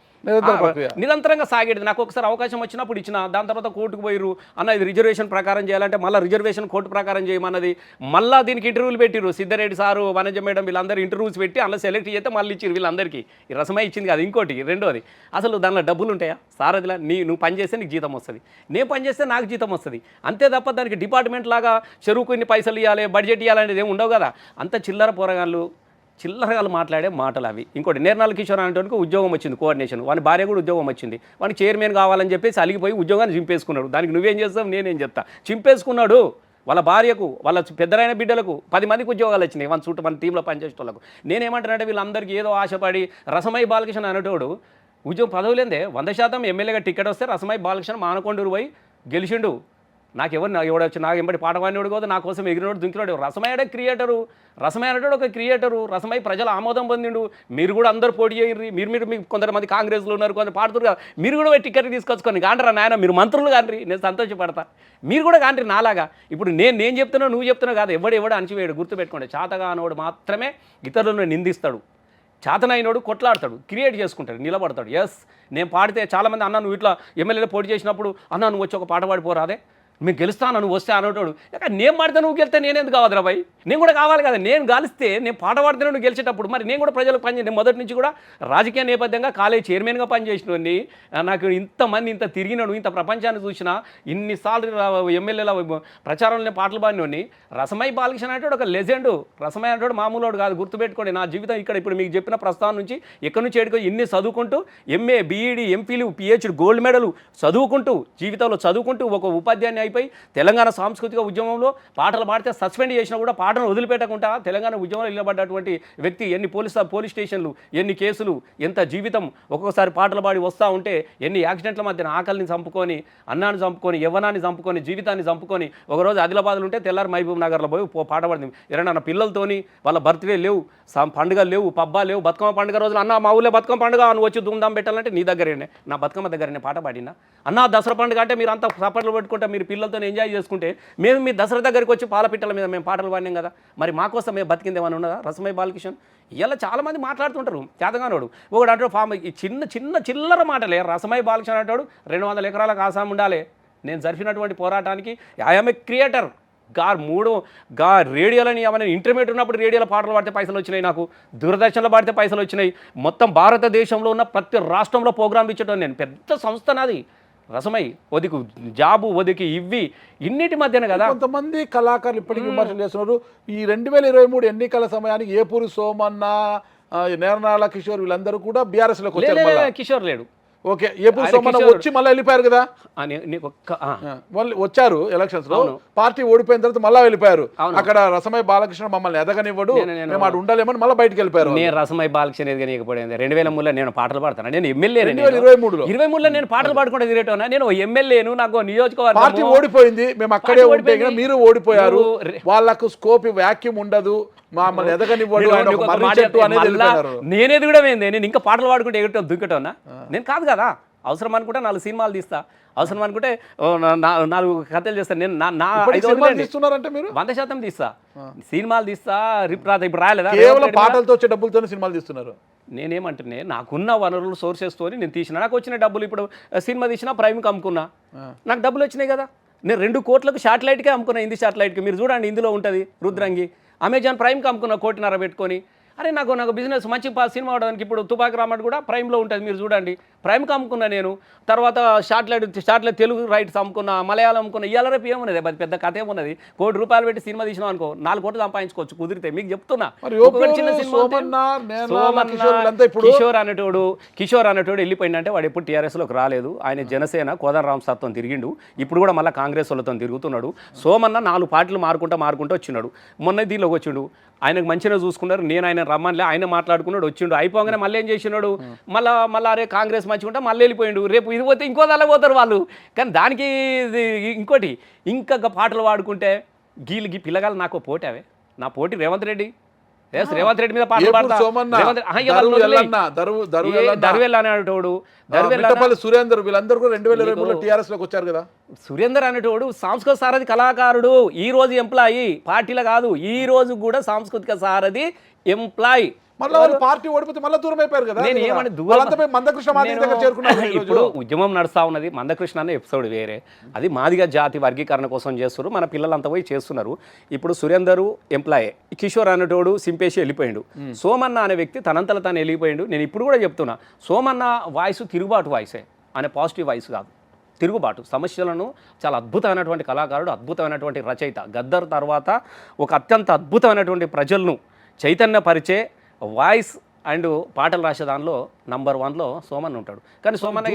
నిరంతరంగా సాగేది. నాకు ఒకసారి అవకాశం వచ్చినప్పుడు ఇచ్చిన, దాని తర్వాత కోర్టుకు పోయిరు అన్న ఇది రిజర్వేషన్ ప్రకారం చేయాలంటే మళ్ళీ రిజర్వేషన్ కోర్టు ప్రకారం చేయమన్నది. మళ్ళీ దీనికి ఇంటర్వ్యూలు పెట్టిరు. సిద్ధారెడ్డి సారు, వనజ మేడం వీళ్ళందరూ ఇంటర్వ్యూస్ పెట్టి అందులో సెలెక్ట్ చేస్తే మళ్ళీ ఇచ్చారు వీళ్ళందరికీ. ఈ రసమై ఇచ్చింది కదా. ఇంకోటి రెండోది, అసలు దానిలో డబ్బులు ఉంటాయా? సారథిలా నువ్వు పని చేస్తే నీకు జీతం వస్తుంది, నేను పని చేస్తే నాకు జీతం వస్తుంది, అంతే తప్ప దానికి డిపార్ట్మెంట్ లాగా చెరువుకు ఇన్ని పైసలు ఇవ్వాలి, బడ్జెట్ ఇవ్వాలనేది ఏమి ఉండవు కదా. అంత చిల్లరగాళ్ళు మాట్లాడే మాటలు అవి. ఇంకోటి, నేర్నాల కిషోర్ అనేటువంటి ఉద్యోగం వచ్చింది, కోఆర్డినేషన్. వాని భార్య కూడా ఉద్యోగం వచ్చింది. వానికి చైర్మన్ కావాలని చెప్పేసి అలిగిపోయి ఉద్యోగాన్ని చింపేసుకున్నాడు. దానికి నువ్వేం చేస్తావు, నేనేం చెప్తా. చింపేసుకున్నాడు. వాళ్ళ భార్యకు, వాళ్ళ పెద్దలైన బిడ్డలకు 10 మందికి ఉద్యోగాలు వచ్చినాయి. మన టీంలో పనిచేసే వాళ్ళకు. నేనేమంటానంటే వీళ్ళందరికీ ఏదో ఆశపడి రసమై బాలకృష్ణ అనేటోడు ఉద్యోగం పదవులేందే 100% ఎమ్మెల్యేగా టికెట్ వస్తే రసమై బాలకృష్ణ మానకొండూరు పోయి గెలిచిండు. ఎవడొచ్చి నాకు ఎంబడి పాట పాడినోడు కాదు, నా కోసం ఎగిరినోడు దుంకినోడు. రసమయ్యడే క్రియేటరు, రసమై అనేటోడు ఒక క్రియేటరు. రసమై ప్రజల ఆమోదం పొందిండు. మీరు కూడా అందరూ పోటీ చేయరు. మీకు కొంతమంది కాంగ్రెస్లో ఉన్నారు, కొంత పాడుతున్నారు కదా. మీరు కూడా టికెట్ తీసుకొచ్చుకొని కాండ్రా నాయన, మీరు మంత్రులు కాండ్రి, నేను సంతోషపడతా. మీరు కూడా కాండ్రి నాలాగా. ఇప్పుడు నేను చెప్తున్నా, నువ్వు చెప్తున్నావు కాదు. ఎవడు అణచివేయడు. గుర్తుపెట్టుకోండి, చాతగానోడు మాత్రమే ఇతరులను నిందిస్తాడు, చేతనైనోడు కొట్లాడతాడు, క్రియేట్ చేసుకుంటాడు, నిలబడతాడు. ఎస్, నేను పాడితే చాలామంది అన్న నువ్వు ఇట్లా ఎమ్మెల్యేలో పోటీ చేసినప్పుడు అన్న నువ్వు వచ్చి ఒక పాట పాడిపోరాదే, మీకు గెలుస్తాను నువ్వు వస్తే అనేటోడు. నేను పాడితే నువ్వు గెలిస్తే నేనెందుకు కావద్దురా భయ్? నేను కూడా కావాలి కదా. నేను గెలిస్తే, నేను పాట పాడితే నువ్వు గెలిచేటప్పుడు మరి నేను కూడా ప్రజలకు పనిచేయండి. మొదటి నుంచి కూడా రాజకీయ నేపథ్యంగా కాలేజ్ చైర్మన్గా పనిచేసినోడిని, నాకు ఇంతమంది ఇంత తిరిగినాడు, ఇంత ప్రపంచాన్ని చూసినా, ఇన్నిసార్లు ఎమ్మెల్యేల ప్రచారంలో పాటలు పాడినోడిని. రసమై బాలకృష్ణ అనేటోడు ఒక లెజెండు. రసమై అనేటోడు మామూలు కాదు. గుర్తుపెట్టుకోండి, నా జీవితం ఇక్కడ ఇప్పుడు మీకు చెప్పిన ప్రస్థానం నుంచి ఎక్కడి నుంచి ఏడుకో ఇన్ని చదువుకుంటూ ఎంఏ, బీఈడి, ఎంపీలు, పిహెచ్డి, గోల్డ్ మెడల్ చదువుకుంటూ, జీవితంలో చదువుకుంటూ ఒక ఉపాధ్యాయుని అయిపోయి తెలంగాణ సాంస్కృతిక ఉద్యమంలో పాటలు పాడితే సస్పెండ్ చేసినా కూడా పాటను వదిలిపెట్టకుండా తెలంగాణ ఉద్యమంలో నిలబడ్డటువంటి వ్యక్తి. ఎన్ని పోలీస్ స్టేషన్లు, ఎన్ని కేసులు, ఎంత జీవితం. ఒక్కొక్కసారి పాటలు పాడి వస్తూ ఉంటే ఎన్ని యాక్సిడెంట్ల మధ్యన ఆకలిని చంపుకొని, అన్నాన్ని చంపుకొని, యవ్వనాన్ని చంపుకొని, జీవితాన్ని చంపుకొని, ఒకరోజు ఆదిలాబాద్లో ఉంటే తెల్లారి మహబూబ్ నగర్లో పోయి పాట పాడింది. ఎవరైనా పిల్లలతోని వాళ్ళ బర్త్డే లేవు, పండుగలు లేవు, పబ్బాలు లేవు. బతుకమ్మ పండుగ రోజులు అన్న మా ఊళ్ళో బతుకమ్మ పండుగ నువ్వు వచ్చి ధూమ్ధాం పెట్టాలంటే నీ దగ్గరేనే, నా బతుకమ్మ దగ్గరనే పాట పాడినా. అన్న దసరా పండుగ అంటే మీరు అంతా సపట్లు పెట్టుకుంటే మీరు పిల్లలతో ఎంజాయ్ చేసుకుంటే మేము మీ దసరా దగ్గరికి వచ్చి పాలపిట్టల మీద మేము పాటలు పాడినాం కదా. మరి మా కోసం మేము బతికింది ఏమైనా ఉన్నదా? రసమై బాలకృష్ణ ఇలా చాలామంది మాట్లాడుతుంటారు. చేతగానోడు ఒకడు అంటాడు ఈ చిల్లర మాటలే. రసమై బాలకృష్ణ అంటాడు 200 ఎకరాలకు ఆసాం ఉండాలి. నేను జరిపినటువంటి పోరాటానికి ఐఎమ్ ఏ క్రియేటర్. రేడియోలని ఏమైనా ఇంటర్మీడియట్ ఉన్నప్పుడు రేడియోలో పాటలు పాడితే పైసలు వచ్చినాయి, నాకు దూరదర్శన్లో పాడితే పైసలు వచ్చినాయి. మొత్తం భారతదేశంలో ఉన్న ప్రతి రాష్ట్రంలో ప్రోగ్రాంలు ఇచ్చడం నేను పెద్ద సంస్థ నాది. రసమై ఒదికి జాబు, ఒదికి ఇన్నిటి మధ్యన కదా. కొంతమంది కళాకారులు ఇప్పటికీ విమర్శలు చేస్తున్నారు. ఈ 2023 ఎన్నికల సమయానికి ఏపూరి సోమన్న, నేర్నాల కిషోర్ వీళ్ళందరూ కూడా బీఆర్ఎస్లోకి వచ్చారు. కిషోర్ లేడు. ఓకే ఏపీ సోమన్న వచ్చి మళ్ళీ వెళ్ళిపోయారు కదా నీకు వాళ్ళు వచ్చారు ఎలక్షన్స్ లో పార్టీ ఓడిపోయిన తర్వాత మళ్ళీ వెళ్ళిపోయారు అక్కడ రసమై బాలకృష్ణ మమ్మల్ని ఎదగనివ్వడు మేము అటు ఉండలేమని మళ్ళీ బయటకు వెళ్ళిపోయారు నేను రసమై బాలకృష్ణ ఎదగనికపోయింది 2003 నేను పాటలు పాడతాను నేను ఎమ్మెల్యే 2023 నేను పాటలు పాడుకుంటే తిరిగేటోనా నేను ఎమ్మెల్యేను నాకు నియోజకవర్గం పార్టీ ఓడిపోయింది మేము అక్కడే ఉంటే మీరు ఓడిపోయారు వాళ్ళకు స్కోప్ వాక్యూమ్ ఉండదు మమ్మల్ని ఎదగనివ్వడు నేనేది కూడా ఏంది నేను ఇంకా పాటలు పాడుకుంటే ఎగటో దుక్కటోనా నేను కాదు కదా అవసరం అనుకుంటే 4 సినిమాలు తీస్తా అవసరం అనుకుంటే 4 కథలు చేస్తాను నేను నా 100% తీస్తా సినిమాలు తీస్తా ఇప్పుడు రాలేదా కేవలం పాటలతో వచ్చే డబ్బులతోనే సినిమాలు తీస్తున్నారు నేనేమంటున్నా నాకున్న వనరులు సోర్సెస్తో నేను తీసిన నాకు వచ్చిన డబ్బులు ఇప్పుడు సినిమా తీసినా ప్రైమ్కి అమ్ముకున్నా నాకు డబ్బులు వచ్చినాయి కదా నేను 2 కోట్లకు శాటిలైట్కే అమ్ముకున్నా హిందీ శాటిలైట్కి మీరు చూడండి ఇందులో ఉంటుంది రుద్రంగి అమెజాన్ ప్రైమ్కి అమ్ముకున్న 1.5 కోటి పెట్టుకొని అరే నాకు బిజినెస్ మంచి సినిమా అవడానికి ఇప్పుడు తుపాకి రామట్ కూడా ప్రైమ్లో ఉంటుంది మీరు చూడండి ప్రైమ్కి అమ్ముకున్నా నేను తర్వాత షార్ట్లైట్ తెలుగు రైట్స్ అమ్ముకున్నా మలయాళం అమ్ముకున్నా ఇవాళ రేపు ఏమున్నది పెద్ద కథ ఏమున్నది ₹1 కోటి పెట్టి సినిమా తీసినాం అనుకో 4 కోట్లు సంపాదించుకోవచ్చు కుదిరితే మీకు చెప్తున్నా చిన్న సినిమా కిషోర్ అనేటోడు వెళ్ళిపోయిందంటే వాడు ఎప్పుడు టీఆర్ఎస్లోకి రాలేదు ఆయన జనసేన కోదండరామ్ సార్తో తిరిగిండు ఇప్పుడు కూడా మళ్ళీ కాంగ్రెస్ వాళ్ళతో తిరుగుతున్నాడు సోమన్న 4 పార్టీలు మారుకుంటూ వచ్చినాడు మొన్న దీనిలోకి వచ్చిండు ఆయనకు మంచిగా చూసుకున్నారు నేను ఆయన రమ్మనిలే ఆయన మాట్లాడుకున్నాడు వచ్చిండు అయిపోగానే మళ్ళీ ఏం చేసినాడు మళ్ళీ అరే కాంగ్రెస్ మంచిగా ఉంటే మళ్ళీ వెళ్ళిపోయిండు రేపు ఇది పోతే ఇంకో దాకా పోతారు వాళ్ళు కానీ దానికి ఇంకోటి ఇంకా పాటలు పాడుకుంటే గీ పిల్లగాలు నాకు పోటీ నా పోటీ రేవంత్ రెడ్డి మీద పాటలు పాడతా దర్వెల్ అనేటోడు సురేందర్ వీళ్ళందరూ 2023లో టీఆర్ఎస్ లోకి వచ్చారు కదా సురేందర్ అనేటోడు సాంస్కృతిక సారథి కళాకారుడు ఈ రోజు ఎంప్లాయీ పార్టీలో కాదు ఈ రోజు కూడా సాంస్కృతిక సారథి ఎంప్లాయీ మళ్ళీ పార్టీ ఓడిపోతే మళ్ళీ దూరం అయిపోయారు కదా నేను ఏమని ఇప్పుడు ఉద్యమం నడుస్తా ఉన్నది మందకృష్ణ అనే ఎపిసోడ్ వేరే అది మాదిగ జాతి వర్గీకరణ కోసం చేస్తున్నారు మన పిల్లలంతా పోయి చేస్తున్నారు ఇప్పుడు సురేందరు ఎంప్లాయే కిషోర్ అనేటోడు సింపేసి వెళ్ళిపోయాడు సోమన్న అనే వ్యక్తి తనంతల తాను వెళ్ళిపోయాడు నేను ఇప్పుడు కూడా చెప్తున్నా సోమన్న వాయిస్ తిరుగుబాటు వాయిసే అనే పాజిటివ్ వాయిస్ కాదు తిరుగుబాటు సమస్యలను చాలా అద్భుతమైనటువంటి కళాకారుడు అద్భుతమైనటువంటి రచయిత గద్దర్ తర్వాత ఒక అత్యంత అద్భుతమైనటువంటి ప్రజలను చైతన్యపరిచే వాయిస్ అండ్ పాటలు రాసే దానిలో నంబర్ 1లో సోమన్ ఉంటాడు కానీ సోమన్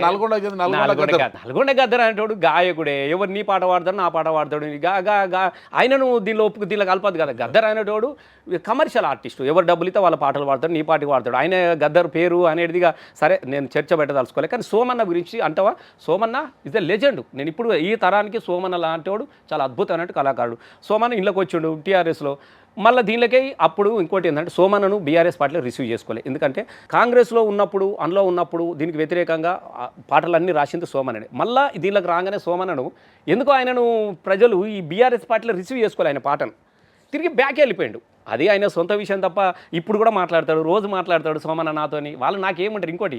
నల్గొండ గద్దర్ అనేటోడు గాయకుడే ఎవరు నీ పాట పాడతాడు నా పాట పాడతాడు ఆయనను దీనిలో కలపదు కదా గద్దర్ అనేటోడు కమర్షియల్ ఆర్టిస్టు ఎవరు డబ్బులు ఇస్తే వాళ్ళ పాటలు పాడతాడు నీ పాటకి పాడతాడు ఆయన గద్దర్ పేరు అనేదిగా సరే నేను చర్చ పెట్టదలుచుకోలేదు కానీ సోమన్న గురించి అంటవా సోమన్న ఇస్ ద లెజెండ్ నేను ఇప్పుడు ఈ తరానికి సోమన్న లాంటివాడు చాలా అద్భుతమైనట్టు కళాకారుడు సోమన్న ఇళ్ళకి వచ్చిండు టీఆర్ఎస్లో మళ్ళీ దీనిలోకి అప్పుడు ఇంకోటి ఏంటంటే సోమన్నను బీఆర్ఎస్ పార్టీలో రిసీవ్ చేసుకోలేదు ఎందుకంటే కాంగ్రెస్లో ఉన్నప్పుడు అందులో ఉన్నప్పుడు దీనికి వ్యతిరేకంగా పాటలన్నీ రాసింది సోమన్ననే మళ్ళీ దీనిలోకి రాగానే సోమన్నను ఎందుకో ఆయనను ప్రజలు ఈ బీఆర్ఎస్ పార్టీలో రిసీవ్ చేసుకోవాలి ఆయన పాటను తిరిగి బ్యాక్ వెళ్ళిపోయాడు అది ఆయన సొంత విషయం తప్ప ఇప్పుడు కూడా మాట్లాడతాడు రోజు మాట్లాడతాడు సోమన్న నాతోని వాళ్ళు నాకేమంటారు ఇంకోటి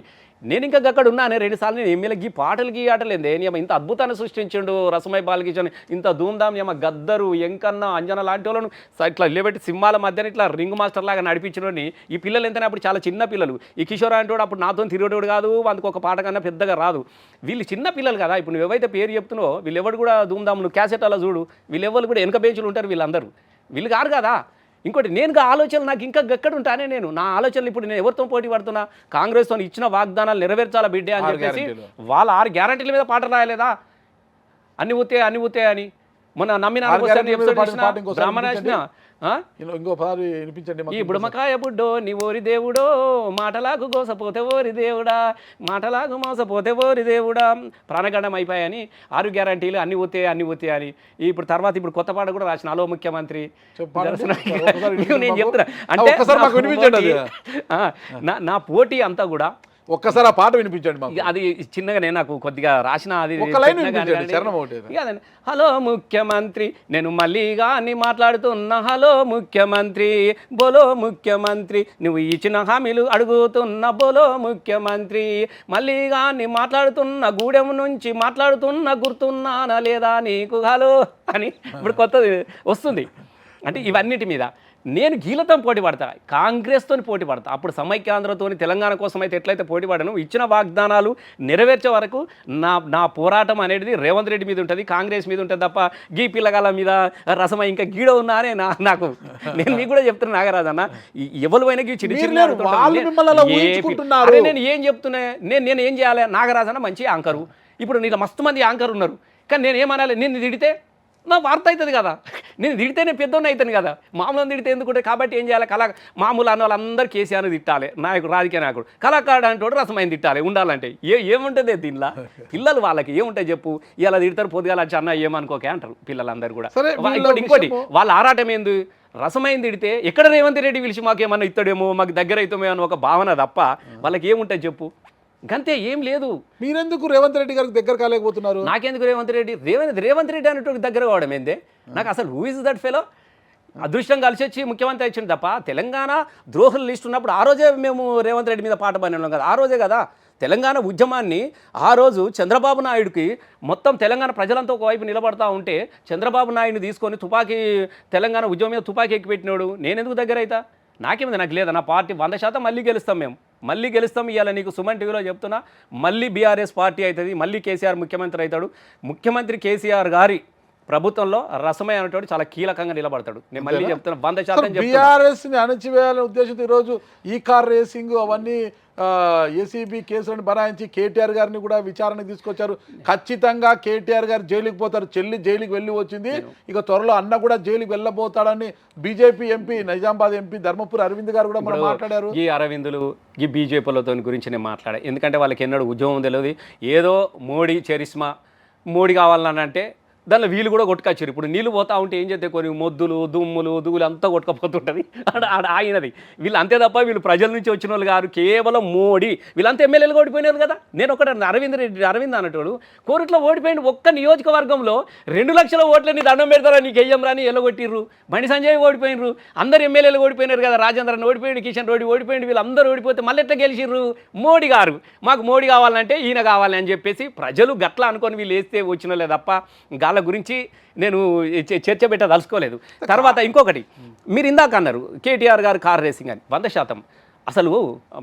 నేను ఇంకా అక్కడ ఉన్నానే 2 సార్లు నేను ఎమ్మెల్యేకి పాటలకి ఆటలేదే ఏమో ఇంత అద్భుతాన్ని సృష్టించిండు రసమై బాలకిషన్ ఇంత ధూమ్ధామ్ ఏమో గద్దరు ఎంకన్న అంజన లాంటి వాళ్ళను ఇట్లా నిలబెట్టి సింహాల మధ్యన ఇట్లా రింగ్ మాస్టర్ లాగా నడిపించడని ఈ పిల్లలు ఎంతనే అప్పుడు చాలా చిన్న పిల్లలు ఈ కిషోర్ అంటోడు అప్పుడు నాతో తిరిగేటోడు కాదు అందుకు ఒక పాట కన్నా పెద్దగా రాదు వీళ్ళు చిన్న పిల్లలు కదా ఇప్పుడు నువ్వు ఏవైతే పేరు చెప్తున్నావో వీళ్ళు ఎవరు కూడా ధూమ్ధామ్ నువ్వు క్యాసెట్ అలా చూడు వీళ్ళు ఎవరు కూడా వెనక బెంచులు ఉంటారు వీళ్ళందరూ వీళ్ళు కాదు కదా ఇంకోటి నేను ఆలోచనలు నాకు ఇంకా ఎక్కడ ఉంటానే నేను నా ఆలోచనలు ఇప్పుడు నేను ఎవరితో పోటీ పడుతున్నా కాంగ్రెస్తో ఇచ్చిన వాగ్దానాలు నెరవేర్చాలా బిడ్డే అని చెప్పేసి వాళ్ళ 6 గ్యారంటీల మీద పాట రాయలేదా అన్ని ఊతే అని మొన్న నమ్మిన బ్రాహ్మణ ఈ బుడమకాయ బుడ్డో నీ ఓరి దేవుడో మాటలాగు గోసపోతే ఓరి దేవుడా మాటలాగు మోసపోతే ఓరి దేవుడా ప్రాణగండం అయిపోయాయని 6 గ్యారంటీలు అన్ని ఊతే అని ఇప్పుడు తర్వాత ఇప్పుడు కొత్త పాట కూడా రాసిన హలో ముఖ్యమంత్రి నేను చెప్తున్నా అంటే నా పోటీ అంతా కూడా ఒక్కసారి ఆ పాట వినిపించండి అది చిన్నగానే నాకు కొద్దిగా రాసిన అది వినిపించండి హలో ముఖ్యమంత్రి నేను మళ్ళీగా అన్ని మాట్లాడుతున్నా హలో ముఖ్యమంత్రి బోలో ముఖ్యమంత్రి నువ్వు ఇచ్చిన హామీలు అడుగుతున్న బోలో ముఖ్యమంత్రి మళ్ళీగా అన్ని మాట్లాడుతున్న గూడెం నుంచి మాట్లాడుతున్న గుర్తున్నానా లేదా నీకు హలో అని ఇప్పుడు కొత్తది వస్తుంది అంటే ఇవన్నిటి మీద నేను గీలతో పోటీ పడతా, కాంగ్రెస్తో పోటీ పడతా. అప్పుడు సమైక్యాంధ్రతో తెలంగాణ కోసం అయితే ఎట్లయితే పోటీ పడను, ఇచ్చిన వాగ్దానాలు నెరవేర్చే వరకు నా పోరాటం అనేది రేవంత్ రెడ్డి మీద ఉంటుంది, కాంగ్రెస్ మీద ఉంటుంది తప్ప గీ పిల్లగాల మీద రసమై ఇంకా గీడ ఉన్నా అని నాకు నేను మీకు కూడా చెప్తున్నా నాగరాజు అన్న, ఎవరివైనా నేను ఏం చెప్తున్నా, నేను ఏం చేయాలి? నాగరాజు అన్న మంచి యాంకరు, ఇప్పుడు నీలో మస్తు మంది యాంకర్ ఉన్నారు, కానీ నేను ఏమనాలి? నేను తిడితే నా వార్త అవుతుంది కదా, నేను తిడితే నేను పెద్దోన్న అవుతాను కదా, మామూలు తిడితే ఎందుకుంటే. కాబట్టి ఏం చేయాలి? మామూలు అన్న వాళ్ళందరూ కేసీఆర్ని తిట్టాలి, నాయకుడు రాజకీయ నాయకుడు, కళాకారుడు అంటే రసమైన తిట్టాలి ఉండాలంటే. ఏముంటుంది దీనిలో? పిల్లలు వాళ్ళకి ఏముంటాయి చెప్పు? ఇలా తిడతారు పొద్దుగాల వచ్చి అన్న ఏమనుకోకే అంటారు పిల్లలందరూ కూడా. ఇంకోటి వాళ్ళ ఆరాటం ఏంది? రసమైన తిడితే ఎక్కడ రేవంత్ రెడ్డి పిలిచి మాకేమన్నా ఇస్తాడేమో, మాకు దగ్గర అవుతామో అని ఒక భావన తప్ప వాళ్ళకి ఏముంటుంది చెప్పు? గంతే, ఏం లేదు. మీరెందుకు రేవంత్ రెడ్డి గారికి దగ్గర కాలేకపోతున్నారు? నాకెందుకు రేవంత్ రెడ్డి అనేటువంటి దగ్గర కావడం ఏందే నాకు? అసలు హూ ఇస్ దట్ ఫెలో? అదృష్టం కలిసి వచ్చి ముఖ్యమంత్రి ఇచ్చింది తప్ప తెలంగాణ ద్రోహుల లిస్ట్ ఉన్నప్పుడు ఆ రోజే మేము రేవంత్ రెడ్డి మీద పాట పడినాం కదా, ఆ రోజే కదా తెలంగాణ ఉద్యమాన్ని. ఆ రోజు చంద్రబాబు నాయుడుకి మొత్తం తెలంగాణ ప్రజలంతా ఒకవైపు నిలబడతా ఉంటే చంద్రబాబు నాయుడిని తీసుకొని తెలంగాణ ఉద్యమం మీద తుపాకీ ఎక్కి పెట్టినాడు. నేనెందుకు దగ్గర అవుతా? నాకేమింది? నాకు లేదా? నా పార్టీ 100% మళ్ళీ గెలుస్తాం, మేము మళ్ళీ గెలుస్తాం. ఇవాళ నీకు సుమన్ టీవీలో చెప్తున్నా, మళ్ళీ బీఆర్ఎస్ పార్టీ అవుతుంది, మళ్ళీ కేసీఆర్ ముఖ్యమంత్రి అవుతాడు. ముఖ్యమంత్రి కేసీఆర్ గారి ప్రభుత్వంలో రసమయ్య అనేటువంటి చాలా కీలకంగా నిలబడతాడు. నేను మళ్ళీ చెప్తున్నా, 100% బీఆర్ఎస్ని అణచివేయాలనే ఉద్దేశంతో ఈరోజు ఈ కార్ రేసింగ్ అవన్నీ ఏసీబీ కేసులను బనాయించి కేటీఆర్ గారిని కూడా విచారణకు తీసుకొచ్చారు. ఖచ్చితంగా కేటీఆర్ గారు జైలుకి పోతారు. చెల్లి జైలుకి వెళ్ళి వచ్చింది, ఇక త్వరలో అన్న కూడా జైలుకి వెళ్ళబోతాడని BJP MP, Nizamabad MP Dharmapuri Arvind గారు కూడా మనం మాట్లాడారు. ఈ అరవిందులు ఈ బీజేపీలతో గురించి నేను మాట్లాడా, ఎందుకంటే వాళ్ళకి ఎన్నడూ ఉద్యమం తెలియదు. ఏదో మోడీ చరిస్మా, మోడీ కావాలని అంటే దానిలో వీళ్ళు కూడా కొట్టుకొచ్చారు. ఇప్పుడు నీళ్ళు పోతా ఉంటే ఏం చేస్తే కొన్ని మొద్దులు దుమ్ములు అంతా కొట్టుకపోతుంటుంది ఆయనది. వీళ్ళు అంతే తప్ప వీళ్ళు ప్రజల నుంచి వచ్చిన వాళ్ళు గారు, కేవలం మోడీ. వీళ్ళంతా ఎమ్మెల్యేలు ఓడిపోయినారు కదా. నేను ఒకటి అరవింద్ అన్నట్టు కోరిట్లో ఓడిపోయిన ఒక్క నియోజకవర్గంలో 2 లక్షల ఓట్లని దండం పెడతారా నీకు వెయ్యం రాని ఎల్లగొట్టిర్రు. బండి సంజయ్ ఓడిపోయినరు, అందరు ఎమ్మెల్యేలు ఓడిపోయినారు కదా. రాజేంద్రన్ ఓడిపోయింది, కిషన్ రెడ్డి ఓడిపోయింది, వీళ్ళందరూ ఓడిపోతే మళ్ళీ ఎట్లా గెలిచిర్రు? మోడీ గారు. మాకు మోడీ కావాలంటే ఈయన కావాలి అని చెప్పేసి ప్రజలు గట్లా అనుకొని వీళ్ళు వేస్తే వచ్చినలే తప్ప వాళ్ళ గురించి నేను చర్చ పెట్టదలుచుకోలేదు. తర్వాత ఇంకొకటి మీరు ఇందాక అన్నారు కేటీఆర్ గారు కార్ రేసింగ్ అని. 100% అసలు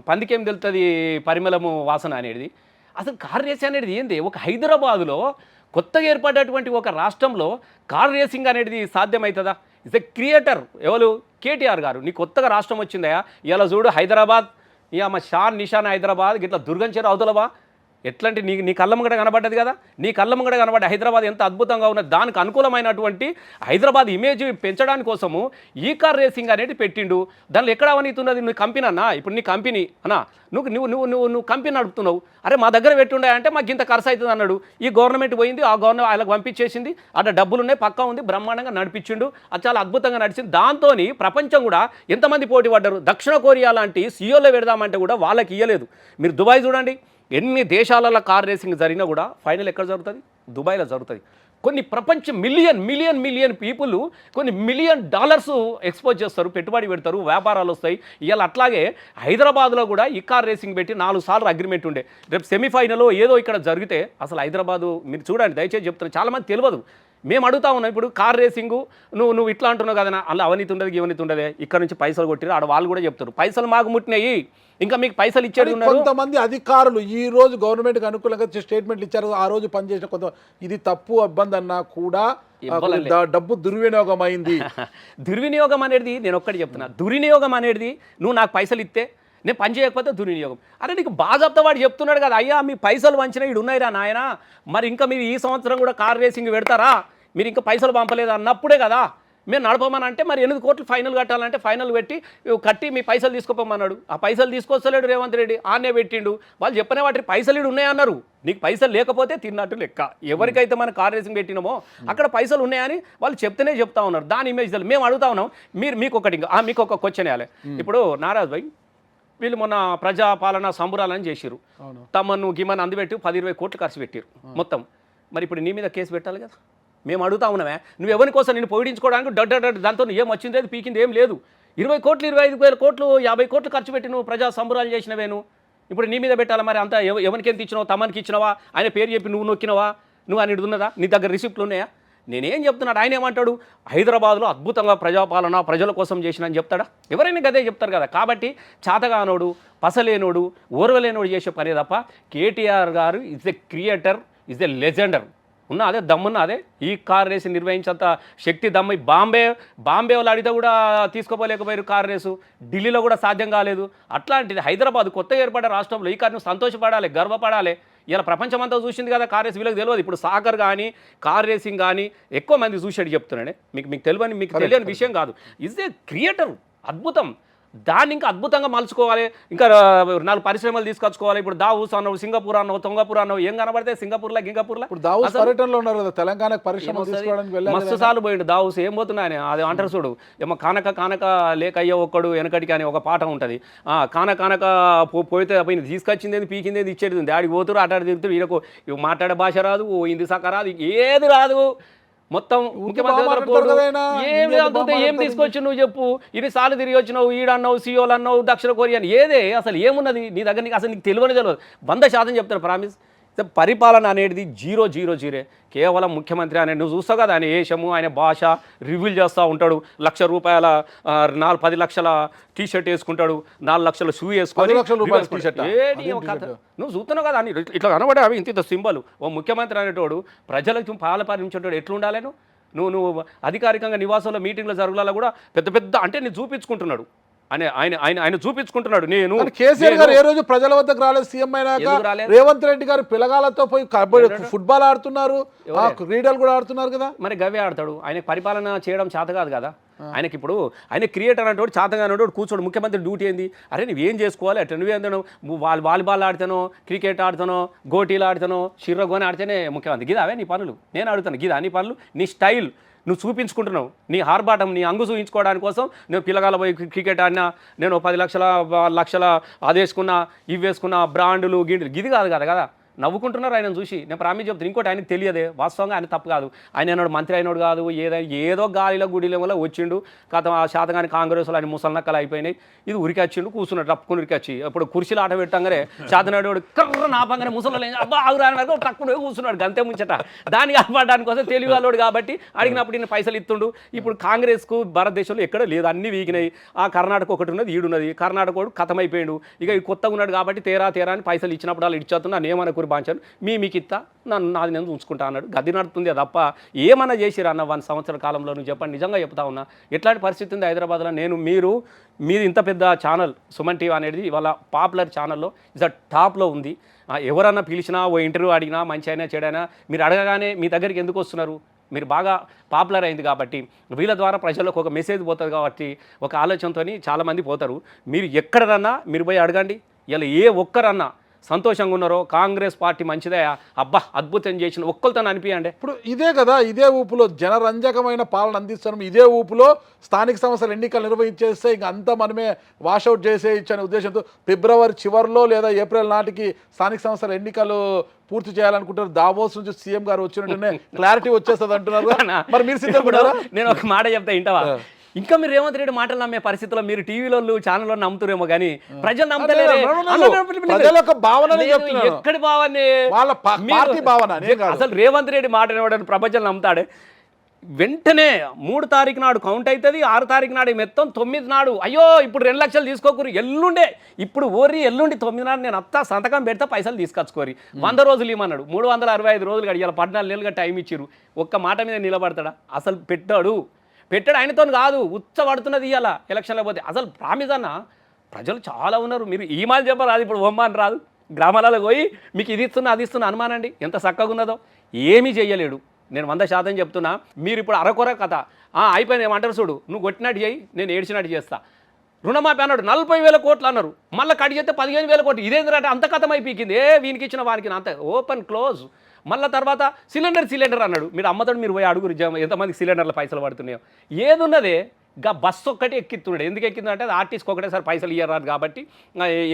పందికేం తెలుస్తుంది పరిమళము వాసన అనేది? అసలు కార్ రేసింగ్ అనేది ఏంది? ఒక హైదరాబాదులో కొత్తగా ఏర్పడినటువంటి ఒక రాష్ట్రంలో కార్ రేసింగ్ అనేది సాధ్యమవుతుందా? ఇస్ ఎ క్రియేటర్ ఎవరు? కేటీఆర్ గారు. నీ కొత్తగా రాష్ట్రం వచ్చిందా? ఇలా చూడు హైదరాబాద్, ఇక మా షాన్ నిషాన్ హైదరాబాద్, ఇట్లా దుర్గంచేరు అవతలవా ఎట్లాంటి నీ కళ్ళ ముంగట కనబడ్డది కదా. నీ కళ్ళ ముంగట కనబడ్డ హైదరాబాద్ ఎంత అద్భుతంగా ఉన్నది. దానికి అనుకూలమైనటువంటి హైదరాబాద్ ఇమేజ్ పెంచడానికి కోసము ఈ కార్ రేసింగ్ అనేది పెట్టిండు. దానిలో ఎక్కడ అవనీతున్నది? నువ్వు కంపెనీ అన్నా, ఇప్పుడు నీ కంపెనీ అన్నా, నువ్వు కంపెనీ నడుపుతున్నావు. అరే మా దగ్గర పెట్టుండే అంటే మాకు ఇంత ఖర్చు అవుతుంది అన్నాడు. ఈ గవర్నమెంట్ పోయింది, ఆ గవర్నమెంట్ వాళ్ళకి పంపించేసింది, అక్కడ డబ్బులు ఉన్నాయి, పక్కా ఉంది, బ్రహ్మాండంగా నడిపించిండు. అది చాలా అద్భుతంగా నడిచింది. దాంతో ప్రపంచం కూడా ఎంతమంది పోటీ పడ్డారు. దక్షిణ కొరియా లాంటి సీఓలో పెడదామంటే కూడా వాళ్ళకి ఇయ్యలేదు. మీరు దుబాయ్ చూడండి, ఎన్ని దేశాలలో కార్ రేసింగ్ జరిగినా కూడా ఫైనల్ ఎక్కడ జరుగుతుంది? దుబాయ్లో జరుగుతుంది. కొన్ని ప్రపంచం మిలియన్ పీపుల్ కొన్ని $1 మిలియన్ ఎక్స్పోజ్ చేస్తారు, పెట్టుబడి పెడతారు, వ్యాపారాలు వస్తాయి. ఇవాళ అట్లాగే హైదరాబాద్లో కూడా ఈ కార్ రేసింగ్ పెట్టి 4 సార్లు అగ్రిమెంట్ ఉండే. రేపు సెమీఫైనల్ ఏదో ఇక్కడ జరిగితే అసలు హైదరాబాదు మీరు చూడండి, దయచేసి చెప్తున్నారు, చాలామంది తెలియదు. మేము అడుగుతా ఉన్నాం ఇప్పుడు కార్ రేసింగు నువ్వు ఇట్లా అంటున్నావు కదా, అలా అవినీతి ఉండదు, ఇవనీతి ఉండదే. ఇక్కడ నుంచి పైసలు కొట్టిరు, ఆడ వాళ్ళు కూడా చెప్తారు పైసలు మాకు ముట్టినాయి, ఇంకా మీకు పైసలు ఇచ్చేది ఉన్నారు. కొంతమంది అధికారులు ఈ రోజు గవర్నమెంట్కి అనుకూలంగా స్టేట్మెంట్లు ఇచ్చారు, ఆ రోజు పనిచేసిన కొంత ఇది తప్పు ఇబ్బంది అన్నా కూడా డబ్బు దుర్వినియోగం అయింది. దుర్వినియోగం అనేది నేను ఒక్కటి చెప్తున్నా, దుర్వినియోగం అనేది నువ్వు నాకు పైసలు ఇస్తే నేను పని చేయకపోతే దుర్వినియోగం. అరే నీకు బాగా వాడు చెప్తున్నాడు కదా, అయ్యా మీ పైసలు వంచిన ఇడు ఉన్నాయిరా నాయన, మరి ఇంకా మీరు ఈ సంవత్సరం కూడా కార్ రేసింగ్ పెడతారా, మీరు ఇంకా పైసలు పంపలేదు అన్నప్పుడే కదా మేము నడపమని అంటే, మరి 8 కోట్లు ఫైనల్ కట్టాలంటే ఫైనల్ కట్టి మీ పైసలు తీసుకోమన్నాడు. ఆ పైసలు తీసుకొస్తలేడు రేవంత్ రెడ్డి, ఆనే పెట్టిండు. వాళ్ళు చెప్పనే వాటి పైసలు ఇడు ఉన్నాయన్నారు. నీకు పైసలు లేకపోతే తిన్నట్టు లెక్క. ఎవరికైతే మనం కార్ రేసింగ్ పెట్టినామో అక్కడ పైసలు ఉన్నాయని వాళ్ళు చెప్తేనే చెప్తా ఉన్నారు. దాని ఇమేజ్ తెలియదు. మేము అడుగుతా ఉన్నాం, మీకు ఒక క్వశ్చన్ వేయాలి. ఇప్పుడు నారాజ్ భాయ్ వీళ్ళు మొన్న ప్రజాపాలన సంబురాలని చేసిరు, తమను గిమన్ అందుపెట్టి 10-20 కోట్లు ఖర్చు పెట్టిరు మొత్తం. మరి ఇప్పుడు నీ మీద కేసు పెట్టాలి కదా. మేము అడుగుతా ఉన్నామే, నువ్వు ఎవరి కోసం నేను పొగిడించుకోవడానికి దాంతో ఏం వచ్చింది లేదు, పీకింది ఏం లేదు. 20 కోట్లు 25,000 కోట్లు 50 కోట్లు ఖర్చు పెట్టి నువ్వు ప్రజా సంబురాలు చేసినవేను, ఇప్పుడు నీ మీద పెట్టాలా? మరి అంతా ఎవరికి ఎంత ఇచ్చినావా? తమనికి ఇచ్చినావా? ఆయన పేరు చెప్పి నువ్వు నొక్కినవా? నువ్వు అని ఉన్నదా? నీ దగ్గర రిసిప్ట్లు ఉన్నాయా? నేనేం చెప్తున్నాడు, ఆయన ఏమంటాడు, హైదరాబాద్లో అద్భుతంగా ప్రజాపాలన ప్రజల కోసం చేసిన అని చెప్తాడా? ఎవరైనా గదే చెప్తారు కదా. కాబట్టి చాతగానోడు, పసలేనోడు, ఓర్వలేనోడు చేసే పనే తప్ప కేటీఆర్ గారు is a creator, is a Legender. ఉన్నా అదే దమ్మున్నా అదే ఈ కార్ రేసు నిర్వహించేంత శక్తి దమ్ము బాంబే వాళ్ళు అడిగితే కూడా తీసుకోపోలేకపోయారు కార్ రేసు. ఢిల్లీలో కూడా సాధ్యం కాలేదు. అట్లాంటిది హైదరాబాద్ కొత్తగా ఏర్పడే రాష్ట్రంలో ఈ కారు సంతోషపడాలి, గర్వపడాలి. ఇలా ప్రపంచమంతా చూసింది కదా కార్ రేస్, వీళ్ళకి తెలియదు. ఇప్పుడు సాకర్ కానీ కార్ రేసింగ్ కానీ ఎక్కువ మంది చూసేది చెప్తున్నాడే. మీకు తెలియని విషయం కాదు. ఇస్ ఏ క్రియేటర్, అద్భుతం. దాన్ని ఇంకా అద్భుతంగా మలుచుకోవాలి, ఇంకా 4 పరిశ్రమలు తీసుకొచ్చుకోవాలి. ఇప్పుడు దావూస్ అన్నావు, సింగపూర్ అన్నావు, తొంగపూర్ అన్నావు, ఏం కనబడితే సింగపూర్లో గింగపూర్లో. ఇప్పుడు దావూస్ పర్యటనలో ఉన్నారు కదా, తెలంగాణకు పరిశ్రమ తీసుకోవడానికి వెళ్ళారు. మస్తు సార్లు పోయిండు దావూస్. ఏం పోతున్నాయని అది అంటారు చూడు, ఏమో కానక లేక అయ్యో ఒక్కడు వెనకటికి అని ఒక పాట ఉంటుంది. కానక పోయితే పోయింది, తీసుకొచ్చింది పీకింది ఇచ్చేది. ఆడికి పోతురు అటాడు తిరుగుతారు. ఈయనకు మాట్లాడే భాష రాదు, హిందీ శాఖ రాదు, ఏది రాదు. మొత్తం ముఖ్యమంత్రి ఏం తీసుకొచ్చి నువ్వు చెప్పు. ఇది సార్లు తిరిగి వచ్చినావు, ఈడన్నావు, సియోలు అన్నావు, దక్షిణ కొరియా ఏదే అసలు ఏమున్నది నీ దగ్గర? నీకు అసలు నీకు తెలియదు. 100% చెప్తాను ప్రామిస్. పరిపాలన అనేది 0 కేవలం ముఖ్యమంత్రి అనేది నువ్వు చూస్తావు కదా, ఆయన వేషము, ఆయన భాష రివీల్ చేస్తూ ఉంటాడు. ₹1,00,000 10 లక్షల టీషర్ట్ వేసుకుంటాడు, 4 లక్షల షూ వేసుకొని నువ్వు చూస్తున్నావు కదా అని ఇట్లా కనబడే అవి ఇంత సింబల్. ఓ ముఖ్యమంత్రి అనేటోడు ప్రజలకు పాలపాలించేటోడు ఎట్లుండాలి? నువ్వు అధికారికంగా నివాసంలో మీటింగ్లో జరుగులలో కూడా పెద్ద అంటే నేను చూపించుకుంటున్నాడు. ఆయన చూపించుకుంటున్నాడు. నేను కేసీఆర్ గారు ఏ రోజు ప్రజల వద్దకు రాలేదు. సీఎం అయినాక రేవంత్ రెడ్డి గారు పిల్లగాలతో పోయి ఫుట్బాల్ ఆడుతున్నారు, క్రీడలు కూడా ఆడుతున్నారు కదా. మరి గవే ఆడతాడు. ఆయనకు పరిపాలన చేయడం చేత కాదు కదా. ఆయనకి ఇప్పుడు ఆయన క్రియేటర్ అనేటోడు, చేతగా అనేటోడు కూర్చోడు. ముఖ్యమంత్రి డ్యూటీ ఏంది? అరే నువ్వేం చేసుకోవాలి, అట్లా నువ్వేందనో వాలీబాల్ ఆడుతానో, క్రికెట్ ఆడుతానో, గోటీలు ఆడుతానో, షిర్రగోని ఆడితేనే ముఖ్యమంత్రి. గిదా అవే నీ పనులు? నేను అడుగుతాను, గిదా నీ పనులు? నీ స్టైల్ నువ్వు చూపించుకుంటున్నావు, నీ హార్బాటం, నీ అంగు చూపించుకోవడానికి కోసం నువ్వు పిల్లగాల పోయి క్రికెట్ ఆడినా, నేను 10 లక్షల అది వేసుకున్నా, ఇవి వేసుకున్నా, బ్రాండ్లు గిండ్లు, గిది కాదు కదా. నవ్వుకుంటున్నారు ఆయన చూసి. నేను ప్రామిస్ చెప్తాను, ఇంకోటి ఆయనకు తెలియదే. వాస్తవంగా ఆయన తప్పు కాదు. ఆయన అన్నాడు మంత్రి అయినాడు కాదు, ఏదో గాలిలో గుడిలో వల్ల వచ్చిండు. కాదు ఆ శాతగాని కాంగ్రెస్లో ఆయన ముసలనక్కలు అయిపోయినాయి. ఇది ఉరికొచ్చిండు, కూర్చున్నాడు రప్పుకుని ఉరికొచ్చి. అప్పుడు కుర్చీలు ఆట పెట్టంగానే శాతనాడు కర్ర నాపంగానే ముసలి అబ్బా ఆగురాని టక్కున కూర్చున్నాడు. గంతే ముంచట. దాన్ని కాపాడడానికి కోసం తెలివి వాళ్ళోడు కాబట్టి అడిగినప్పుడు ఈయన పైసలు ఇస్తుండు. ఇప్పుడు కాంగ్రెస్కు భారతదేశంలో ఎక్కడ లేదు, అన్నీ వీగినాయి. ఆ కర్ణాటక ఒకటి ఉన్నది, ఈడున్నది. కర్ణాటక వాడు ఖతమైపోయాడు. ఇక కొత్తగా ఉన్నాడు కాబట్టి తేరా అని పైసలు ఇచ్చినప్పుడు వాళ్ళు ఇచ్చేస్తున్నా నేమనుకో బాంచాను మీకు ఇస్తా, నాది నేను ఉంచుకుంటా అన్నాడు. గది నడుతుంది తప్ప ఏమన్నా చేసిరా అన్న 1 సంవత్సర కాలంలో? నువ్వు చెప్పండి, నిజంగా చెప్తా ఉన్నా. ఎట్లాంటి పరిస్థితి ఉంది హైదరాబాద్లో? మీరు ఇంత పెద్ద ఛానల్ సుమన్ టీవీ అనేది ఇవాళ పాపులర్ ఛానల్లో ఇస్ టాప్లో ఉంది. ఎవరన్నా పిలిచినా, ఓ ఇంటర్వ్యూ అడిగినా, మంచి అయినా చెడైనా మీరు అడగగానే మీ దగ్గరికి ఎందుకు వస్తున్నారు? మీరు బాగా పాపులర్ అయింది కాబట్టి, వీళ్ళ ద్వారా ప్రజలకు ఒక మెసేజ్ పోతుంది కాబట్టి ఒక ఆలోచనతో చాలామంది పోతారు. మీరు ఎక్కడన్నా మీరు పోయి అడగండి. ఇలా ఏ ఒక్కరన్నా సంతోషంగా ఉన్నారో, కాంగ్రెస్ పార్టీ మంచిదే, అబ్బా అద్భుతం చేసిన ఒక్కరితో అనిపించండి. ఇప్పుడు ఇదే కదా, ఇదే ఊపులో జనరంజకమైన పాలన అందిస్తున్నాం. ఇదే ఊపులో స్థానిక సంస్థల ఎన్నికలు నిర్వహించేస్తే ఇంక అంతా మనమే వాషౌట్ చేసేయచ్చనే ఉద్దేశంతో ఫిబ్రవరి చివరిలో లేదా ఏప్రిల్ నాటికి స్థానిక సంస్థల ఎన్నికలు పూర్తి చేయాలనుకుంటారు. దావోస్ నుంచి సీఎం గారు వచ్చినట్టునే క్లారిటీ వచ్చేస్తుంది అంటున్నారు. మరి మీరు సిద్ధపడ్డారా? నేను ఒక మాట చెప్తా, ఇంటవా? ఇంకా మీరు రేవంత్ రెడ్డి మాటలు నమ్మే పరిస్థితిలో మీరు టీవీలో ఛానల్లో నమ్ముతారేమో కానీ ప్రజలు నమ్ముతలేరు. ఎక్కడి భావన? అసలు రేవంత్ రెడ్డి మాట వినడానికి ప్రపంచం నమ్ముతాడే. వెంటనే 3 తారీఖు నాడు కౌంట్ అవుతుంది, 6 తారీఖు నాడు మొత్తం 9 నాడు అయ్యో ఇప్పుడు 2 లక్షలు తీసుకోకూరు, ఎల్లుండే ఇప్పుడు ఎల్లుండి 9 నాడు నేను అత్తా సంతకం పెడతా పైసలు తీసుకొచ్చుకోరి. 100 రోజులు ఇవ్వమన్నాడు. 365 రోజులు గడియాల 14 నెలలుగా టైం ఇచ్చిరు. ఒక్క మాట మీద నిలబడతాడా? అసలు పెట్టాడు ఆయనతో కాదు, ఉచ్చబడుతున్నది ఇవాళ ఎలక్షన్లో పోతే. అసలు ప్రామిస్ అన్న ప్రజలు చాలా ఉన్నారు. మీరు ఈ మాట చెప్పరాదు, ఇప్పుడు ఒమ్మని రాదు. గ్రామాలలో పోయి మీకు ఇది ఇస్తున్నా అది ఇస్తున్నా అనుమానండి ఎంత చక్కగా ఉన్నదో. ఏమీ చెయ్యలేడు. నేను 100% చెప్తున్నా. మీరు ఇప్పుడు అరకొర కథ అయిపోయింది. ఏమంటారు చూడు, నువ్వు కొట్టినట్టు చేయి, నేను ఏడ్చినట్టు చేస్తా. రుణమాఫీ అన్నాడు 40,000 కోట్లు అన్నారు, మళ్ళీ కడి చేస్తే 15,000 కోట్లు. ఇదేంటంటే అంత కథం అయిపోయింది. వీనికి ఇచ్చిన వానికి అంత ఓపెన్ క్లోజ్. మళ్ళీ తర్వాత సిలిండర్ అన్నాడు. మీరు అమ్మతాడు, మీరు పోయి అడుగురు ఎంతమందికి సిలిండర్ల పైసలు పడుతున్నాయో. ఏది ఉన్నదే గా బస్సు ఒక్కటి ఎక్కిస్తున్నాడు. ఎందుకు ఎక్కిందంటే అది ఆర్టీస్కి ఒకటేసారి పైసలు ఇయ్యరాదు కాబట్టి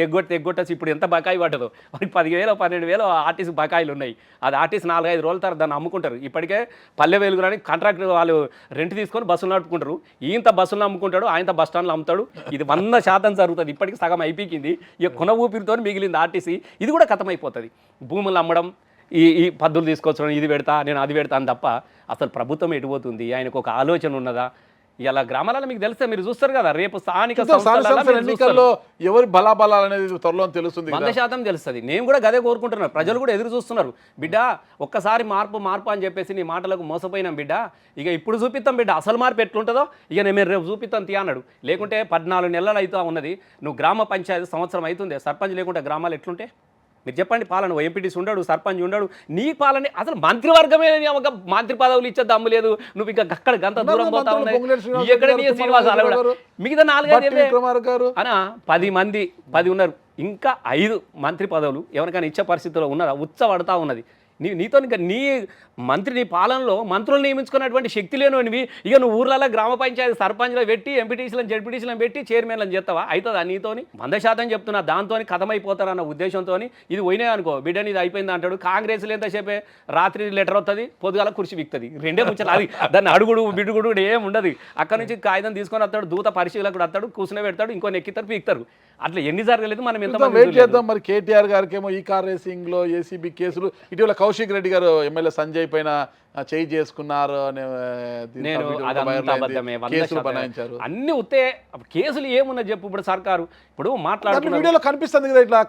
ఎగ్గొట్టేసి ఇప్పుడు ఎంత బకాయి పడ్డదో వారికి 10,000 12,000 ఆర్టీసీ బకాయిలు ఉన్నాయి. అది ఆర్టీసీ 4-5 రోజుల తర్వాత దాన్ని అమ్ముకుంటారు. ఇప్పటికే పల్లె వెలుగులని కాంట్రాక్ట్ వాళ్ళు రెంట్ తీసుకొని బస్సులు నడుపుకుంటారు. ఈయంత బస్సులను అమ్ముకుంటాడు, ఆయనతో బస్ స్టాండ్లో అమ్ముతాడు. ఇది 100% జరుగుతుంది. ఇప్పటికి సగం అయిపోయింది. ఇక కొన ఊపిరితో మిగిలింది ఆర్టీసీ. ఇది కూడా కథమైపోతుంది. భూములు అమ్మడం, ఈ పద్ధతులు తీసుకొచ్చడం, ఇది పెడతా నేను అది పెడతా అని తప్ప అసలు ప్రభుత్వం ఎటుపోతుంది, ఆయనకు ఒక ఆలోచన ఉన్నదా? ఇలా గ్రామాలలో మీకు తెలిస్తే మీరు చూస్తారు కదా, రేపు స్థానిక ఎన్నికల్లో ఎవరి బలాబలాలు అనేది త్వరలో తెలుస్తుంది, 100% తెలుస్తుంది. నేను కూడా గదే కోరుకుంటున్నాను, ప్రజలు కూడా ఎదురు చూస్తున్నారు. బిడ్డ ఒక్కసారి మార్పు అని చెప్పేసి నీ మాటలకు మోసపోయినాం బిడ్డ, ఇక ఇప్పుడు చూపిస్తాం బిడ్డ అసలు మార్పు ఎట్లుంటుందో, ఇక నేను రేపు చూపిస్తాం తీ అన్నాడు. లేకుంటే 14 నెలలు అవుతా ఉన్నది, నువ్వు గ్రామ పంచాయతీ సంవత్సరం అవుతుంది, సర్పంచ్ లేకుంటే గ్రామాలు ఎట్లుంటే మీరు చెప్పండి. పాలన ఎంపీటీసీ ఉండడు, సర్పంచ్ ఉండడు, నీ పాలన అసలు మంత్రివర్గమే ఒక మంత్రి పదవులు ఇచ్చే దమ్ము లేదు. నువ్వు ఇంకా అక్కడ గంత దూరం పోతా ఉన్నాయి, ఎక్కడ నీ శ్రీనివాస్ మిగతా 4-5 అనా 10 మంది 10 ఉన్నారు, ఇంకా 5 మంత్రి పదవులు ఎవరికైనా ఇచ్చే పరిస్థితిలో ఉన్నారా? ఉచ్చబడతా ఉన్నది. నీతో ఇంకా నీ మంత్రి నీ పాలనలో మంత్రులు నియమించుకున్నటువంటి శక్తి లేనివి, ఇక నువ్వు ఊర్లలో గ్రామ పంచాయతీ సర్పంచ్లో పెట్టి ఎంపీటీసీలను జడ్పీటీసీలను పెట్టి చైర్మన్లను చేస్తావా? అవుతుందా నీతోని? 100% చెప్తున్నా, దాంతో కథమైపోతారన్న ఉద్దేశంతో ఇది పోయినాయి అనుకో, బిడ్డని ఇది అయిపోయింది అంటాడు. కాంగ్రెస్లో ఎంతసేపే రాత్రి లెటర్ వస్తుంది, పొద్దుగాల కుర్చీ విక్తుంది, రెండే ముచ్చలు. అది దాన్ని అడుగుడు బిడుగుడు ఏం ఉండదు. అక్కడ నుంచి కాగితం తీసుకొని వస్తాడు, దూత పరిశీలకుడు వస్తాడు, కూర్చుని పెడతాడు, ఇంకో ఎక్కితారు పీక్తారు. అట్లా ఎన్ని జరగలేదు, మనం ఎంత వెయిట్ చేద్దాం. మరి కేటీఆర్ గారికి ఏమో ఈ కార్ రేసింగ్ లో ఏసీబీ కేసులు, ఇటీవల కౌశిక్ రెడ్డి గారు ఎమ్మెల్యే సంజయ్ పైన చేయి చేసుకున్నారు అనే కేసులు బనాయించారు. అన్ని ఉత్తే కేసులు ఏమున్నది చెప్పు. ఇప్పుడు సర్కారు ఇప్పుడు వీడియోలో కనిపిస్తుంది కదా ఇట్లా.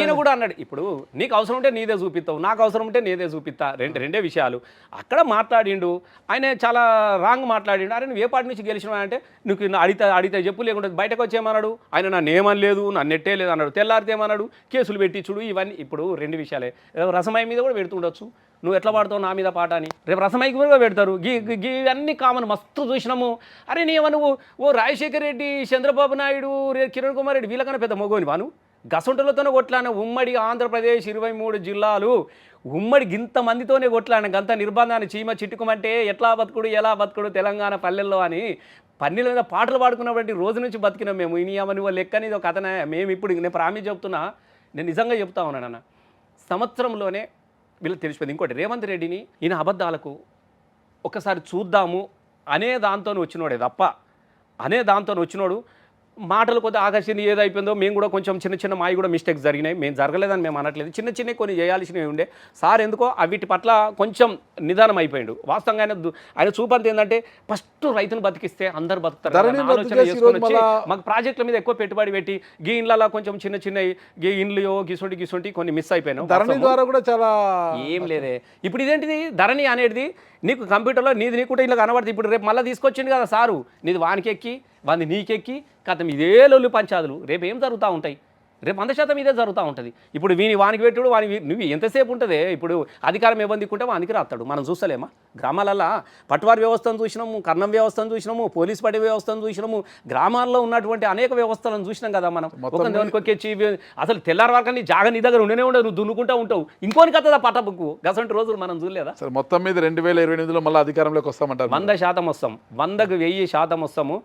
ఈయన కూడా అన్నాడు, ఇప్పుడు నీకు అవసరం ఉంటే నీదే చూపిస్తావు, నాకు అవసరం ఉంటే నీదే చూపిస్తా, రెండే విషయాలు. అక్కడ మాట్లాడిండు ఆయన, చాలా రాంగ్ మాట్లాడిండు. అరే నువ్వు ఏ పార్టీ నుంచి గెలిచినా అంటే నువ్వు అడిగితే చెప్పు, లేకుంటే బయటకు వచ్చేమన్నాడు. ఆయన నన్ను ఏమనలేదు, నన్ను నెట్టే లేదు అన్నాడు. తెల్లారితే ఏమన్నాడు, కేసులు పెట్టించుడు. ఇవన్నీ ఇప్పుడు 2 విషయాలే. రసమయ మీద కూడా పెడుతుండొచ్చు, నువ్వు ఎట్లా పాడతావు నా మీద పాట అని. రేపు రసమైకి కూడా పెడతారు. అన్నీ కామన్ మస్తు చూసినాము. అరే నీవ నువ్వు రాజశేఖర రెడ్డి, చంద్రబాబు నాయుడు, కిరణ్ కుమార్ రెడ్డి వీళ్ళకన్నా పెద్ద మొగోని వాను గసంటలతోనే కొట్లాన. ఉమ్మడి ఆంధ్రప్రదేశ్ 23 జిల్లాలు ఉమ్మడి ఇంతమందితోనే కొట్లాన. గంత నిర్బంధాన్ని చీమ చిట్టుకోమంటే ఎట్లా బతుకుడు ఎలా బతుకుడు తెలంగాణ పల్లెల్లో అని పన్నెల మీద పాటలు పాడుకున్నటువంటి రోజు నుంచి బతికినాం మేము. ఇనియమని వాళ్ళు లెక్కని ఒక కథనే. మేము ఇప్పుడు నేను ప్రామిస్ చెప్తున్నా, నేను నిజంగా చెప్తా ఉన్నాను అన్న, సంవత్సరంలోనే వీళ్ళు తెలిసిపోయింది. ఇంకోటి, రేవంత్ రెడ్డిని ఈయన అబద్ధాలకు ఒకసారి చూద్దాము అనే దాంతో వచ్చినోడే తప్ప, అనే దాంతో వచ్చినోడు మాటలు కొద్దిగా ఆకర్షణ ఏదైపోయిందో. మేము కూడా కొంచెం చిన్న మావి కూడా మిస్టేక్స్ జరిగినాయి, మేము జరగలేదని మేము అనట్లేదు. చిన్న కొన్ని చేయాల్సినవి ఉండే. సార్ ఎందుకో వీటి పట్ల కొంచెం నిదానం అయిపోయాడు. వాస్తవంగా ఆయన చూపంత ఏంటంటే ఫస్ట్ రైతును బతికిస్తే అందరు బతుకుతారు ఆలోచన చేసుకొని వచ్చి మాకు ప్రాజెక్టుల మీద ఎక్కువ పెట్టుబడి పెట్టి గీ ఇండ్లలో కొంచెం చిన్న గీ ఇండ్లు గిసొంటి కొన్ని మిస్ అయిపోయినాం. ధరణి ద్వారా కూడా చాలా ఏం లేదే. ఇప్పుడు ఇదేంటిది ధరణి అనేది నీకు కంప్యూటర్లో నీది కూడా ఇలా కనబడుతుంది. ఇప్పుడు రేపు మళ్ళీ తీసుకొచ్చింది కదా సారు, నీది వానికెక్కి వాని నీకెక్కి కథం ఇదే లొల్లు పంచాదులు. రేపు ఏం జరుగుతూ ఉంటాయి? రేపు 100% ఇదే జరుగుతూ ఉంటుంది. ఇప్పుడు వానికి పెట్టుడు నువ్వు ఎంతసేపు ఉంటుంది? ఇప్పుడు అధికారం ఇవ్వందికుంటే వానికి రాస్తాడు. మనం చూస్తలేమా గ్రామాలల్లో పట్టువారి వ్యవస్థను చూసినాము, కర్ణం వ్యవస్థను చూసినాము, పోలీస్ పడే వ్యవస్థను చూసినాము, గ్రామాల్లో ఉన్నటువంటి అనేక వ్యవస్థలను చూసినాం కదా మనం. ఒక దానికొచ్చి అసలు తెల్లారి వరకు నీ జాగా నీ దగ్గర ఉండనే ఉండదు, నువ్వు దున్నుకుంటూ ఉంటావు. ఇంకోని కథ పట్టబుక్కు గసంటి రోజులు మనం చూడలేదా? మొత్తం మీద 2028లో మళ్ళీ అధికారంలోకి వస్తామంటారు. 100% వస్తాం, 100కు 1000% వస్తాము.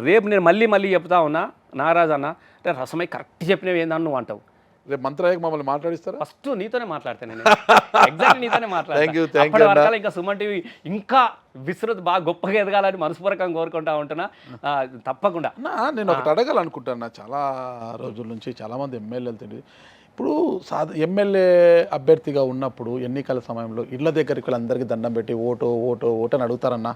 రేపు నేను మళ్ళీ చెప్తా ఉన్నా నాగరాజ్ అన్న, అంటే రసమై కరెక్ట్ చెప్పినవి ఏందని నువ్వు అంటావు. రేపు మంత్రి మమ్మల్ని మాట్లాడిస్తారా? ఫస్ట్ నీతోనే మాట్లాడతాను నేను, ఎగ్జాక్ట్లీ నీతోనే మాట్లాడతాను. ఇంకా సుమన్ టీవీ ఇంకా విస్తృతి బాగా గొప్పగా ఎదగాలని మనస్పూర్వకంగా కోరుకుంటా ఉంటున్నా. తప్పకుండా నేను ఒకటి అడగాలనుకుంటున్నా. చాలా రోజుల నుంచి చాలామంది ఎమ్మెల్యేలు తెలియదు. ఇప్పుడు ఎమ్మెల్యే అభ్యర్థిగా ఉన్నప్పుడు ఎన్నికల సమయంలో ఇళ్ల దగ్గరికి వాళ్ళందరికీ దండం పెట్టి ఓటు అని అడుగుతారన్న.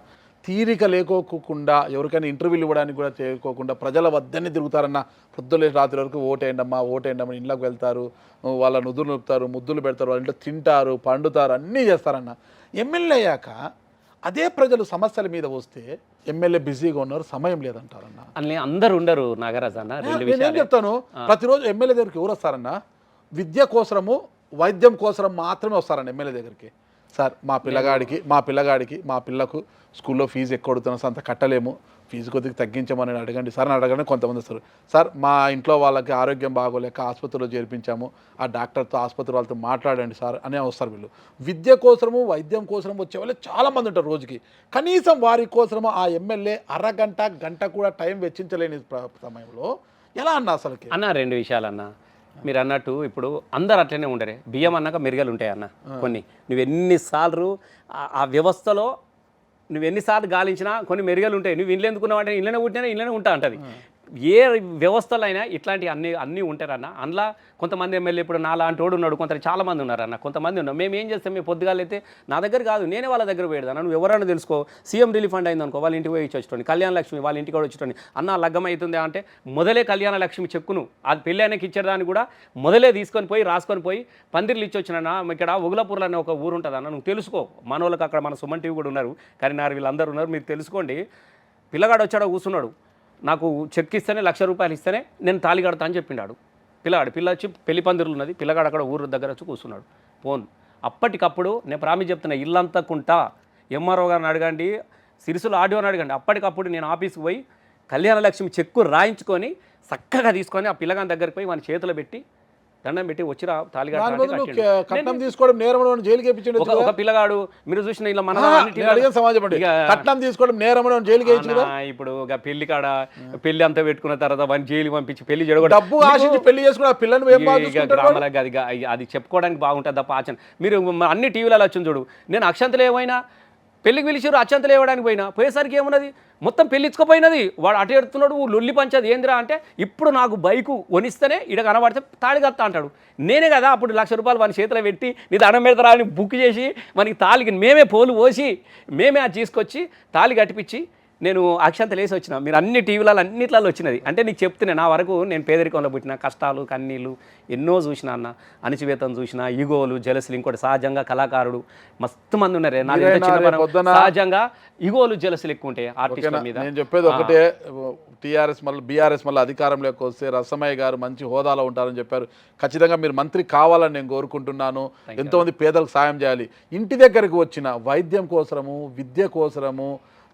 తీరిక లేకోకుండా ఎవరికైనా ఇంటర్వ్యూలు ఇవ్వడానికి కూడా చేయకోకుండా ప్రజల వద్దనే తిరుగుతారన్న. పొద్దున్న రాత్రి వరకు ఓటేయండమ్మా ఇంట్లోకి వెళ్తారు, వాళ్ళ నుదురు నొప్పుతారు, ముద్దులు పెడతారు, వాళ్ళ ఇంట్లో తింటారు, పండుతారు, అన్నీ చేస్తారన్న. ఎమ్మెల్యే అయ్యాక అదే ప్రజలు సమస్యల మీద వస్తే ఎమ్మెల్యే బిజీగా ఉన్నారు, సమయం లేదంటారన్న. అన్నీ అందరు ఉండరు నాగరాజ్ అన్న. నేను చెప్తాను, ప్రతిరోజు ఎమ్మెల్యే దగ్గరికి ఎవరు వస్తారన్న? విద్య కోసము, వైద్యం కోసం మాత్రమే వస్తారన్న ఎమ్మెల్యే దగ్గరికి. సార్ మా పిల్లకు స్కూల్లో ఫీజు ఎక్కువ అడుగుతున్నాం సార్, అంత కట్టలేము, ఫీజు కొద్దిగా తగ్గించమని అడగండి సార్ అని అడగండి. కొంతమంది వస్తారు, సార్ మా ఇంట్లో వాళ్ళకి ఆరోగ్యం బాగోలేక ఆసుపత్రిలో చేర్పించాము, ఆ డాక్టర్తో ఆసుపత్రి వాళ్ళతో మాట్లాడండి సార్ అని వస్తారు. వీళ్ళు విద్య కోసము, వైద్యం కోసం వచ్చే వాళ్ళు చాలామంది ఉంటారు. రోజుకి కనీసం వారి కోసము ఆ ఎమ్మెల్యే గంట కూడా టైం వెచ్చించలేని సమయంలో ఎలా అన్నా అసలుకి? అన్న 2 విషయాలు అన్న. మీరు అన్నట్టు ఇప్పుడు అందరు అట్లనే ఉండరే. బియ్యం అన్నాక మెరుగలు ఉంటాయి అన్న కొన్ని. నువ్వు ఎన్నిసార్లు ఆ వ్యవస్థలో నువ్వు ఎన్నిసార్లు గాలించినా కొన్ని మెరుగలు ఉంటాయి. నువ్వు ఇల్లు ఎందుకున్నావు అంటే ఇళ్ళనే పుట్టినా ఇళ్ళనే ఉంటా అంటది. ఏ వ్యవస్థలైనా ఇట్లాంటి అన్నీ ఉంటారన్న. అందులో కొంతమంది ఎమ్మెల్యే ఇప్పుడు నాలాంటి వాడు ఉన్నాడు, చాలామంది ఉన్నారన్న, కొంతమంది ఉన్నారు. మేము ఏం చేస్తాం, మేము పొద్దుగాలైతే నా దగ్గర కాదు, నేనే వాళ్ళ దగ్గర పోయేదాను. నువ్వు ఎవరైనా తెలుసుకో, సీఎం రిలీఫ్ ఫండ్ అయిందనుకో, వాళ్ళ ఇంటికి పోయి ఇచ్చేటోని, కళ్యాణ లక్ష్మి వాళ్ళ ఇంటికి కూడా వచ్చేటోని, అన్న లగ్గం అవుతుంది అంటే మొదలే కళ్యాణ లక్ష్మి చెక్కును అది పెళ్ళి ఆయనకి ఇచ్చేదాన్ని కూడా మొదలే తీసుకొని పోయి రాసుకొని పోయి పందిర్లు ఇచ్చి వచ్చినా. ఇక్కడ ఒగులపూర్లో అనే ఒక ఊరు ఉంటుంది అన్న, నువ్వు తెలుసుకో. మనోళ్ళకి అక్కడ మన సుమన్ టీవీ కూడా ఉన్నారు, కరీంనగర్ వీళ్ళందరూ ఉన్నారు, మీరు తెలుసుకోండి. పిల్లగాడు వచ్చాడో కూర్చున్నాడు, నాకు చెక్ ఇస్తేనే ₹1,00,000 ఇస్తేనే నేను తాళి కడతా అని చెప్పిండాడు. పిల్ల వచ్చి పెళ్లి పందిరులు ఉన్నది, పిల్లగాడు అక్కడ ఊరు దగ్గర వచ్చి కూర్చున్నాడు. ఫోన్ అప్పటికప్పుడు నేను ప్రామిస్ చెప్తున్నా, ఇల్లంతకుంటా ఎంఆర్ఓ గారిని అడగండి, సిరిసిల్ల ఆడియోని అడగండి. అప్పటికప్పుడు నేను ఆఫీస్కి పోయి కళ్యాణ లక్ష్మి చెక్కు రాయించుకొని చక్కగా తీసుకొని ఆ పిల్లగాని దగ్గరికి పోయి మన చేతిలో పెట్టి దండం పెట్టి వచ్చిరా తాళి కట్నం తీసుకోవడం నేరం జైలుకి వేయించండి. ఒక పిల్లగాడు మీరు చూసిన ఇలా మన సమాజం కట్నం తీసుకోవడం నేరం జైలుకి వేయించు. ఇప్పుడు పెళ్లి కాడ పెళ్లి అంతా పెట్టుకున్న తర్వాత వాడిని జైలు పంపించి పెళ్లి జరగడం, డబ్బు ఆశించి పెళ్లి చేసుకున్న పిల్లలు గ్రామాలకు అది చెప్పుకోవడానికి బాగుంటుంది తప్ప ఆచరణ. మీరు అన్ని టీవీలలో వచ్చింది చూడు, నేను అక్షంతలు ఏమైనా పెళ్లికి పిలిచారు, అక్షంతలు ఇవ్వడానికి పోయేసరికి ఏమున్నది, మొత్తం పెళ్ళిచ్చుకోపోయినది. వాడు అటు ఎడుతున్నాడు, లొల్లి పంచది ఏందిరా అంటే, ఇప్పుడు నాకు బైకు కొనిస్తేనే ఇడ కనబడితే తాళి కత్తా అంటాడు. నేనే కదా అప్పుడు ₹1,00,000 వాని చేతిలో పెట్టి నీ దండం పెడతారా అని బుక్ చేసి మనకి తాళికి మేమే పోలు పోసి మేమే అది తీసుకొచ్చి తాళి కట్టిపించి నేను అక్షంతలు వేసి వచ్చిన. మీరు అన్ని టీవీలలో అన్నిట్లలో వచ్చినది. అంటే నీకు చెప్తున్నా, నా వరకు నేను పేదరికంలో పుట్టిన, కష్టాలు కన్నీళ్ళు ఎన్నో చూసిన అన్న, అణచివేతం చూసిన, ఈగోలు జలసులు. ఇంకోటి సహజంగా కళాకారుడు మస్తు మంది ఉన్నారు, సహజంగా ఈగోలు జలసులు ఎక్కువ ఉంటాయి ఆర్టిస్టుల మీద. నేను చెప్పేది ఒకటే, టీఆర్ఎస్ మళ్ళీ బీఆర్ఎస్ మళ్ళీ అధికారంలోకి వస్తే రసమయ్య గారు మంచి హోదాలో ఉంటారని చెప్పారు. ఖచ్చితంగా మీరు మంత్రి కావాలని నేను కోరుకుంటున్నాను. ఎంతోమంది పేదలకు సాయం చేయాలి. ఇంటి దగ్గరికి వచ్చిన వైద్యం కోసము, విద్య కోసము,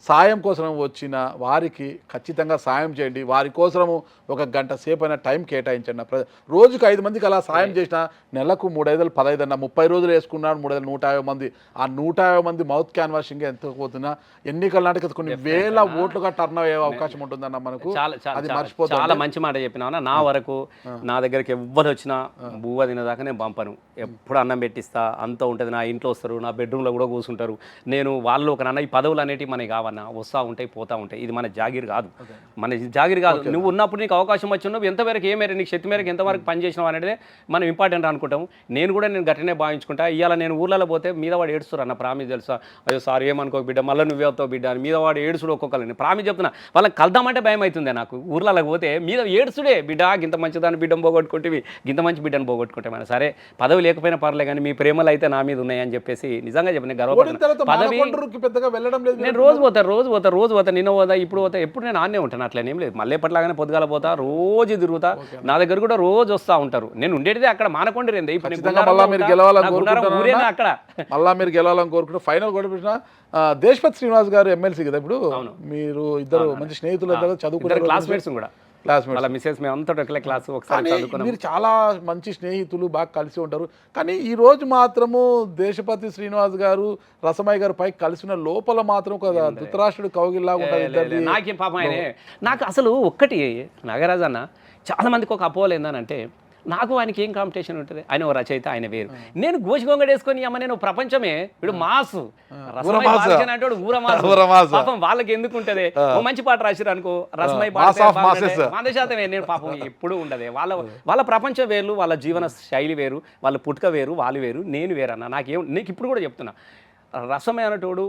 సాయం కోసం వచ్చిన వారికి ఖచ్చితంగా సాయం చేయండి. వారి కోసము 1 గంట సేపు అయినా టైం కేటాయించండి. రోజుకు 5 మందికి అలా సాయం చేసిన నెలకు 3,500 15 అన్న 30 రోజులు వేసుకున్నాడు 3,150 మంది. ఆ 150 మంది మౌత్ క్యాన్వాషింగ్ ఎంత పోతున్నా ఎన్నికల నాటికి కొన్ని వేల ఓట్లుగా టర్న్ అయ్యే అవకాశం ఉంటుందన్న మనకు. అది మర్చిపోతుంది. చాలా మంచి మాట చెప్పినా. నా వరకు నా దగ్గరికి ఎవ్వరు వచ్చినా బువ్వ తినేదాకా నేను పంపను. ఎప్పుడు అన్నం పెట్టిస్తా, అంత ఉంటుంది. నా ఇంట్లో వస్తారు, నా బెడ్రూమ్లో కూడా కూర్చుంటారు. నేను వాళ్ళు ఒక నాన్న ఈ పదవులు అనేటివి మనకి కావన్నా, వస్తూ ఉంటాయి పోతూ ఉంటాయి. ఇది మన జాగిర్ కాదు, మన జాగిర్ కాదు. నువ్వు ఉన్నప్పుడు నీకు అవకాశం వచ్చినావు, ఎంతవరకు ఏ మేర నీకు శక్తి మేరకు ఎంతవరకు పని చేసినావు అనేది మనం ఇంపార్టెంట్ అనుకుంటాం. నేను గట్టినే భావించుకుంటా. ఇవాళ నేను ఊర్లలో పోతే మీద వాడు ఏడుస్తారు అన్న, ప్రామిస్ తెలుసా, అయ్యో సార్ ఏమనుకోక బిడ్డ, మళ్ళీ నువ్వే అవుతావు బిడ్డ అని మీద వాడు ఏడుచుడు. ఒక్కొక్కరిని ప్రామిస్ చెప్తున్నా, వాళ్ళకి కలుద్దామంటే భయం అవుతుంది నాకు. ఊర్లలో పోతే మీద ఏడుచుడే, బిడ్డ గింత మంచిదాన్ని బిడ్డను పోగొట్టుకుంటే, గింత మంచి బిడ్డను పోగొట్టుకుంటే. మన సరే పదవి లేకపోయినా పర్లే కానీ మీ ప్రేమలు అయితే నా మీద ఉన్నాయని చెప్పేసి నిజంగా చెప్పిన గర్వపడుతున్నాను. పదవి నేను రోజు పోతా, నిన్న పోతా, ఇప్పుడు పోతా, ఎప్పుడు నేను ఆన్నే ఉంటాను. అట్లనేం లేదు, మళ్ళీ ఎప్పటిలాగానే పొద్దుగాల పోతా, రోజు తిరుగుతా. నా దగ్గర కూడా రోజు వస్తూ ఉంటారు. నేను ఉండేది అక్కడ మానకొండరేంది, ఇప్పుడు మీరు గెలవాలని కోరుకుంటూ ఫైనల్ కూడా దేశపతి శ్రీనివాస్ గారు ఎమ్మెల్సీ కదా ఇప్పుడు. మీరు ఇద్దరు మంచి స్నేహితులు, చదువుకున్నారు, క్లాస్మేట్స్ కూడా. మీరు చాలా మంచి స్నేహితులు, బాగా కలిసి ఉంటారు. కానీ ఈ రోజు మాత్రము దేశపతి శ్రీనివాస్ గారు రసమయ్య గారు పైకి కలిసిన లోపల మాత్రం ఒక ధృతరాష్ట్రుడు కౌగిల్లాగా ఉంటుంది. నాకేం పాపం ఆయన, నాకు అసలు ఒక్కటి నాగరాజు అన్న, చాలా మందికి ఒక అపోహలు ఏందనంటే, నాకు ఆయనకి ఏం కాంపిటీషన్ ఉంటుంది, ఆయన ఓ రచయిత, ఆయన వేరు. నేను గోషిగొంగ వేసుకొని అమ్మ నేను ప్రపంచమే, ఇప్పుడు మాసు పాపం వాళ్ళకి ఎందుకు ఉంటుంది. ఓ మంచి పాట రాసిరు అనుకో, రసమై 100% నేను పాపం ఎప్పుడు ఉండదే. వాళ్ళ ప్రపంచం వేరు, వాళ్ళ జీవన శైలి వేరు, వాళ్ళ పుట్టుక వేరు, వాళ్ళు వేరు, నేను వేరన్నా. నీకు ఇప్పుడు కూడా చెప్తున్నా, రసమై అనేటోడు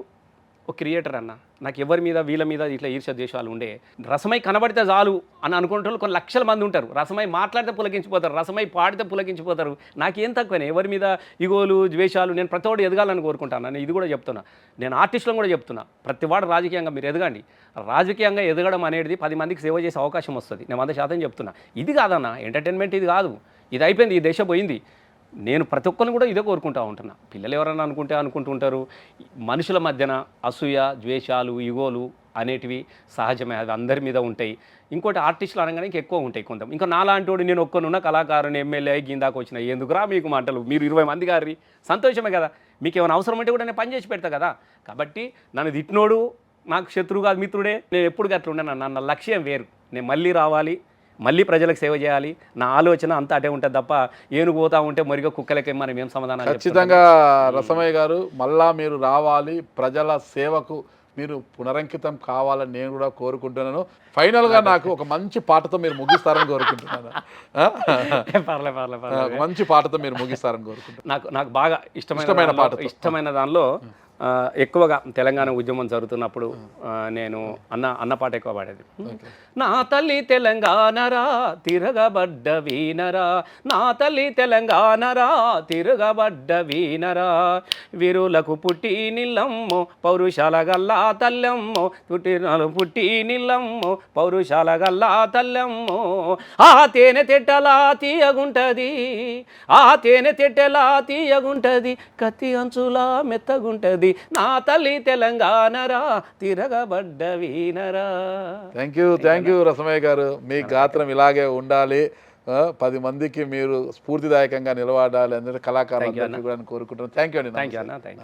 ఒక క్రియేటర్ అన్న. నాకు ఎవరి మీద వీళ్ళ మీద ఇట్లా ఈర్ష్య దేశాలు ఉండే, రసమై కనబడితే చాలు అని అనుకుంటే కొన్ని లక్షల మంది ఉంటారు. రసమై మాట్లాడితే పులకించిపోతారు, రసమై పాడితే పులకించిపోతారు. నాకేం తక్కువనే ఎవరి మీద ఇగోలు ద్వేషాలు. నేను ప్రతి వాడు ఎదగాలని కోరుకుంటాను. నేను ఇది కూడా చెప్తున్నా, నేను ఆర్టిస్టులను కూడా చెప్తున్నా, ప్రతి వాడు రాజకీయంగా మీరు ఎదగండి. రాజకీయంగా ఎదగడం అనేది 10 మందికి సేవ చేసే అవకాశం వస్తుంది. నేను 100% చెప్తున్నా. ఇది కాదన్న ఎంటర్టైన్మెంట్, ఇది కాదు, ఇది అయిపోయింది, ఈ దేశం పోయింది. నేను ప్రతి ఒక్కరిని కూడా ఇదే కోరుకుంటూ ఉంటున్నా. పిల్లలు ఎవరన్నా అనుకుంటుంటారు. మనుషుల మధ్యన అసూయ, ద్వేషాలు, ఇగోలు అనేటివి సహజమే, అవి అందరి మీద ఉంటాయి. ఇంకోటి ఆర్టిస్టులు అనగానే ఎక్కువ ఉంటాయి కొంత. ఇంకా నాలాంటి వాడు నేను ఒక్కనున్న కళాకారుని ఎమ్మెల్యే గిందాకు వచ్చిన, ఎందుకురా మీకు మాటలు, మీరు 20 మంది గారి సంతోషమే కదా. మీకు ఏమైనా అవసరం అంటే కూడా నేను పని చేసి పెడతా కదా. కాబట్టి నన్ను తిట్టినోడు నాకు శత్రువు కాదు, మిత్రుడే. నేను ఎప్పుడు అట్లా ఉండను. నా లక్ష్యం వేరు, నేను మళ్ళీ రావాలి, మళ్ళీ ప్రజలకు సేవ చేయాలి, నా ఆలోచన అంతా అటే ఉంటుంది తప్ప ఏనుగు పోతా ఉంటే మరిగా కుక్కలకి మనం ఏం సమాధానం ఖచ్చితంగా రసమయ్య గారు మళ్ళా మీరు రావాలి, ప్రజల సేవకు మీరు పునరంకితం కావాలని నేను కూడా కోరుకుంటున్నాను. ఫైనల్గా నాకు ఒక మంచి పాటతో మీరు ముగిస్తారని కోరుకుంటున్నాను. పర్లేదు మంచి పాటతో మీరు ముగిస్తారని కోరుకుంటున్నాను. నాకు బాగా ఇష్టమైన దానిలో ఎక్కువగా తెలంగాణ ఉద్యమం జరుగుతున్నప్పుడు నేను అన్న పాట ఎక్కువ పాడేది. నా తల్లి తెలంగాణరా తిరగబడ్డ వీనరా, నా తల్లి తెలంగాణరా తిరగబడ్డ వీనరా, వీరులకు పుట్టి నిల్లమ్మో పౌరుషాల గల్లా తల్లెమ్మో, పుట్టి నిల్లమ్మో పౌరుషాల గల్లా తల్లెమ్మో, ఆ తేనె తెట్టలా తీయగుంటది, ఆ తేనె తెట్టెలా తీయగుంటది, కత్తి అంచులా మెత్తగుంటది, నా తల్లి తెలంగాణరా తిరగబడ్డ వీనరా. థ్యాంక్ యూ రసమయ్య గారు. మీ గాత్రం ఇలాగే ఉండాలి, 10 మందికి మీరు స్ఫూర్తిదాయకంగా నిలబడాలి, అందరూ కళాకారులు కోరుకుంటున్నాను. థ్యాంక్ యూ అండి.